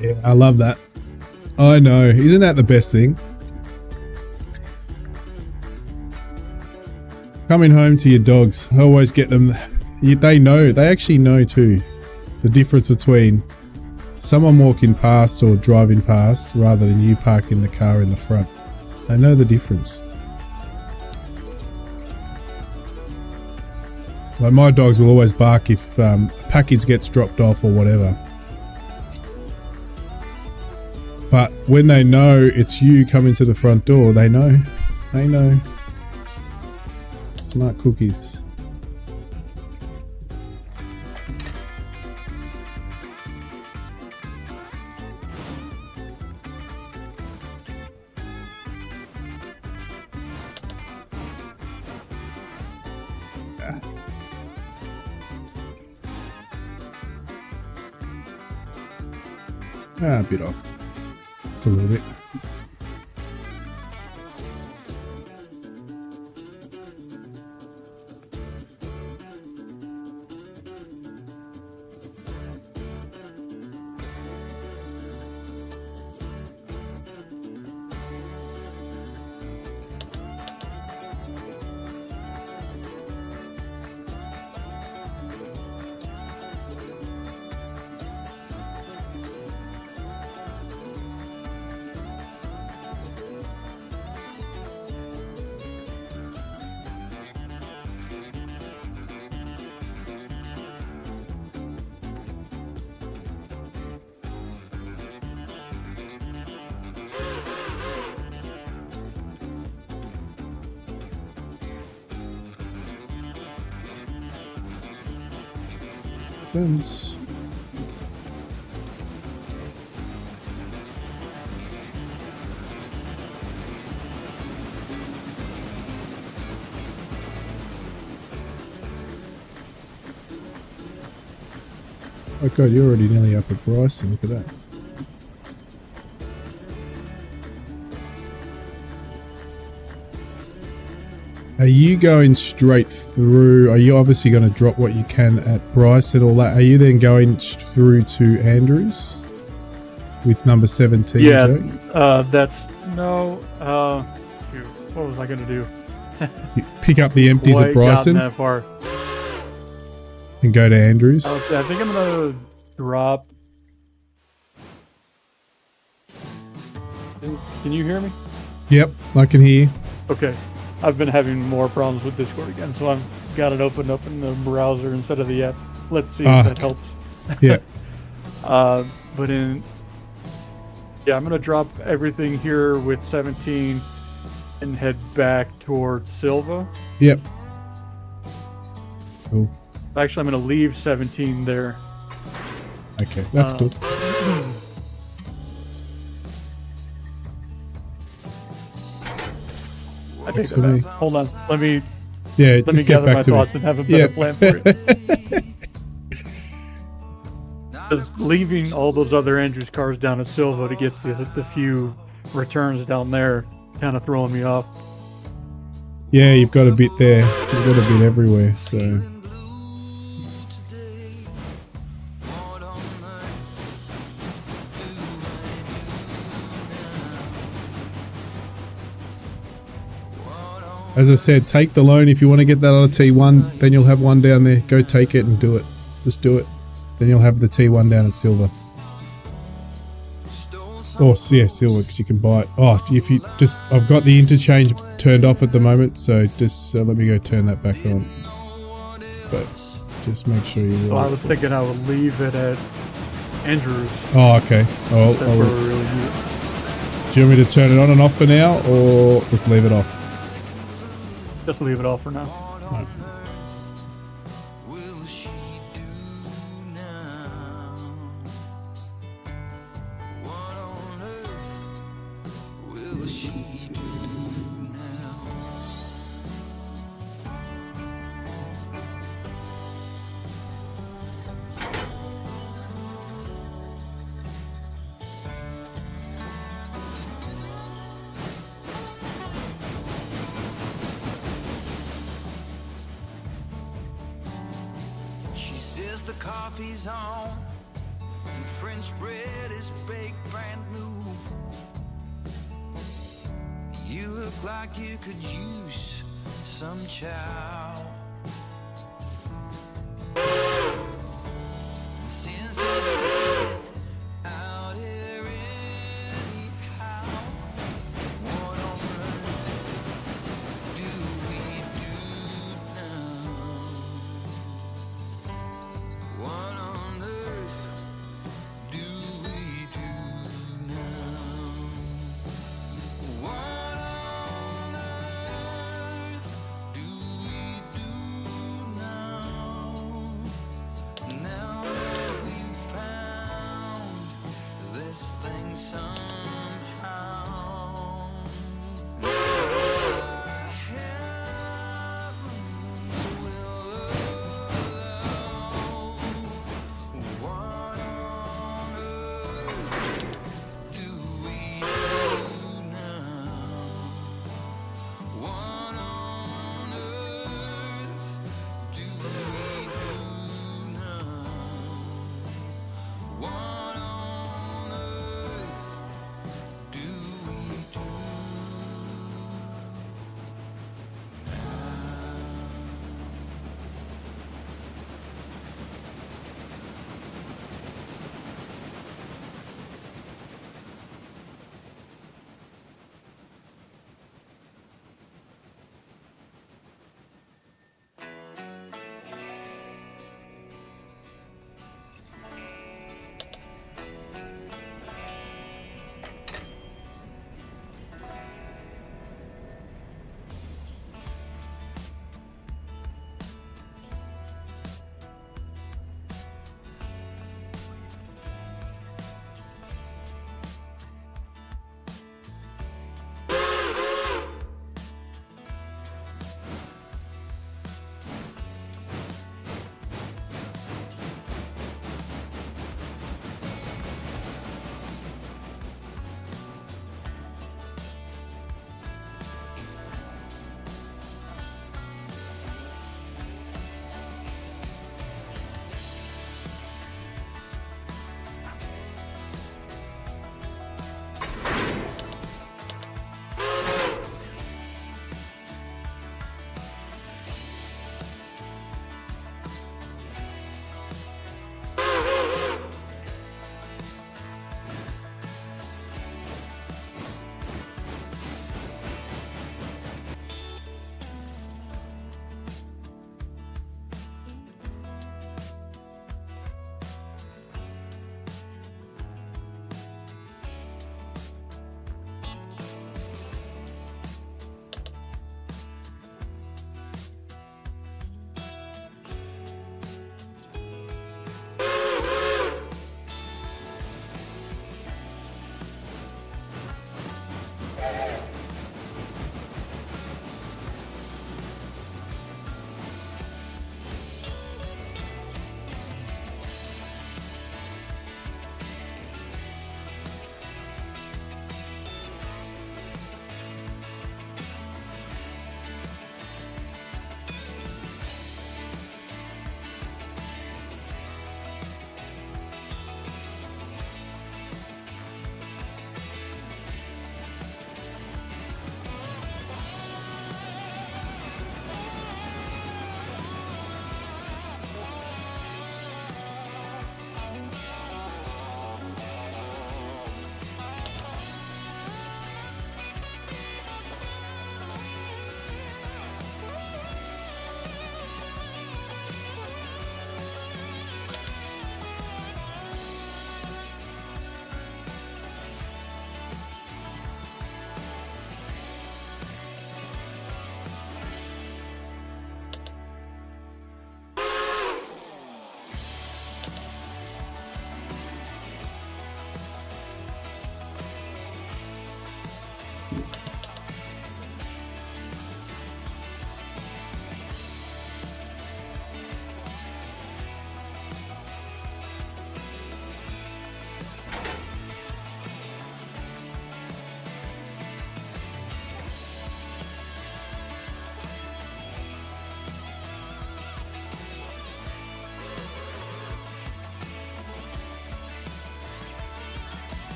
Yeah, I love that. I know. Isn't that the best thing? Coming home to your dogs. I always get them. They know. They actually know too. The difference between someone walking past or driving past rather than you parking the car in the front. They know the difference. Like my dogs will always bark if a package gets dropped off or whatever. But when they know it's you coming to the front door, they know. They know. Smart cookies. A bit off. Just a little bit. Fence. Oh god, you're already nearly up at Bryson, look at that. Are you going straight through? Are you obviously going to drop what you can at Bryce and all that? Are you then going through to Andrews with number 17? Yeah, Joe? that's no. Shoot, what was I going to do? You pick up the empties at Bryson that far. and go to Andrews. I think I'm going to drop. Can you hear me? Yep, I can hear you. Okay. I've been having more problems with Discord again, so I've got it opened up in the browser instead of the app. Let's see if that helps. Yeah. But I'm gonna drop everything here with 17 and head back towards Silva. Yep. Cool. Actually, I'm gonna leave 17 there. Okay, that's cool. take Works that for back. me. Hold on. Let me Yeah, let me just get gather my back to thoughts me. and have a better plan for you. Yeah. Just leaving all those other Andrews cars down at Silva to get the few returns down there kind of throwing me off. Yeah, you've got a bit there. You've got a bit everywhere. So as I said, take the loan if you want to get that other T1. Then you'll have one down there. Go take it and do it. Just do it. Then you'll have the T1 down at Silver. Oh, yeah, Silver, because you can buy it. Oh, if you just, I've got the interchange turned off at the moment, so just let me go turn that back on. But just make sure you. So I was thinking I would leave it at Andrews. Oh, okay. That's where we really need it. Do you want me to turn it on and off for now, or just leave it off? Just leave it off for now. Right. Will she do now? What on earth will she do now? She says the coffee's on and French bread is baked brand new. You look like you could use some chow. And since it's dead out here anyhow, what on earth do we do now? What on earth do we do now? What on earth do we do now? Now that we've found this thing somehow. Heavens will allow. What on earth do we do now? What on earth do we do now? What on earth do we do now?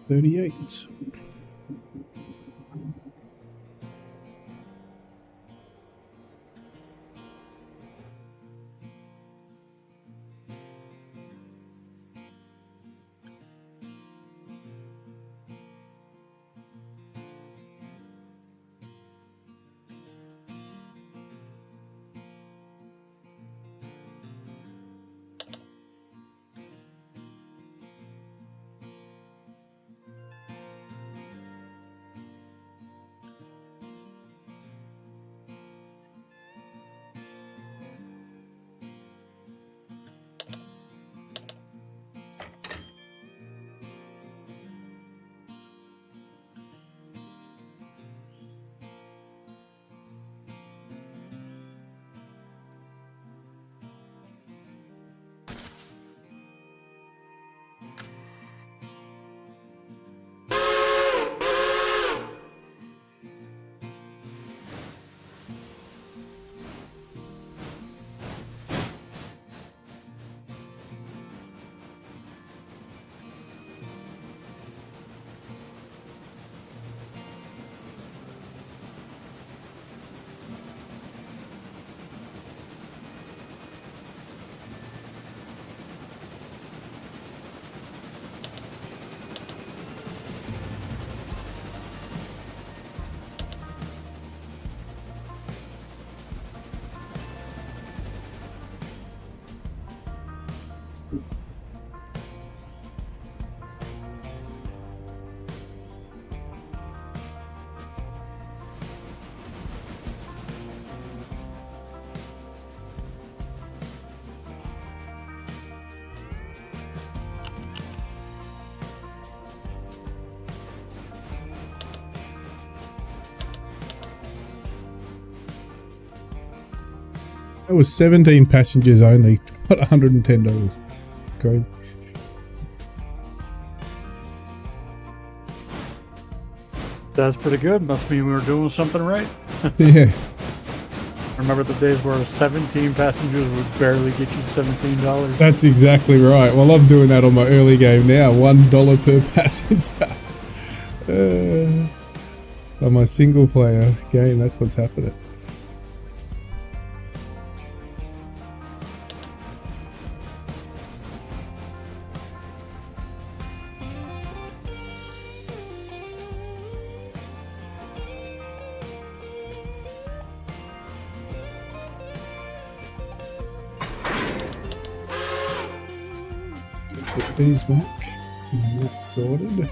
$38. That was 17 passengers only. Got $110. It's crazy. That's pretty good. Must mean we were doing something right. Yeah. Remember the days where 17 passengers would barely get you $17? That's exactly right. Well, I'm doing that on my early game now. $1 per passenger. On my single player game, that's what's happening. Put these back, and that's sorted.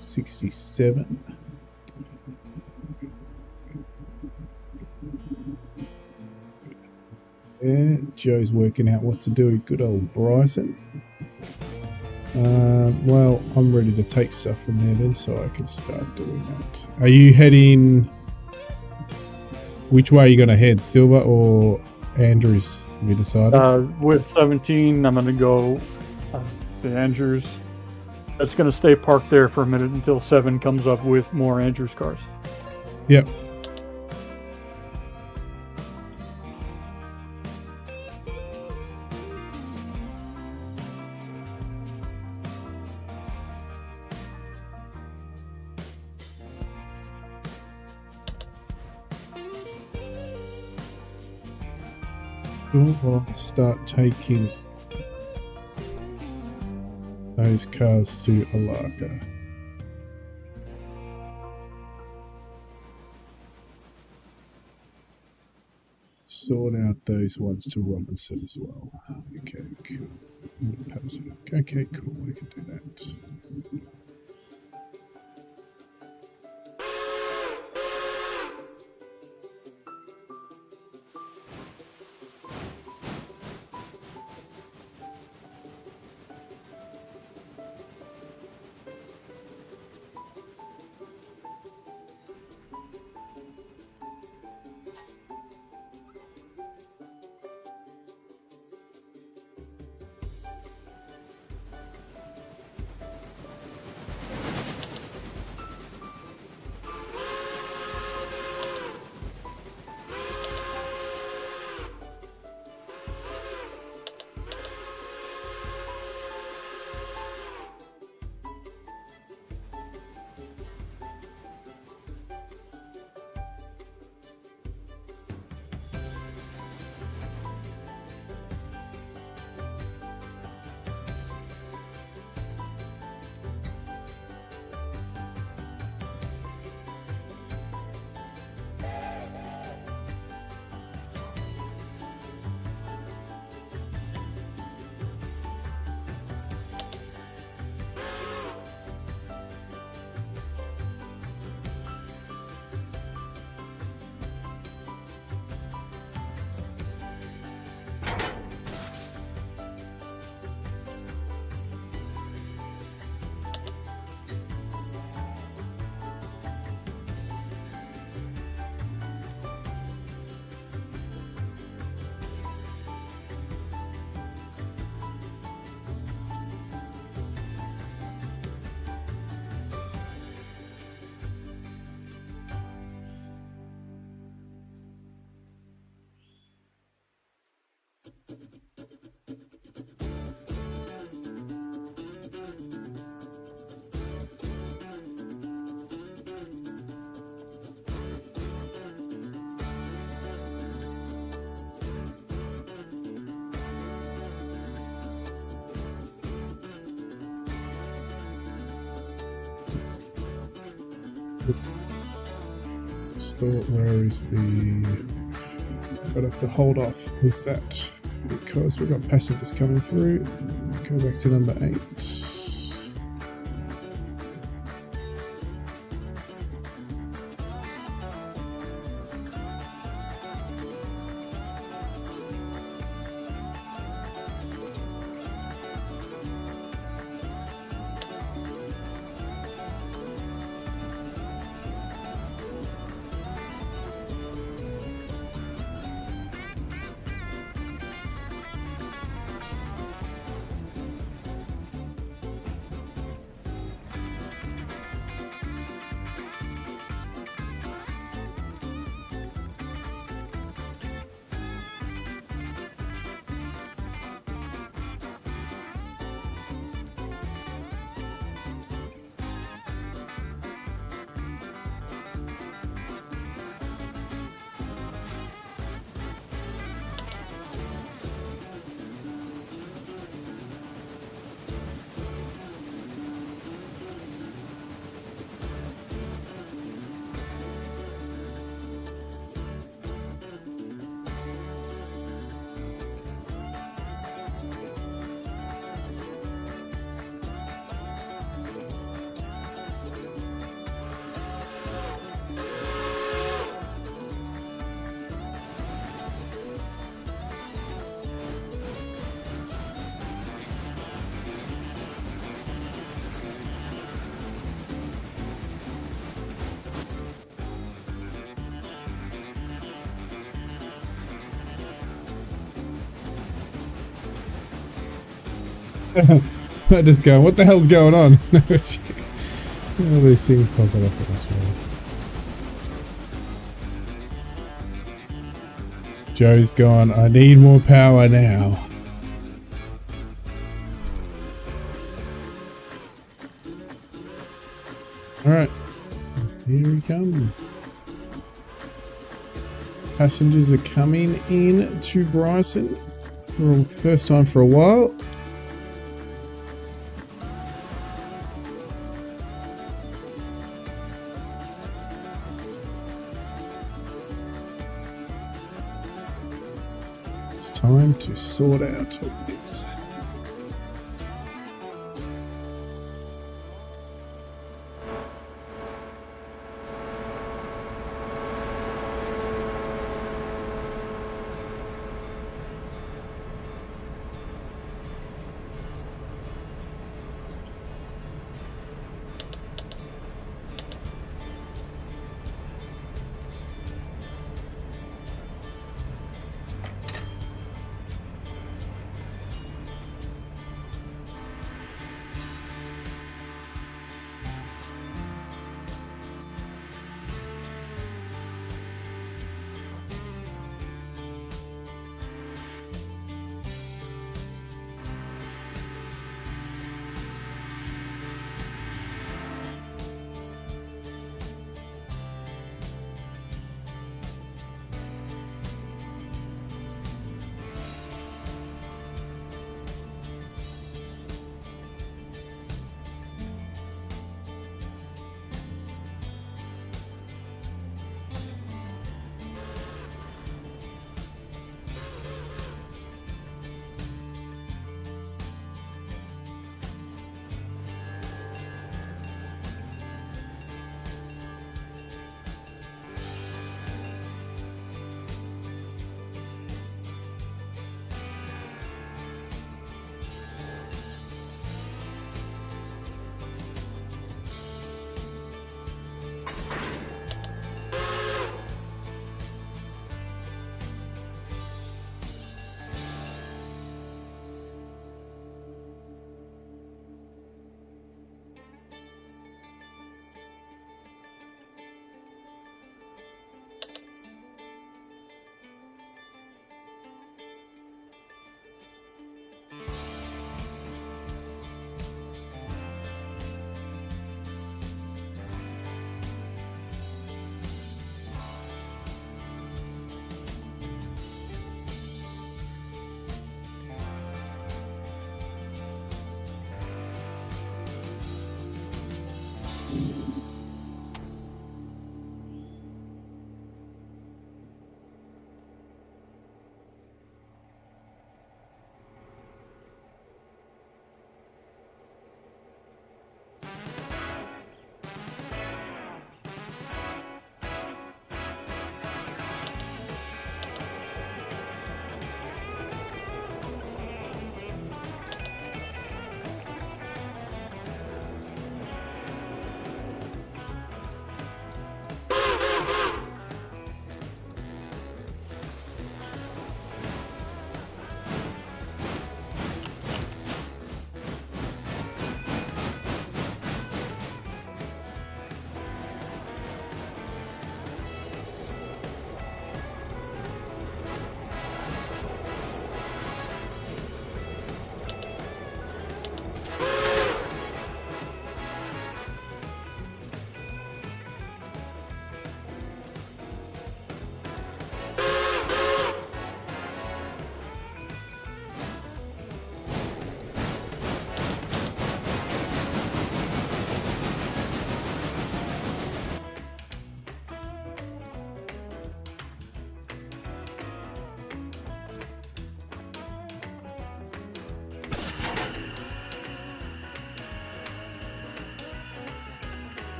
$67. Yeah, Joe's working out what to do. Good old Bryson. Well, I'm ready to take stuff from there then, so I can start doing that. Are you heading... Which way are you going to head? Silver or Andrews? We decided. With 17, I'm going to go the Andrews. That's going to stay parked there for a minute until 7 comes up with more Andrews cars. Yep. We'll start taking those cars to Alaka. Sort out those ones to Robinson as well. Okay, cool. Okay, cool. We can do that. Thought, where is the... I'd have to hold off with that because we've got passengers coming through. Go back to number 8. I just go, what the hell's going on? All these things popping up at us. Joe's gone, I need more power now. Alright, here he comes. Passengers are coming in to Bryson for the first time for a while. It's time to sort out this.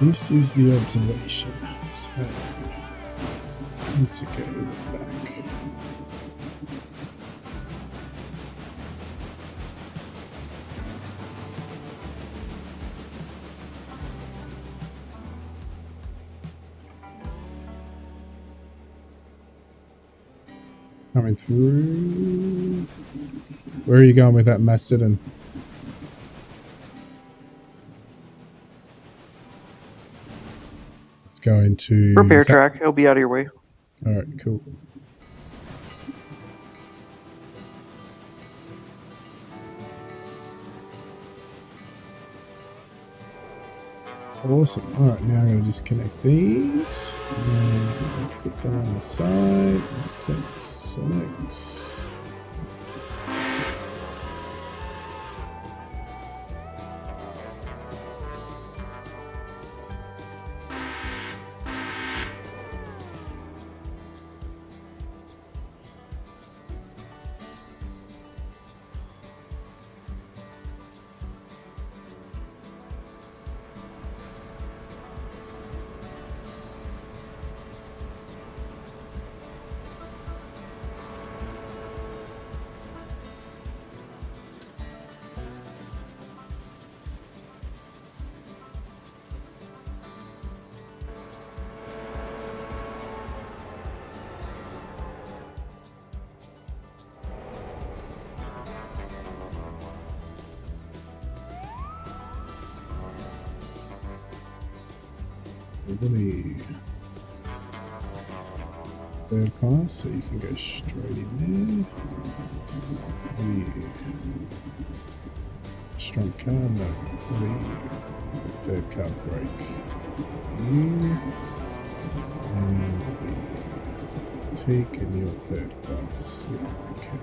This is the observation. So let's go back. Coming through. Where are you going with that mastodon? Going to Repair track. He'll be out of your way. All right, cool. Awesome. All right, now I'm going to just connect these and put them on the side. Select. So really third class, so you can go straight in there. Really strong car, no. Really third car brake. And take in your third class. Yeah, okay.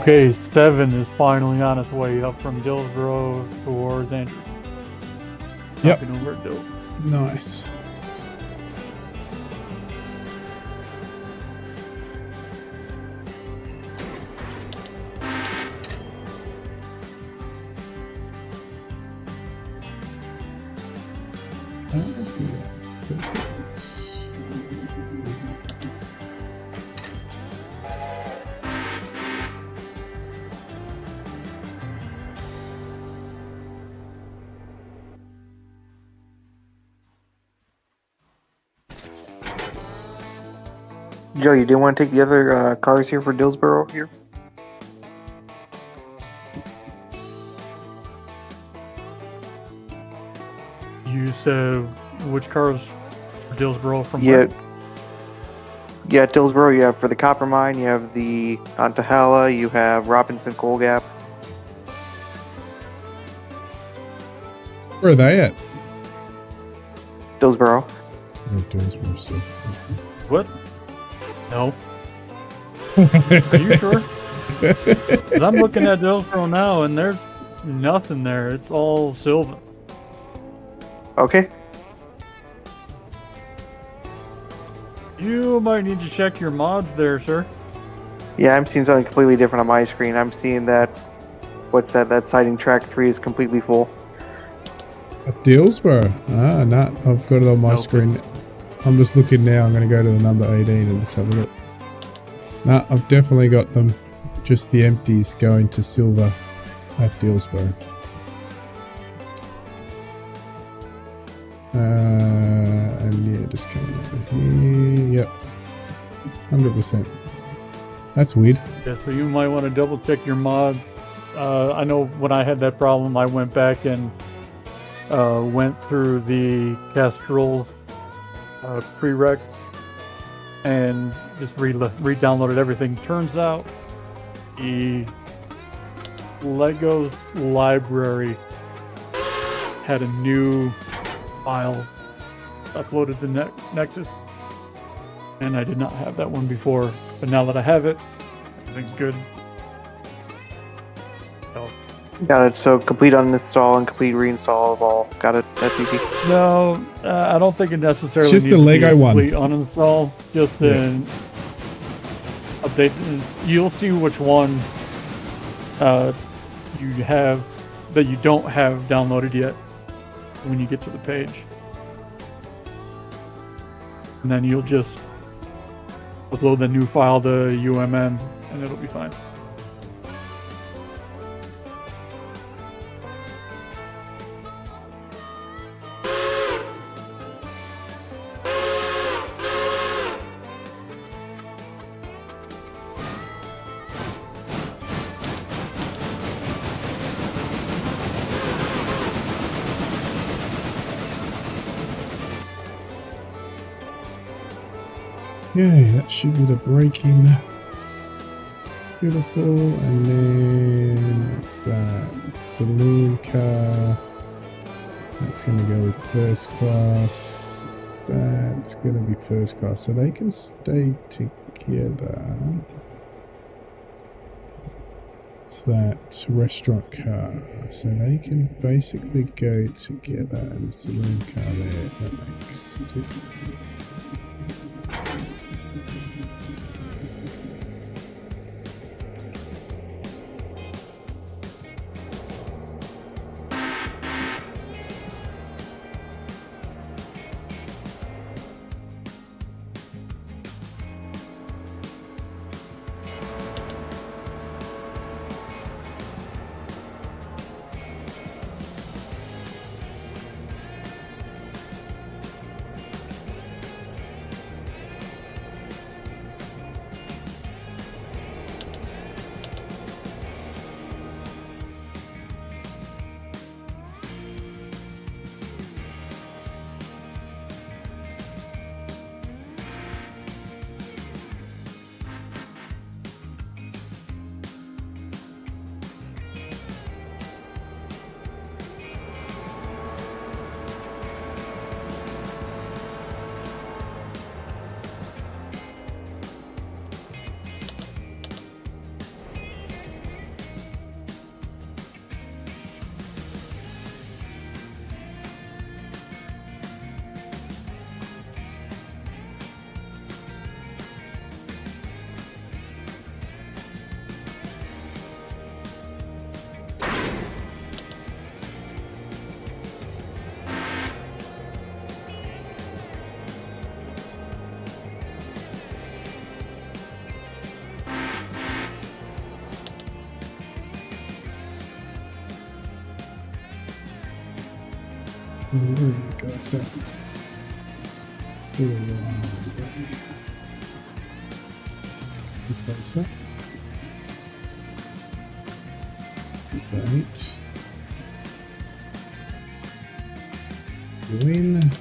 Okay, 7 is finally on its way up from Dillsboro towards Andrew. Yep. Stopping over at Dill. Nice. Joe, you didn't want to take the other cars here for Dillsboro here? You said which cars for Dillsboro from Yeah. where? Yeah, at Dillsboro, you have for the copper mine, you have the Ontahala, you have Robinson Coal Gap. Where are they at? Dillsboro. What? No. Are you sure? 'Cause I'm looking at Dillsboro now, and there's nothing there. It's all Sylvan. Okay. You might need to check your mods there, sir. Yeah, I'm seeing something completely different on my screen. I'm seeing that, what's that? That siding track 3 is completely full. At Dillsboro? Ah, no, I've got it on my Nope, screen. it's- I'm just looking now. I'm going to go to the number 18 and just have a look. No, I've definitely got them. Just the empties going to silver at Dillsboro. And yeah, just coming over here. Yep. 100%. That's weird. Yeah, so you might want to double check your mod. I know when I had that problem, I went back and went through the Castrol prereq and just re-downloaded everything. Turns out the Legos library had a new file uploaded to Nexus, and I did not have that one before. But now that I have it, everything's good. So, Got it. So complete uninstall and complete reinstall of all. Got it. That's easy. no, I don't think it necessarily It's just needs the to be Lego a one. complete uninstall. Just Yeah. an update. You'll see which one you have that you don't have downloaded yet when you get to the page, and then you'll just upload the new file to UMM, and it'll be fine. Yeah, that should be the braking. Beautiful. And then what's that? Saloon car. That's going to go with first class. That's going to be first class. So they can stay together. It's that restaurant car. So they can basically go together. And saloon car there. That makes two. Guys, closer. Right. Win.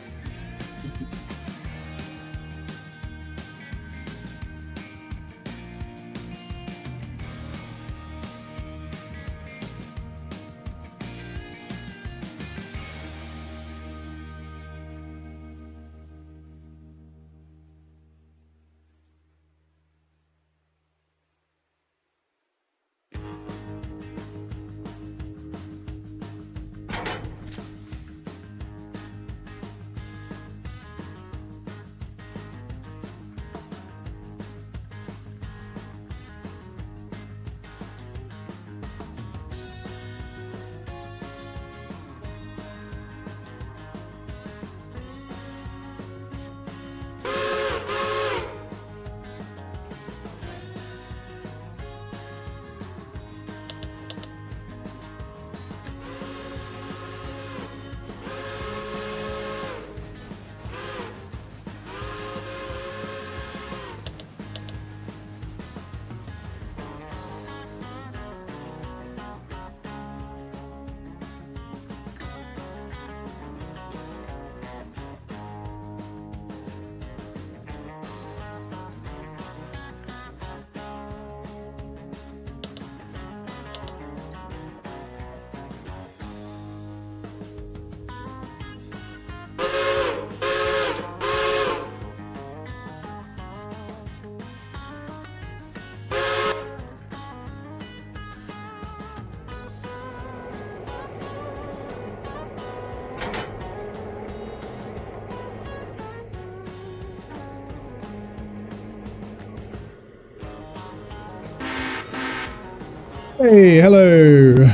Hey, hello.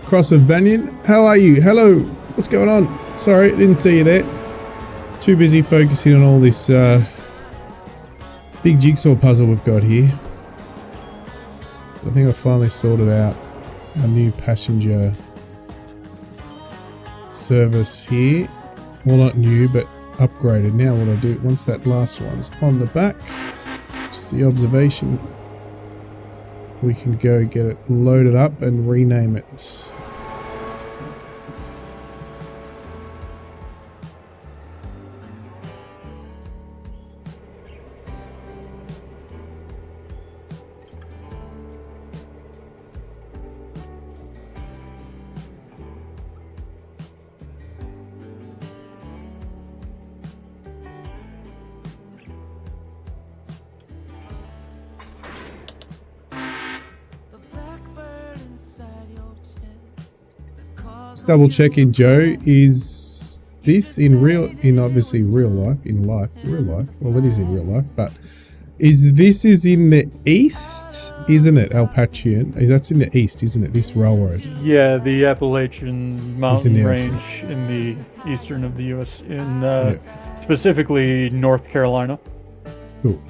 Cross of Banyan. How are you? Hello. What's going on? Sorry, didn't see you there. Too busy focusing on all this big jigsaw puzzle we've got here. I think I finally sorted out a new passenger service here. Well, not new, but upgraded. Now what I do, once that last one's on the back, just the observation, we can go get it loaded up and rename it. Just double checking, Joe, is this in obviously real life, well it is in real life, but this is in the east, isn't it? Alpatchian, that's in the east, isn't it? This railroad. Yeah, the Appalachian Mountain Range in the eastern of the U.S. in specifically North Carolina. Cool.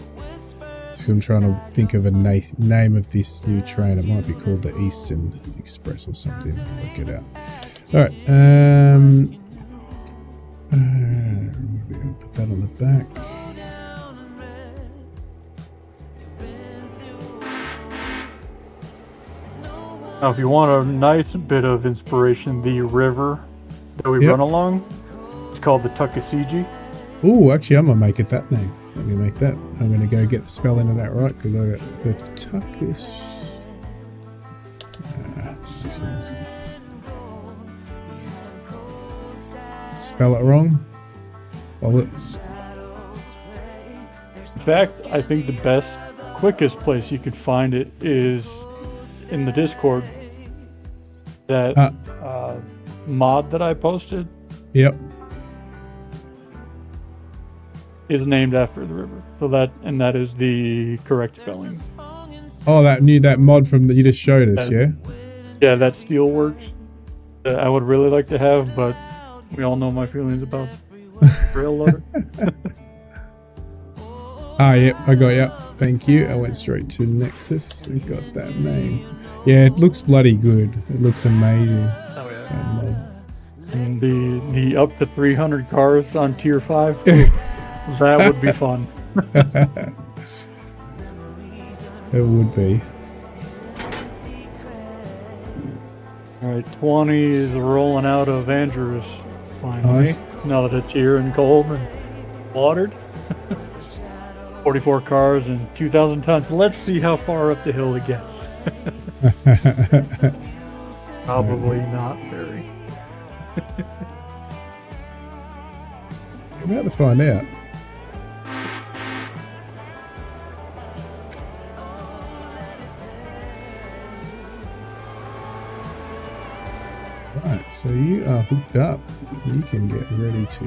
So I'm trying to think of a name of this new train. It might be called the Eastern Express or something. Work it out. All right. Put that on the back. Now, if you want a nice bit of inspiration, the river that we run along, it's called the Tuckasegee. Oh, actually, I'm gonna make it that name. Let me make that. I'm gonna go get the spelling of that right because I got the Tuckish. Spell it wrong. Well, in fact, I think the best, quickest place you could find it is in the Discord. That mod that I posted. Yep. Is named after the river, so that is the correct spelling. Oh, that mod from that you just showed us, yeah. Yeah, that Steelworks. I would really like to have, but we all know my feelings about RailRoader. Yep, I got you. Thank you. I went straight to Nexus and got that name. Yeah, it looks bloody good. It looks amazing. Oh yeah. the up to 300 cars on tier 5. That would be fun. It would be. Alright, 20 is rolling out of Andrews finally. Nice. Now that it's here and cold and watered. 44 cars and 2,000 tons. Let's see how far up the hill it gets. Probably not very. We're about to find out. Right, so you are hooked up. You can get ready to...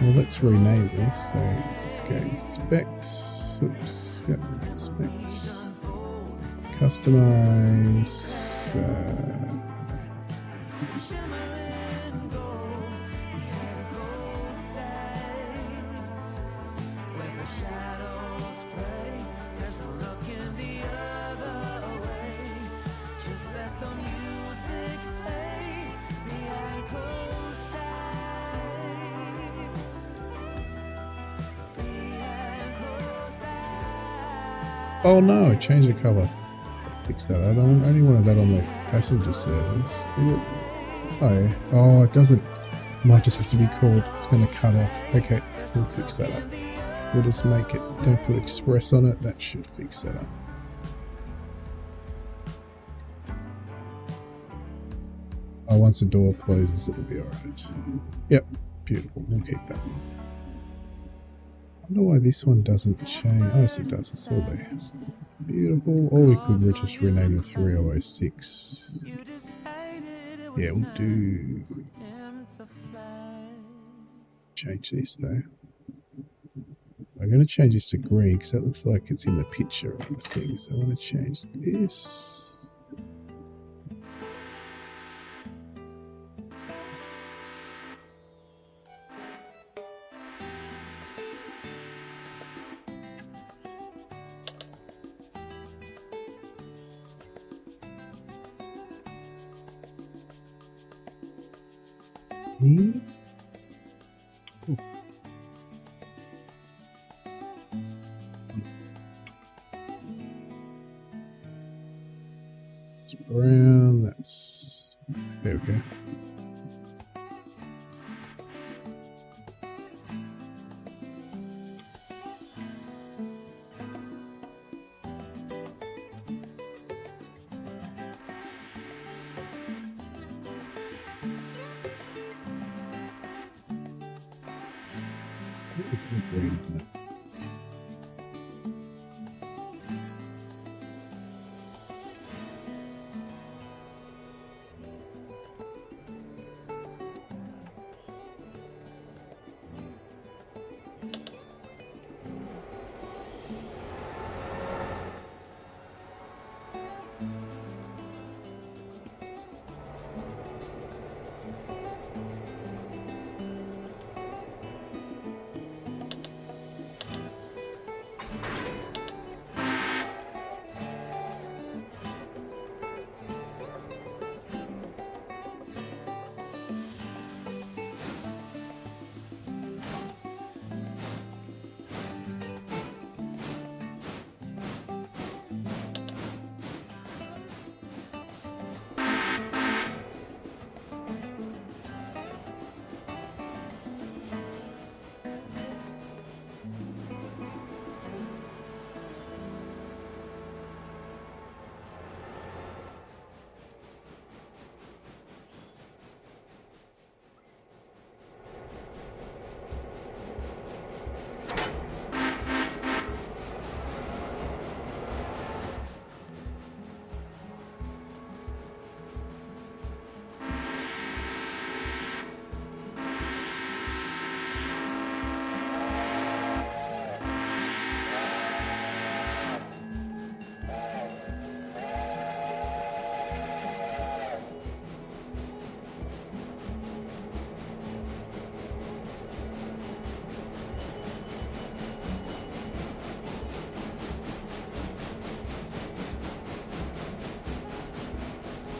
Well, let's rename this. So let's go inspect. Oops, go inspect. Customize. Oh no, I changed the colour. Fix that. I only wanted that on the passenger service. Oh yeah. Oh, it doesn't. Might just have to be called. It's going to cut off. Okay, we'll fix that up. We'll just make it. Don't put express on it. That should fix that up. Oh, once the door closes, it'll be alright. Yep, beautiful. We'll keep that. I wonder why this one doesn't change. Oh, yes, it does. It's all there. Beautiful. Or we could just rename it 3006. Yeah, we'll do. Change this though. I'm going to change this to green because that looks like it's in the picture of the thing. So I want to change this. It's brown, that's, there we go.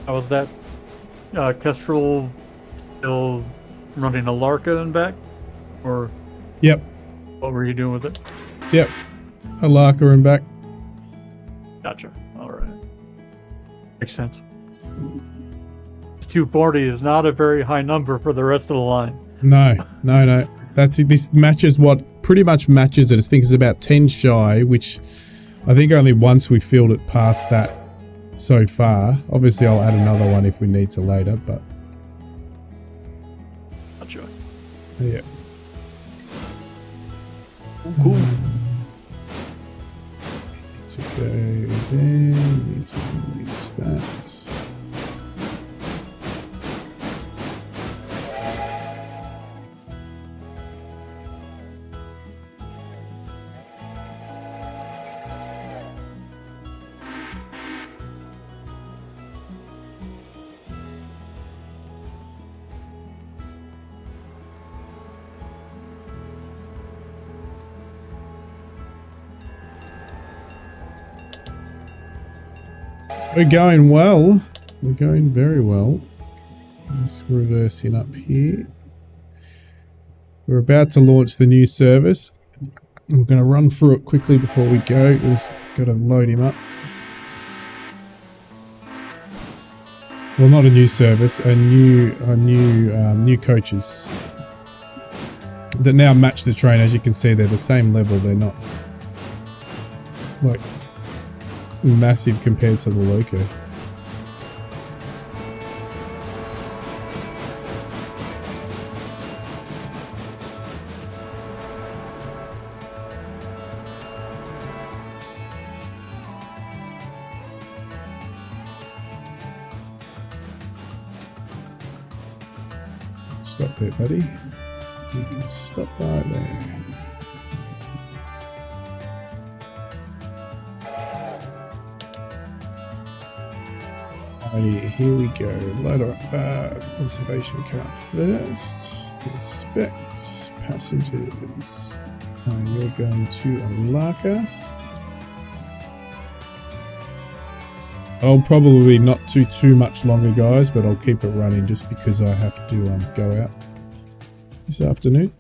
How was that Kestrel still running a Larka and back? Or Yep. what were you doing with it? Yep. A Larka and back. Gotcha. Alright. Makes sense. 240 is not a very high number for the rest of the line. No. That's it. This matches what pretty much matches it. I think it's about 10 shy, which I think only once we filled it past that so far. Obviously, I'll add another one if we need to later, but Gotcha. yeah. Cool. Need to go there. Need to use that. We're going well. We're going very well. Just reversing up here. We're about to launch the new service. We're going to run through it quickly before we go. We've got to load him up. Well, not a new service, a new coaches that now match the train. As you can see, they're the same level. They're not like massive compared to the Loco. Stop there, buddy. You can stop right there. Alrighty, here we go. Load up observation car first. Inspect passengers. You're going to Larka. I'll probably not do too much longer, guys, but I'll keep it running just because I have to go out this afternoon.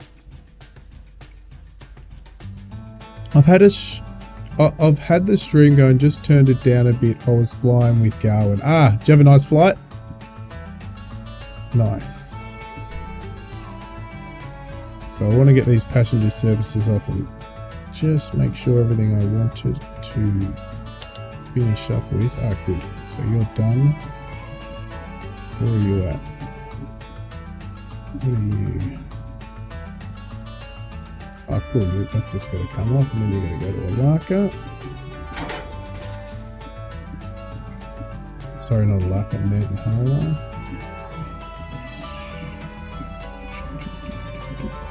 I've had the stream going, just turned it down a bit. I was flying with Garwin. Ah, did you have a nice flight? Nice. So I want to get these passenger services off and just make sure everything I wanted to finish up with. Ah, good. So you're done. Where are you at? What are you? Oh, cool. That's just going to come off, and then you're going to go to Larka. Sorry, not Larka, Nantahala.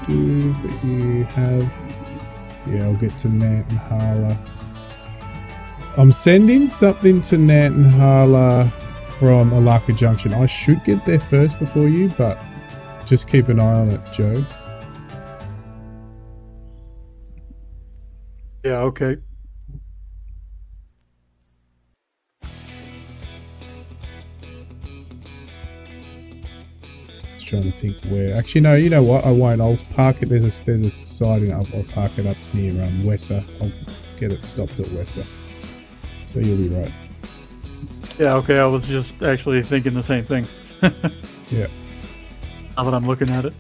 But you have... Yeah, I'll get to Nantahala. I'm sending something to Nantahala from Alaka Junction. I should get there first before you, but just keep an eye on it, Joe. Yeah, okay. Just trying to think where. Actually, no. You know what? I won't. I'll park it. There's a siding up. I'll park it up near Wessa. I'll get it stopped at Wessa. So you'll be right. Yeah, okay. I was just actually thinking the same thing. Yeah. Now that I'm looking at it.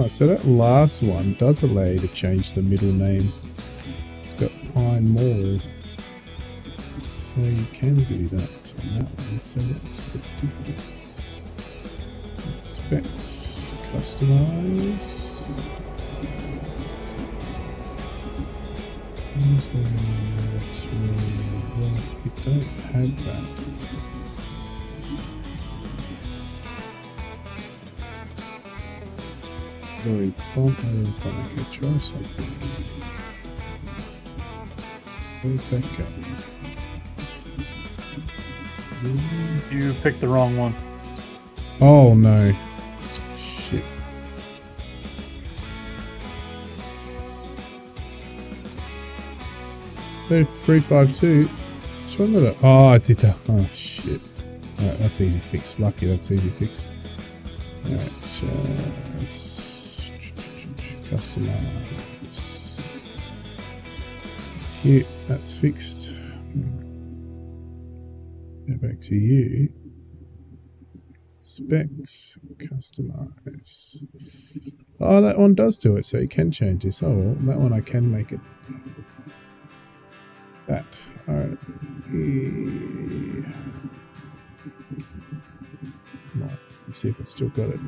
Oh, so that last one does allow you to change the middle name. It's got Pine Mall. So you can do that on that one. So what's the difference? Inspect, customize. That's really well, we don't have that. Very fun. Okay, try something. Where's that go? You picked the wrong one. Oh no. Shit. So 352. Which one did I? Oh, I did that. Oh shit. Alright, that's easy fix. Lucky that's easy fix. Alright, customize. Here, that's fixed. Go back to you. Specs, customize. Oh, that one does do it, so you can change this. Oh, well, that one I can make it. That. Alright. Let's see if it's still got it.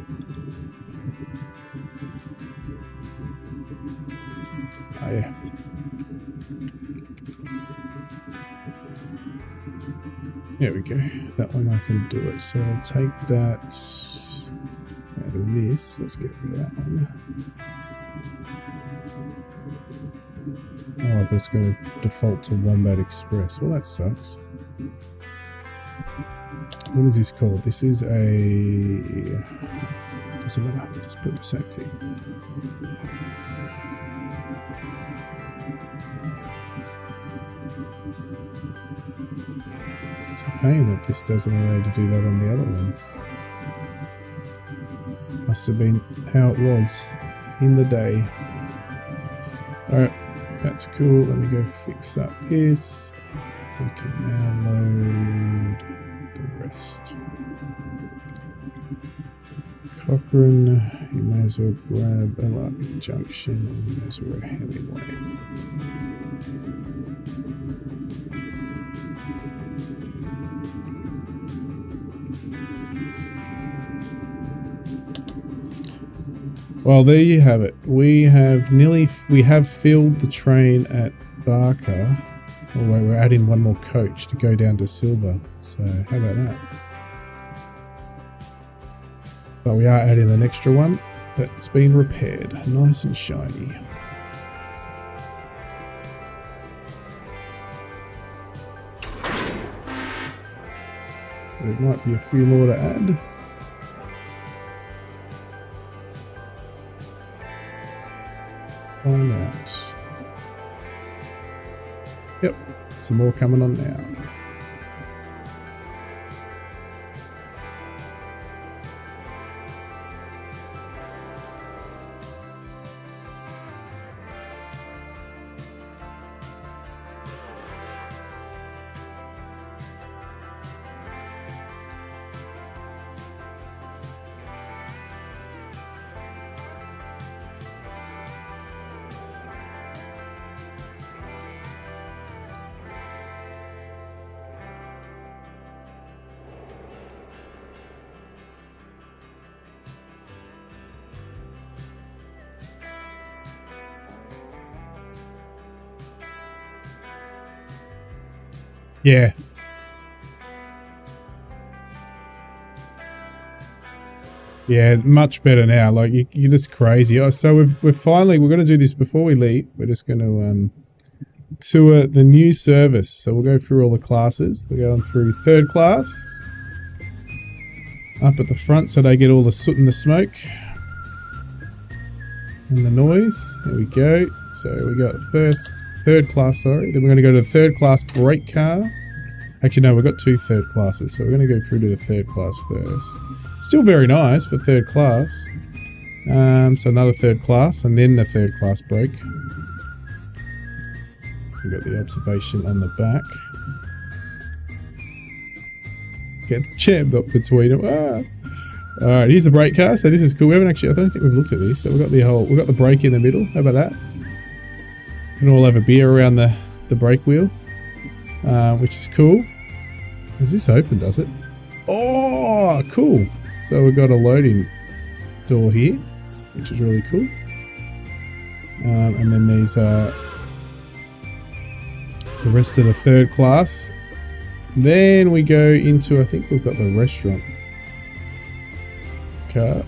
Oh, yeah. There we go. That one I can do it. So I'll take that out of this. Let's get rid of that one. Oh, but it's going to default to Wombat Express. Well, that sucks. What is this called? This is a... Doesn't matter. Just put the same thing. It's a pain that this doesn't allow you to do that on the other ones. Must have been how it was in the day. Alright, that's cool. Let me go fix up this. We can now load the rest. Cochrane, you may as well grab a LRP junction, and you may as well go heavyway. Well, there you have it. We have filled the train at Barker. Oh wait, we're adding one more coach to go down to Silver. So how about that? But we are adding an extra one that's been repaired, nice and shiny. There might be a few more to add. Why not? Yep, some more coming on now. Yeah. Yeah, much better now. Like you're just crazy. Oh, so we're going to do this before we leave. We're just going to tour the new service. So we'll go through all the classes. We're going through third class up at the front, so they get all the soot and the smoke and the noise. There we go. So we got third class, sorry. Then we're going to go to the third class brake car. Actually, no, we've got two third classes, so we're going to go through to the third class first. Still very nice for third class. So another third class, and then the third class brake. We've got the observation on the back. Get jammed up between them. Ah. Alright, here's the brake car. So this is cool. We haven't actually, I don't think we've looked at this. So we've got the brake in the middle. How about that? We can all have a beer around the brake wheel, which is cool. Does this open, does it? Oh, cool. So we've got a loading door here, which is really cool. And then there's the rest of the third class. Then we go into, I think we've got the restaurant car.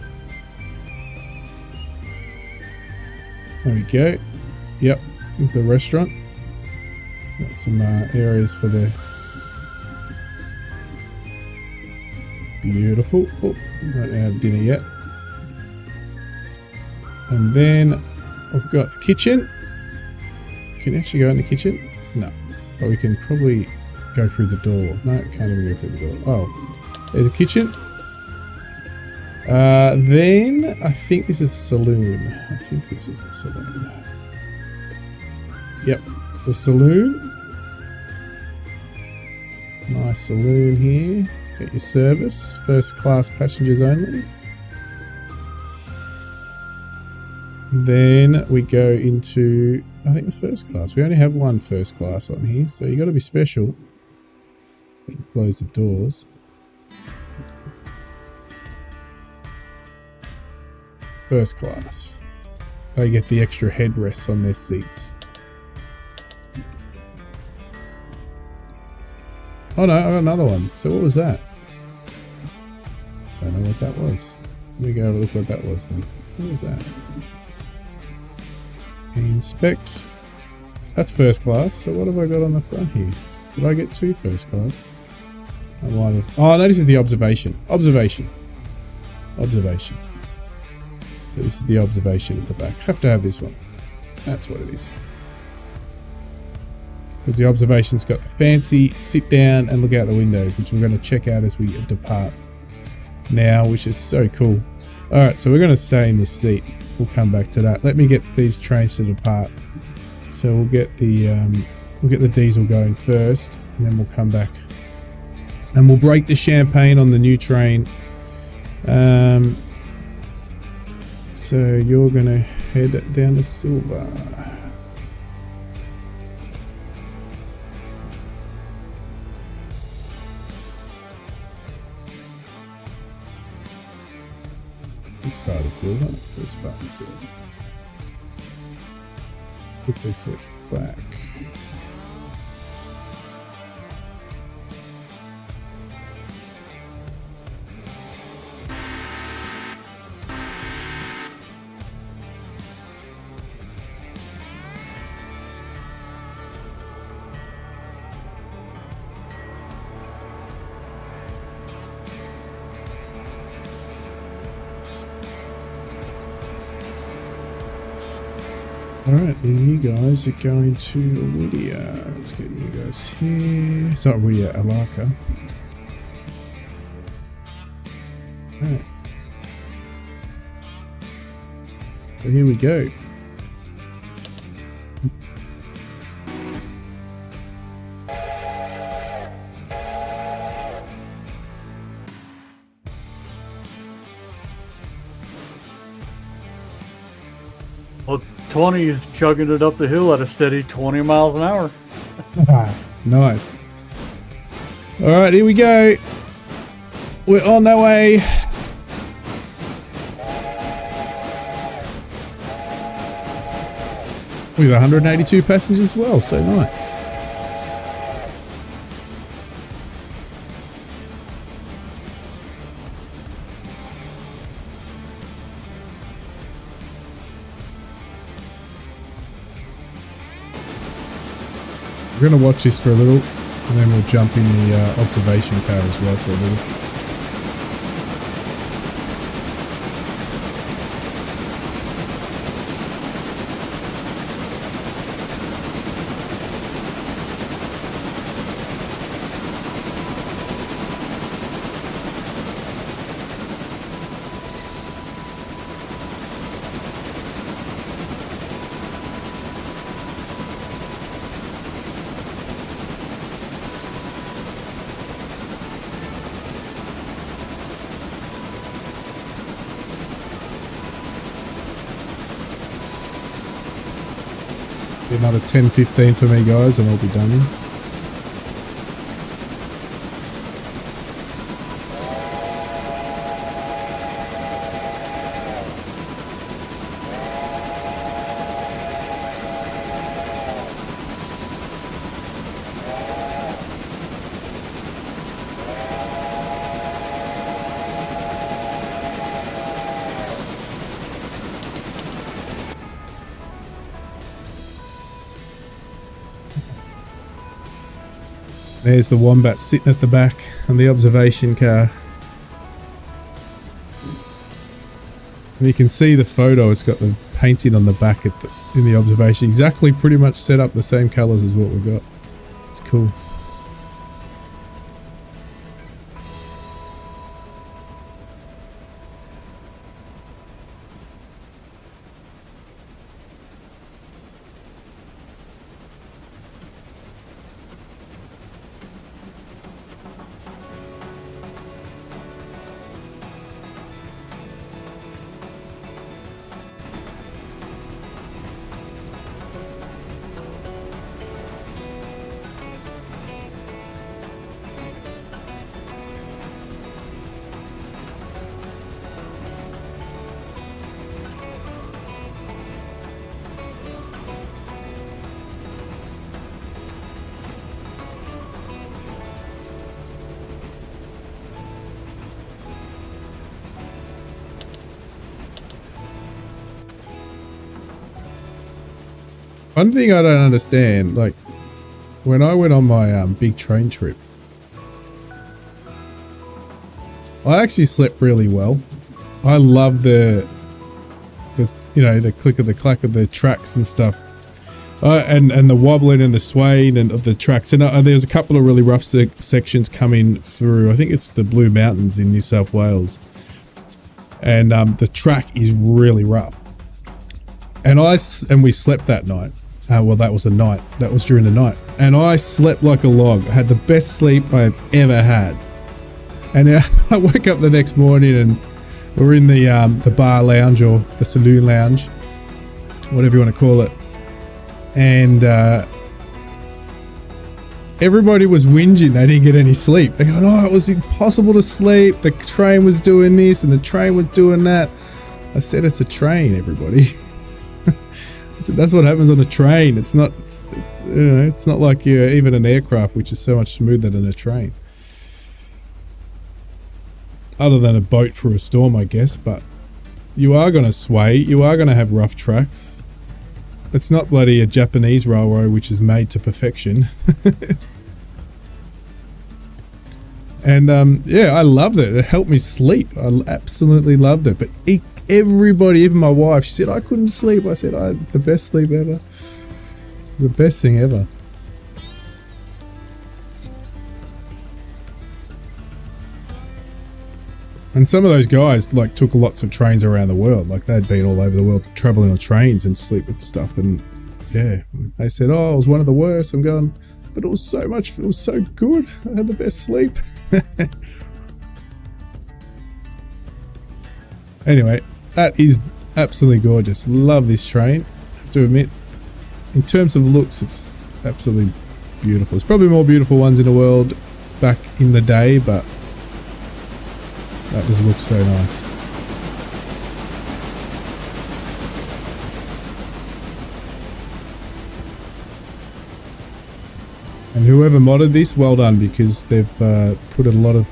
There we go. Yep, there's the restaurant. Got some areas for the... Beautiful. Oh, we don't have dinner yet. And then I've got the kitchen. Can you actually go in the kitchen? No. But we can probably go through the door. No, can't even go through the door. Oh, there's a kitchen. Then I think this is the saloon. I think this is the saloon. Yep, the saloon. Nice saloon here. Get your service. First class passengers only. Then we go into, I think, the first class. We only have one first class on here, so you got to be special. Close the doors. First class. They get the extra headrests on their seats. Oh no, I got another one. So what was that? Don't know what that was. Let me go have a look what that was then. What was that? Inspect. That's first class. So what have I got on the front here? Did I get two first class? I might have. Oh no, this is the observation. Observation. Observation. So this is the observation at the back. Have to have this one. That's what it is. Because the observation's got the fancy sit down and look out the windows, which I'm going to check out as we depart now, which is so cool. Alright, so we're going to stay in this seat. We'll come back to that. Let me get these trains to depart. So we'll get the diesel going first, and then we'll come back. And we'll break the champagne on the new train. So you're going to head down to Silver. This part of Silver. This part of Silver. Quickly flip back. Alright, then you guys are going to Whittier. Let's get you guys here. It's not Whittier, Alaka. Alright. So here we go. Well, 20 is chugging it up the hill at a steady 20 miles an hour. Nice. Alright, here we go. We're on that way. We have 182 passengers as well, so nice. We're going to watch this for a little, and then we'll jump in the observation car as well for a little. Another 10-15 for me, guys, and I'll be done. There's the wombat sitting at the back on the observation car. And you can see the photo, it's got the painting on the back in the observation. Exactly, pretty much set up the same colours as what we've got. It's cool. One thing I don't understand, like, when I went on my big train trip, I actually slept really well. I love the you know, the click of the clack of the tracks and stuff, and the wobbling and the swaying and of the tracks. And there's a couple of really rough sections coming through. I think it's the Blue Mountains in New South Wales, and the track is really rough. And we slept that night. Well, that was a night. That was during the night. And I slept like a log. I had the best sleep I've ever had. And I woke up the next morning and we're in the bar lounge, or the saloon lounge, whatever you want to call it. And everybody was whinging. They didn't get any sleep. They go, "Oh, it was impossible to sleep. The train was doing this and the train was doing that." I said, "It's a train, everybody." So that's what happens on a train. It's not like even an aircraft, which is so much smoother than a train. Other than a boat for a storm, I guess. But you are going to sway. You are going to have rough tracks. It's not bloody a Japanese railroad, which is made to perfection. And yeah, I loved it. It helped me sleep. I absolutely loved it. But everybody, even my wife, she said, "I couldn't sleep." I said, the best sleep ever. The best thing ever. And some of those guys like took lots of trains around the world. Like they'd been all over the world traveling on trains and sleep and stuff. And yeah, they said, "Oh, it was one of the worst." I'm going, "But it was so good. I had the best sleep." Anyway, that is absolutely gorgeous. Love this train. I have to admit, in terms of looks, it's absolutely beautiful. There's probably more beautiful ones in the world back in the day, but that just looks so nice. And whoever modded this, well done, because they've put a lot of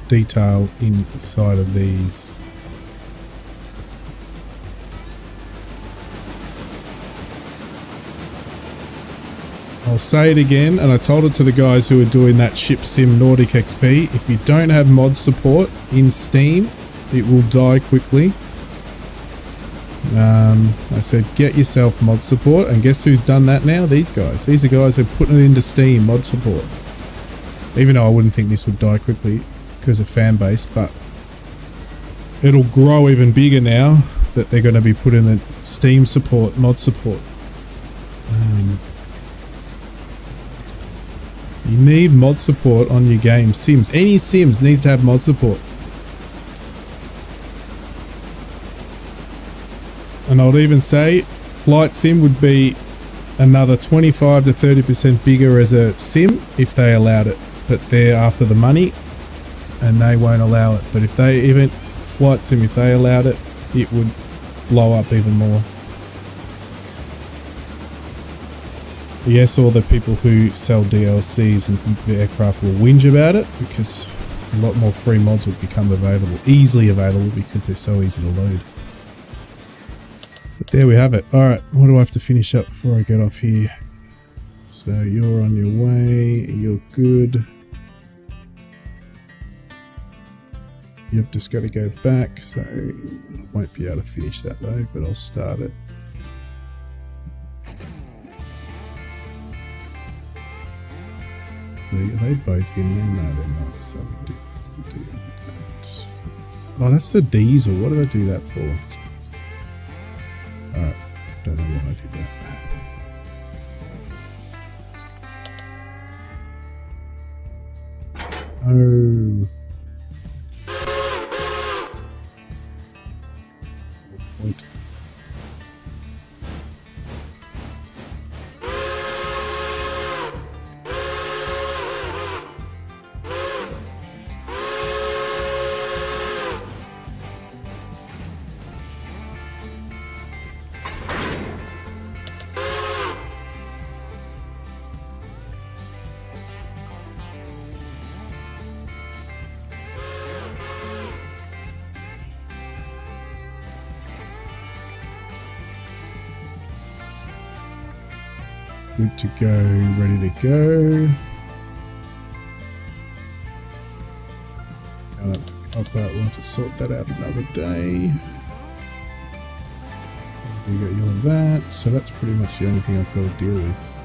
detail inside of these. I'll say it again, and I told it to the guys who are doing that Ship Sim Nordic XP. If you don't have mod support in Steam, it will die quickly. I said, get yourself mod support, and guess who's done that now? These guys. These are guys who are putting it into Steam, mod support. Even though I wouldn't think this would die quickly because of fan base, but it'll grow even bigger now that they're going to be putting in Steam support, mod support. You need mod support on your game. Sims. Any Sims needs to have mod support. And I would even say Flight Sim would be another 25 to 30% bigger as a sim if they allowed it. But they're after the money and they won't allow it. But if they, even Flight Sim, if they allowed it, it would blow up even more. Yes, all the people who sell DLCs and the aircraft will whinge about it because a lot more free mods will become available, easily available, because they're so easy to load. But there we have it. Alright, what do I have to finish up before I get off here? So you're on your way. You're good. You've just got to go back, so I won't be able to finish that though, but I'll start it. Are they both in there? No, they're not. So we'll do that. Oh, that's the diesel. What did I do that for? Alright, don't know why I did that. Oh. Wait. Good to go, ready to go. I'll want to sort that out another day. We got all of that, so that's pretty much the only thing I've got to deal with.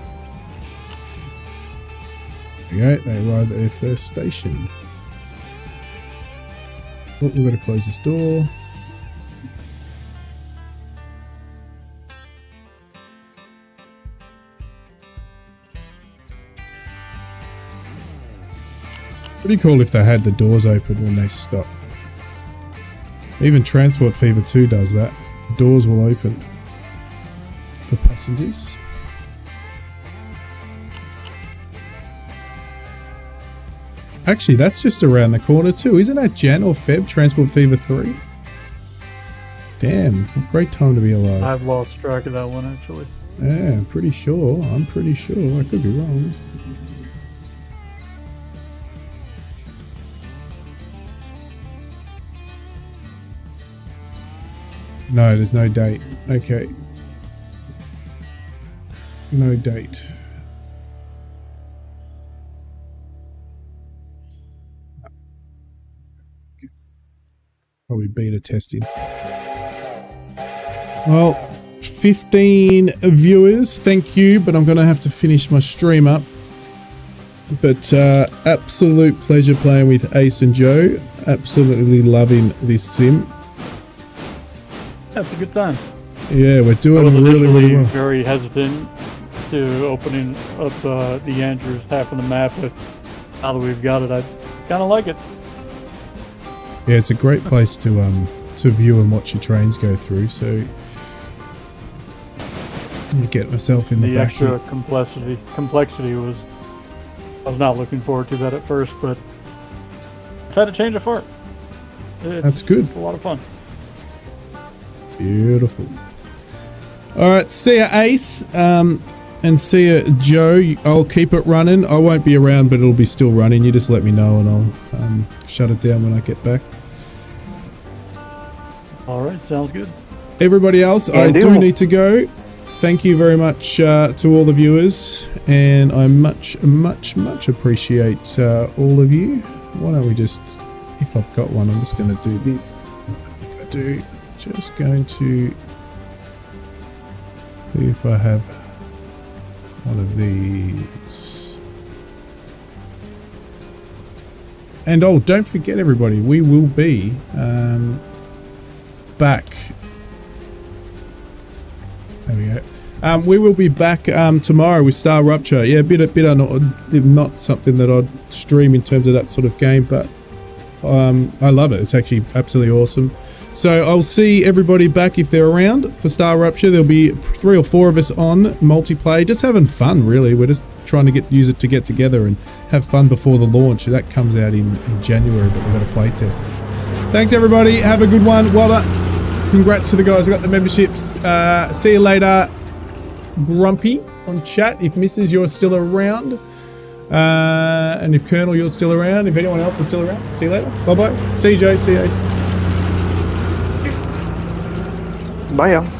There we go, they arrived at their first station. Oh, we've got to close this door. Pretty cool if they had the doors open when they stop. Even Transport Fever 2 does that. The doors will open for passengers. Actually, that's just around the corner too. Isn't that Jan or Feb, Transport Fever 3? Damn, great time to be alive. I've lost track of that one actually. Yeah, I'm pretty sure. I could be wrong. No, there's no date. Okay. No date. Probably beta testing. Well, 15 viewers. Thank you, but I'm going to have to finish my stream up. But absolute pleasure playing with Ace and Joe. Absolutely loving this sim. That's a good time. Yeah, we're doing I was really well. very hesitant to opening up the Andrews half of the map, but now that we've got it, I kind of like it. Yeah, it's a great place to view and watch your trains go through. So let me get myself in the back extra here. complexity was, I was not looking forward to that at first, but I've had to change it for it. That's good. It's a lot of fun. Beautiful. All right, see ya, Ace, and see ya, Joe. I'll keep it running. I won't be around, but it'll be still running. You just let me know, and I'll shut it down when I get back. All right, sounds good. Everybody else, I do need to go. Thank you very much to all the viewers, and I much appreciate all of you. Why don't we just, if I've got one, I'm just going to do this. I think I do. Just going to see if I have one of these. And oh, don't forget everybody, we will be back. There we go. We will be back tomorrow with Star Rupture. Yeah, a bit not something that I'd stream in terms of that sort of game, but I love it. It's actually absolutely awesome. So I'll see everybody back if they're around for Star Rupture. There'll be 3 or 4 of us on multiplayer, just having fun really. We're just trying to use it to get together and have fun before the launch. That comes out in January, but they've got a play test. Thanks everybody, have a good one. Well done. Congrats to the guys who got the memberships. See you later. Grumpy on chat, if Mrs. you're still around. And if Colonel you're still around, if anyone else is still around. See you later. Bye bye. See you Joe, see you Ace. Bye, y'all.